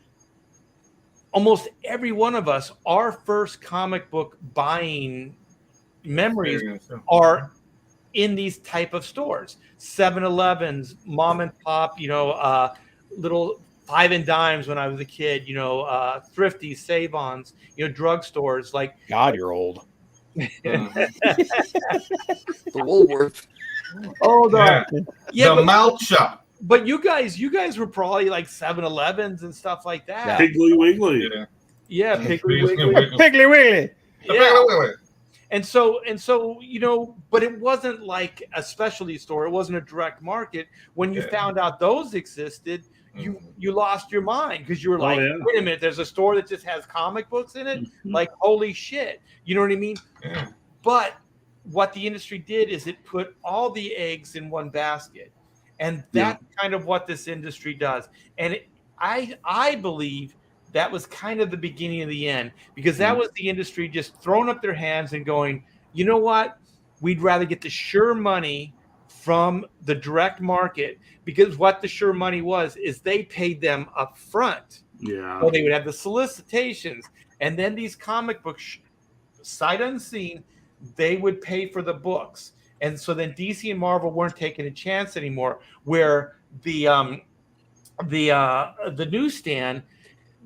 almost every one of us, our first comic book buying memories are in these type of stores, 7-Elevens, mom and pop, little 5 and dimes when I was a kid, Thrifty, Save-Ons, drugstores. Like, God, you're old. The Woolworth. Oh, the mouth shop. But you guys were probably like 7-Elevens and stuff like that. Piggly Wiggly. Yeah, Piggly Wiggly. Wiggly. Piggly Wiggly. Yeah. And so, but it wasn't like a specialty store. It wasn't a direct market. When you found out those existed, you lost your mind because you were like, wait a minute, there's a store that just has comic books in it? Like, holy shit. You know what I mean? Yeah. But what the industry did is it put all the eggs in one basket. And that's kind of what this industry does. And I believe that was kind of the beginning of the end, because that was the industry just throwing up their hands and going, you know what? We'd rather get the sure money from the direct market, because what the sure money is they paid them up front. Yeah. So they would have the solicitations, and then these comic books, sight unseen, they would pay for the books. And so then DC and Marvel weren't taking a chance anymore, where the newsstand,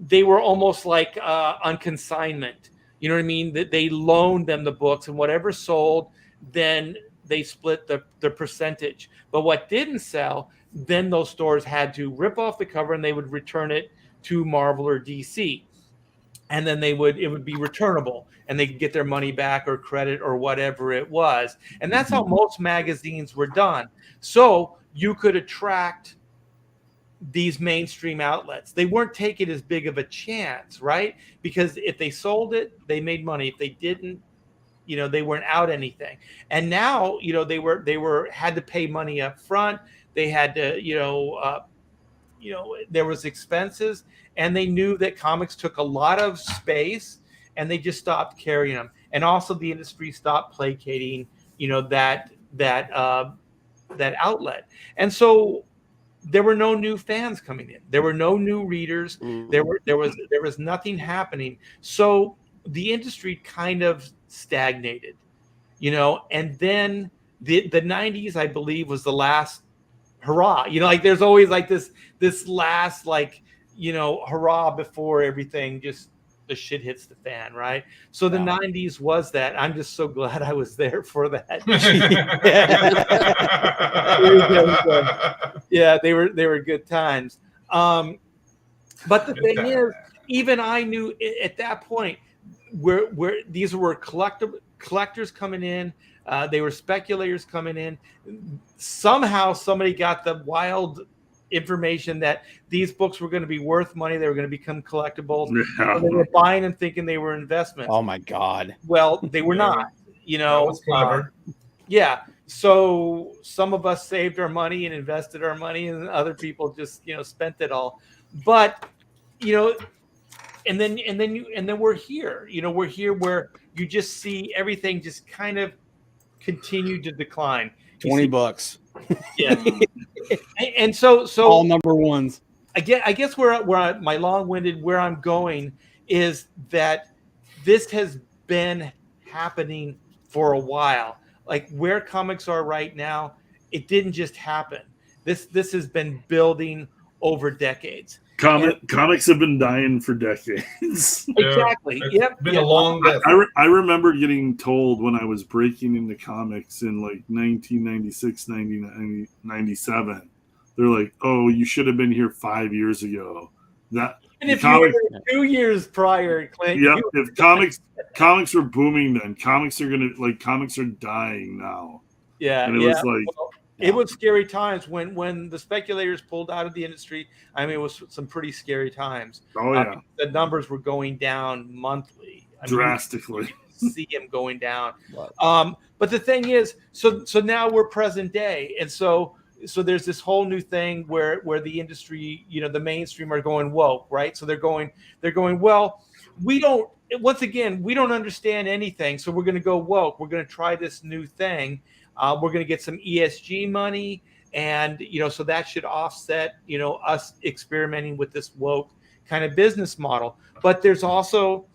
they were almost like on consignment. You know what I mean? That they loaned them the books, and whatever sold, then they split the percentage. But what didn't sell, then those stores had to rip off the cover and they would return it to Marvel or DC. And then it would be returnable, and they could get their money back or credit or whatever it was. And that's how most magazines were done. So you could attract these mainstream outlets. They weren't taking as big of a chance, right? Because if they sold it, they made money. If they didn't, they weren't out anything. And now, they had to pay money up front. They had to, there was expenses, and they knew that comics took a lot of space, and they just stopped carrying them. And also the industry stopped placating, that outlet. And so there were no new fans coming in. There were no new readers. There was nothing happening. So the industry kind of stagnated, and then the 90s, I believe, was the last hurrah. Like there's always like this last hurrah before everything just the shit hits the fan, right? So the 90s was that. I'm just so glad I was there for that. Yeah, they were good times. But the thing is, even I knew at that point where these were collectors coming in, they were speculators coming in. Somehow somebody got the wild information that these books were going to be worth money. They were going to become collectibles. Yeah. They were buying them thinking they were investments. Oh my God. Well, they were not, That was clever. Yeah. So some of us saved our money and invested our money, and other people just, spent it all. But, and then we're here, we're here where you just see everything just kind of continue to decline. $20. Yeah. And so all number ones. I guess where my long-winded, where I'm going is that this has been happening for a while. Like where comics are right now, it didn't just happen. This has been building over decades. Comics have been dying for decades. Exactly. It's been a long death. I remember getting told when I was breaking into comics in like 1996, 97. They're like, "Oh, you should have been here 5 years ago." And if you were 2 years prior, Clint. Yeah, if comics were booming then, comics are dying now. Yeah, and it was like. It was scary times when the speculators pulled out of the industry. I mean, it was some pretty scary times. Oh yeah, the numbers were going down monthly, drastically. See them going down. But the thing is, so now we're present day, and so there's this whole new thing where the industry, the mainstream are going woke, right? So they're going. Well, we don't understand anything, so we're going to go woke. We're going to try this new thing. We're going to get some ESG money, and so that should offset us experimenting with this woke kind of business model. But there's also,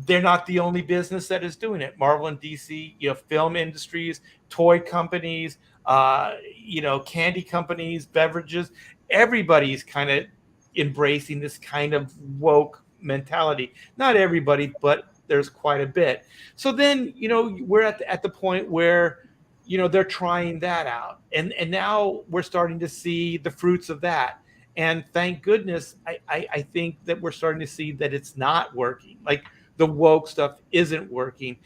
they're not the only business that is doing it. Marvel and DC, film industries, toy companies, candy companies, beverages, everybody's kind of embracing this kind of woke mentality. Not everybody, but there's quite a bit. So then, we're at the point where, they're trying that out. And now we're starting to see the fruits of that. And thank goodness, I think that we're starting to see that it's not working. Like the woke stuff isn't working.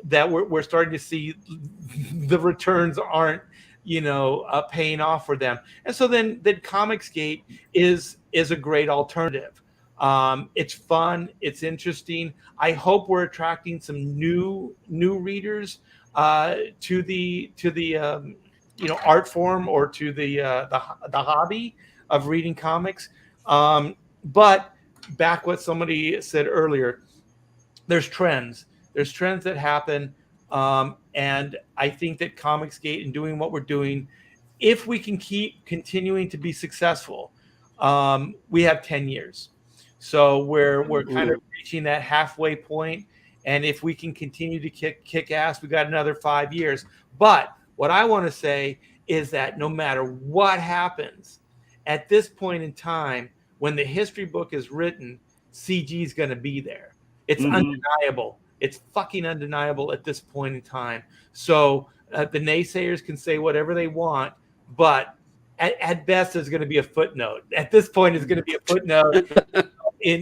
That we're starting to see the returns aren't, paying off for them. And so then Comicsgate is a great alternative. It's fun. It's interesting. I hope we're attracting some new readers to the art form or to the hobby of reading comics. But back what somebody said earlier, there's trends that happen. And I think that Comicsgate and doing what we're doing, if we can keep continuing to be successful, we have 10 years. So we're kind of reaching that halfway point. And if we can continue to kick ass, we got another 5 years. But what I want to say is that no matter what happens, at this point in time, when the history book is written, CG is going to be there. It's undeniable. It's fucking undeniable at this point in time. So the naysayers can say whatever they want, but at best, there's going to be a footnote. At this point, it's going to be a footnote. In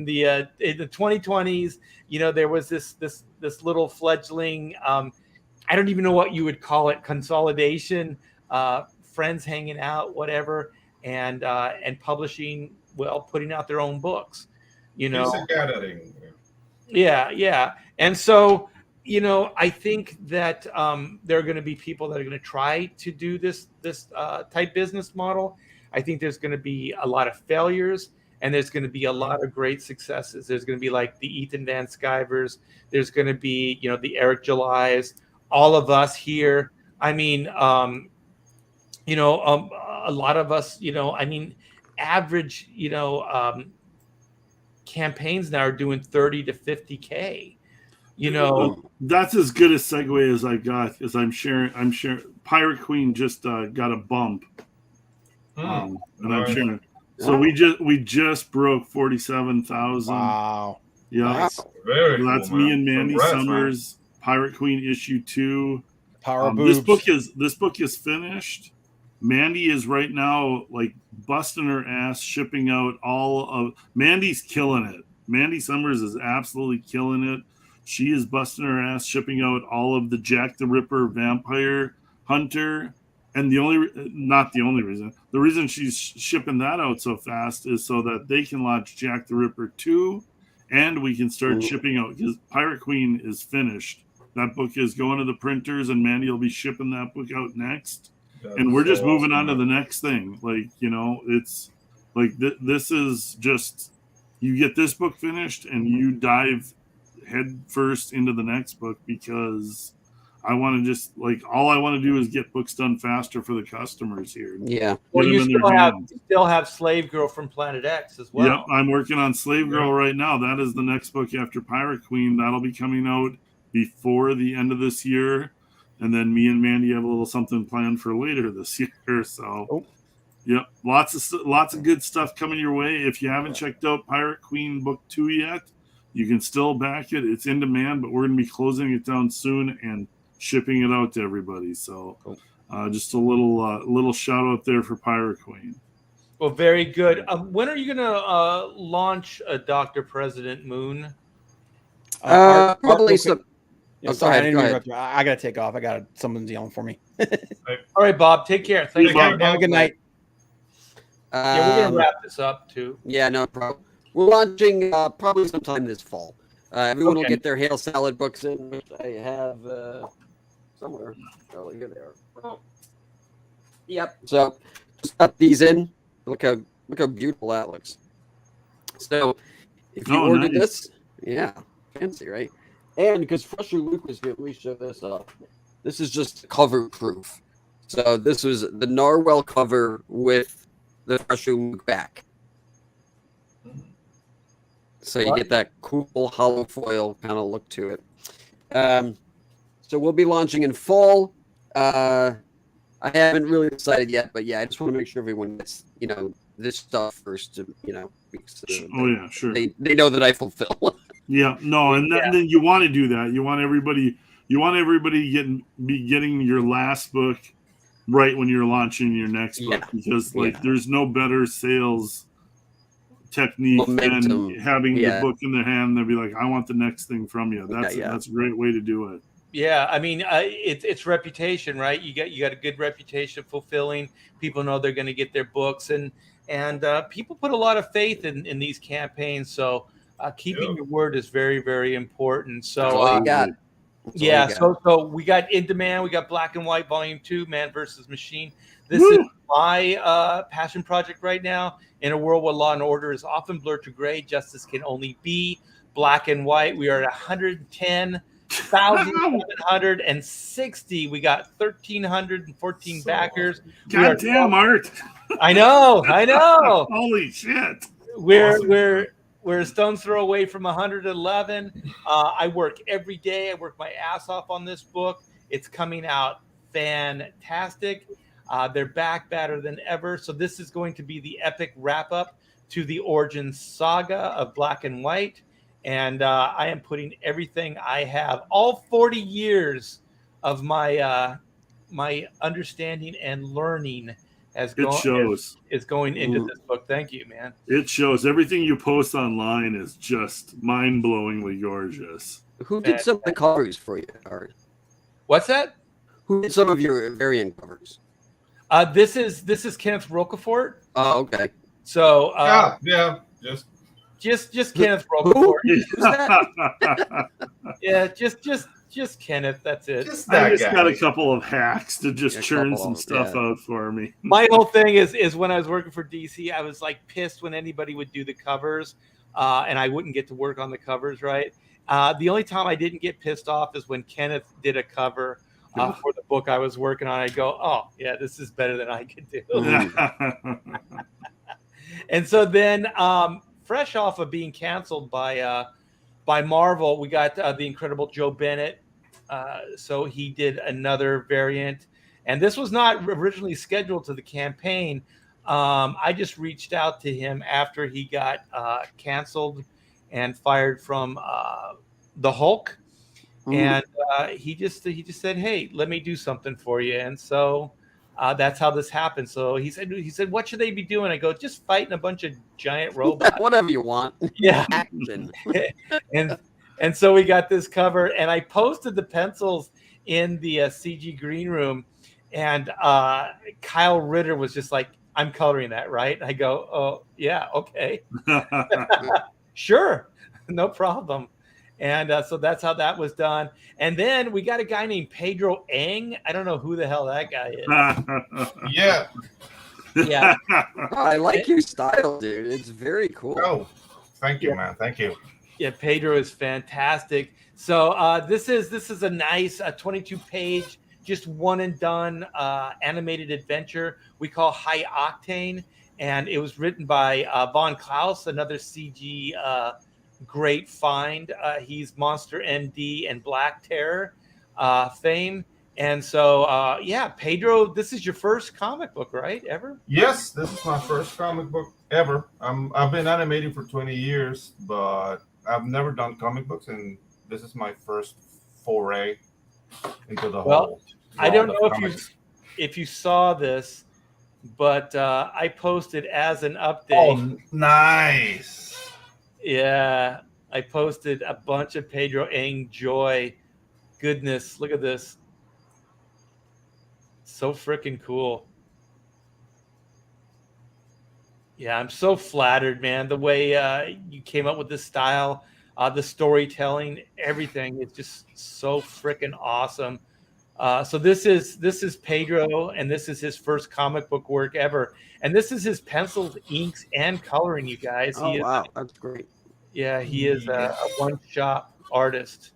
the 2020s, there was this little fledgling. I don't even know what you would call it. Consolidation, friends hanging out, whatever, and publishing. Well, putting out their own books. It's a gathering. Yeah. And so, I think that there are going to be people that are going to try to do this type business model. I think there's going to be a lot of failures, and there's going to be a lot of great successes. There's going to be like the Ethan Van Skyvers. There's going to be, the Eric Julys, all of us here. I mean, a lot of us, average, campaigns now are doing 30 to 50K. That's as good a segue as I got, as I'm sharing. Pirate Queen just got a bump, and I'm sharing. So we just broke 47,000. Wow. Yeah, Nice. Very cool, that's me and Mandy Congrats, Summers. Man. Pirate Queen issue 2. Power boobs. This book is finished. Mandy is right now like busting her ass shipping out all of. Mandy's killing it. Mandy Summers is absolutely killing it. She is busting her ass shipping out all of the Jack the Ripper Vampire Hunter. And the reason she's shipping that out so fast is so that they can launch Jack the Ripper 2 and we can start shipping out, because Pirate Queen is finished. That book is going to the printers and Mandy will be shipping that book out next. And we're just moving on to the next thing. Like, it's like this is just, you get this book finished and you dive head first into the next book, because I want to just all I want to do is get books done faster for the customers here. Yeah. Well, you still have Slave Girl from Planet X as well. Yep, I'm working on Slave Girl right now. That is the next book after Pirate Queen. That'll be coming out before the end of this year. And then me and Mandy have a little something planned for later this year. So, Yep, lots of good stuff coming your way. If you haven't checked out Pirate Queen Book 2 yet, you can still back it. It's in demand, but we're going to be closing it down soon and shipping it out to everybody. So just a little shout out there for Pirate Queen. Well, very good. When are you going to launch Dr. President Moon? Probably some. Yeah, sorry, I didn't interrupt you. I got to take off. Someone's yelling for me. All right, Bob. Take care. Thank you. Have a good night. Yeah, we're going to wrap this up too. Yeah, no problem. We're launching probably sometime this fall. Everyone will get their Hail Salad books in, which I have somewhere. Oh, here they are. Oh. Yep. So just up these in. Look how beautiful that looks. So if you ordered this, fancy, right? And because Fresher Luke was here, let me show this up. This is just cover proof. So this was the Narwhal cover with the Fresher Luke back. So you get that cool hollow foil kind of look to it. So we'll be launching in fall. I haven't really decided yet, but I just want to make sure everyone gets this stuff first. To, because sure. they know that I fulfill. Yeah, no, and then you want to do that. You want everybody getting your last book right when you're launching your next book, because there's no better sales technique than having the book in their hand and they'll be like, I want the next thing from you. That's a great way to do it. Yeah, I mean, it's reputation, right? You got a good reputation, fulfilling. People know they're going to get their books, and people put a lot of faith in these campaigns. So keeping your word is very, very important. So so we got In Demand, we got Black and White Volume 2, Man versus Machine. This is my passion project right now. In a world where law and order is often blurred to gray, justice can only be black and white. We are at 110,760. We got 1,314 backers. God damn, Art. I know. Holy shit. We're a stone's throw away from 111. I work every day. I work my ass off on this book. It's coming out fantastic. They're back better than ever. So this is going to be the epic wrap up to the origin saga of Black and White. And I am putting everything I have, all 40 years of my my understanding and learning is going into this book. Thank you, man. It shows. Everything you post online is just mind-blowingly gorgeous. Who did some of the covers for you, Art? What's that? Who did some of your variant covers? This is Kenneth Rocafort. Oh, okay. So just Kenneth Rocafort. Who's that? Yeah, just Kenneth. That's it. I just got a couple of hacks to just churn some stuff out for me. My whole thing is when I was working for DC, I was like pissed when anybody would do the covers, and I wouldn't get to work on the covers. Right. The only time I didn't get pissed off is when Kenneth did a cover for the book I was working on. I go, oh yeah, this is better than I could do. And so then, fresh off of being canceled by Marvel, we got the incredible Joe Bennett. So he did another variant, and this was not originally scheduled to the campaign. I just reached out to him after he got canceled and fired from the Hulk. And he just said, "Hey, let me do something for you." And so that's how this happened. So he said, "What should they be doing?" I go, "Just fighting a bunch of giant robots, whatever you want." Yeah. and so we got this cover, and I posted the pencils in the CG green room, and Kyle Ritter was just like, "I'm coloring that, right?" I go, "Oh yeah, okay, sure, no problem." And so that's how that was done. And then we got a guy named Pedro Eng. I don't know who the hell that guy is. Yeah. I like your style, dude. It's very cool. Oh, thank you, man. Thank you. Yeah, Pedro is fantastic. So this is a nice 22-page, just one and done animated adventure we call High Octane. And it was written by Von Klaus, another CG great find. He's Monster MD and Black Terror fame. And so, Pedro, this is your first comic book, right? Ever? Yes, this is my first comic book ever. I've been animating for 20 years, but I've never done comic books, and this is my first foray into the whole. I don't know if you saw this, but I posted as an update. Oh, nice. Yeah, I posted a bunch of Pedro Eng joy. Goodness, look at this. So freaking cool. Yeah, I'm so flattered, man. The way you came up with this style, the storytelling, everything is just so freaking awesome. So this is Pedro, and this is his first comic book work ever. And this is his pencils, inks, and coloring, you guys. Wow, that's great. Yeah, he is a one-shot artist.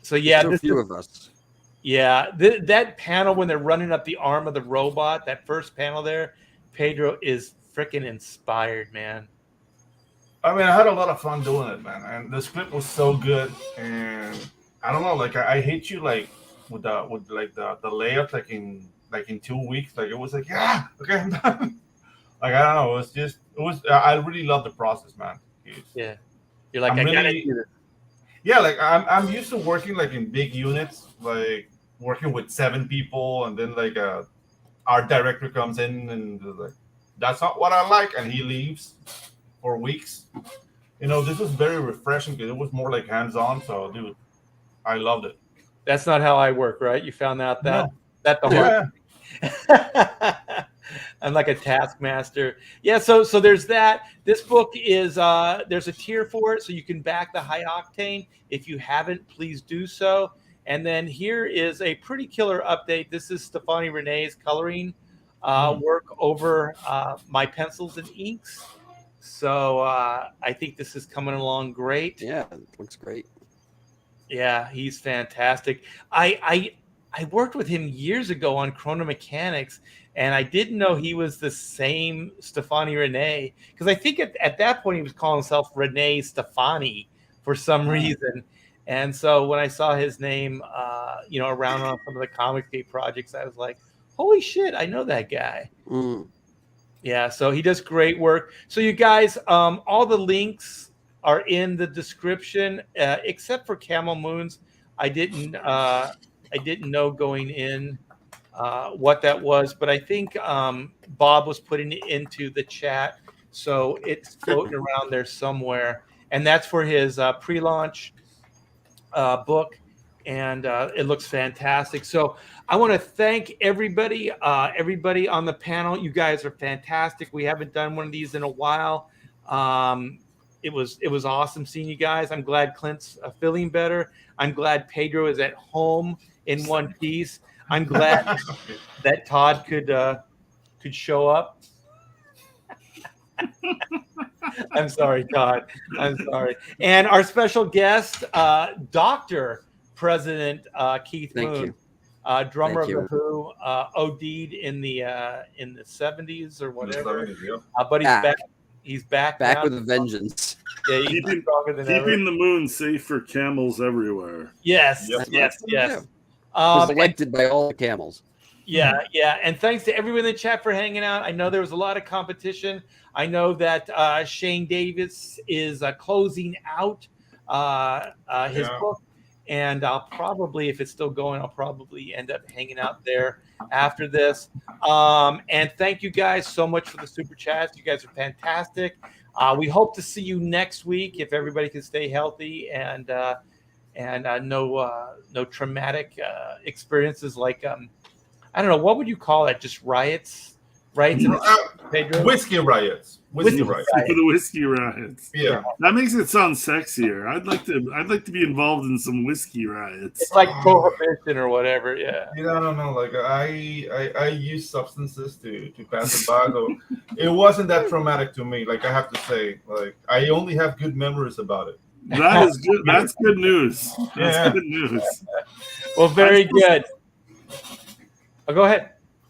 So yeah, there's a few of us. Yeah, that panel when they're running up the arm of the robot, that first panel there, Pedro is freaking inspired, man. I mean, I had a lot of fun doing it, man, and the script was so good. And I don't know, like I hate you, like with the layout, like in 2 weeks, like it was like, yeah, okay, I'm done. Like I don't know, it was. I really love the process, man. Yeah. You're like, I'm I gotta really- do this. Yeah, like I'm used to working like in big units, like working with 7 people, and then like our director comes in and is like, that's not what I like, and he leaves for weeks. This was very refreshing because it was more like hands-on. So, dude, I loved it. That's not how I work, right? You found out that No. that the hard. I'm like a taskmaster. Yeah, so there's that. This book is there's a tier for it, so you can back the high octane. If you haven't, please do so. And then here is a pretty killer update. This is Stefani Renee's coloring work over my pencils and inks. So I think this is coming along great. Yeah, it looks great. Yeah, he's fantastic. I worked with him years ago on Chrono Mechanics, and I didn't know he was the same Stefani Renee, because I think at that point he was calling himself Renee Stefani for some reason. And so when I saw his name, around on some of the Comicsgate projects, I was like, holy shit, I know that guy. Mm. Yeah, so he does great work. So you guys, all the links are in the description, except for Camel Moons. I didn't know going in what that was, but I think Bob was putting it into the chat, so it's floating around there somewhere. And that's for his pre-launch book, and it looks fantastic. So I want to thank everybody on the panel. You guys are fantastic. We haven't done one of these in a while. It was awesome seeing you guys. I'm glad Clint's feeling better. I'm glad Pedro is at home in one piece. I'm glad that Todd could show up. I'm sorry, Todd. I'm sorry. And our special guest, Dr. President Keith Moon, drummer of the Who, OD'd in the 70s or whatever. But he's back. He's back with a vengeance. Yeah, he's stronger than ever. Keeping the moon safe for camels everywhere. Yes. Was elected by all the camels. Yeah. And thanks to everyone in the chat for hanging out. I know there was a lot of competition. I know that Shane Davis is closing out his book. And I'll probably, if it's still going, I'll probably end up hanging out there after this. And thank you guys so much for the super chats. You guys are fantastic. We hope to see you next week if everybody can stay healthy and no traumatic experiences like I don't know, what would you call it? Just riots? Pedro? Whiskey riots. Whiskey riots. The whiskey riots. Yeah. That makes it sound sexier. I'd like to be involved in some whiskey riots. It's like prohibition or whatever, yeah. No. Like I use substances to pass it by, though. It wasn't that traumatic to me. Like I have to say, like I only have good memories about it. That is good. That's good news. That's good news. Well, very good. Oh, go ahead.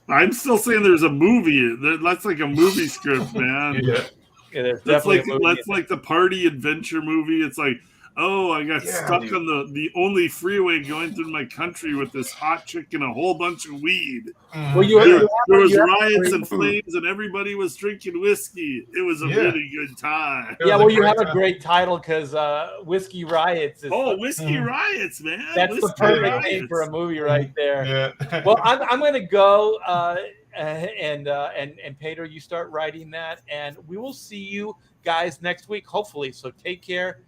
I'm still saying there's a movie. That's like a movie script, man. There's that's definitely a movie. That's like the party adventure movie. It's like, oh, I got stuck on the only freeway going through my country with this hot chick and a whole bunch of weed. Well, there was riots and flames, and everybody was drinking whiskey. It was a really good time. Yeah, well, you have a great title because Whiskey Riots is Whiskey Riots, man. That's the perfect name for a movie right there. Yeah. Well, I'm going to go and Pedro, you start writing that, and we will see you guys next week, hopefully. So take care.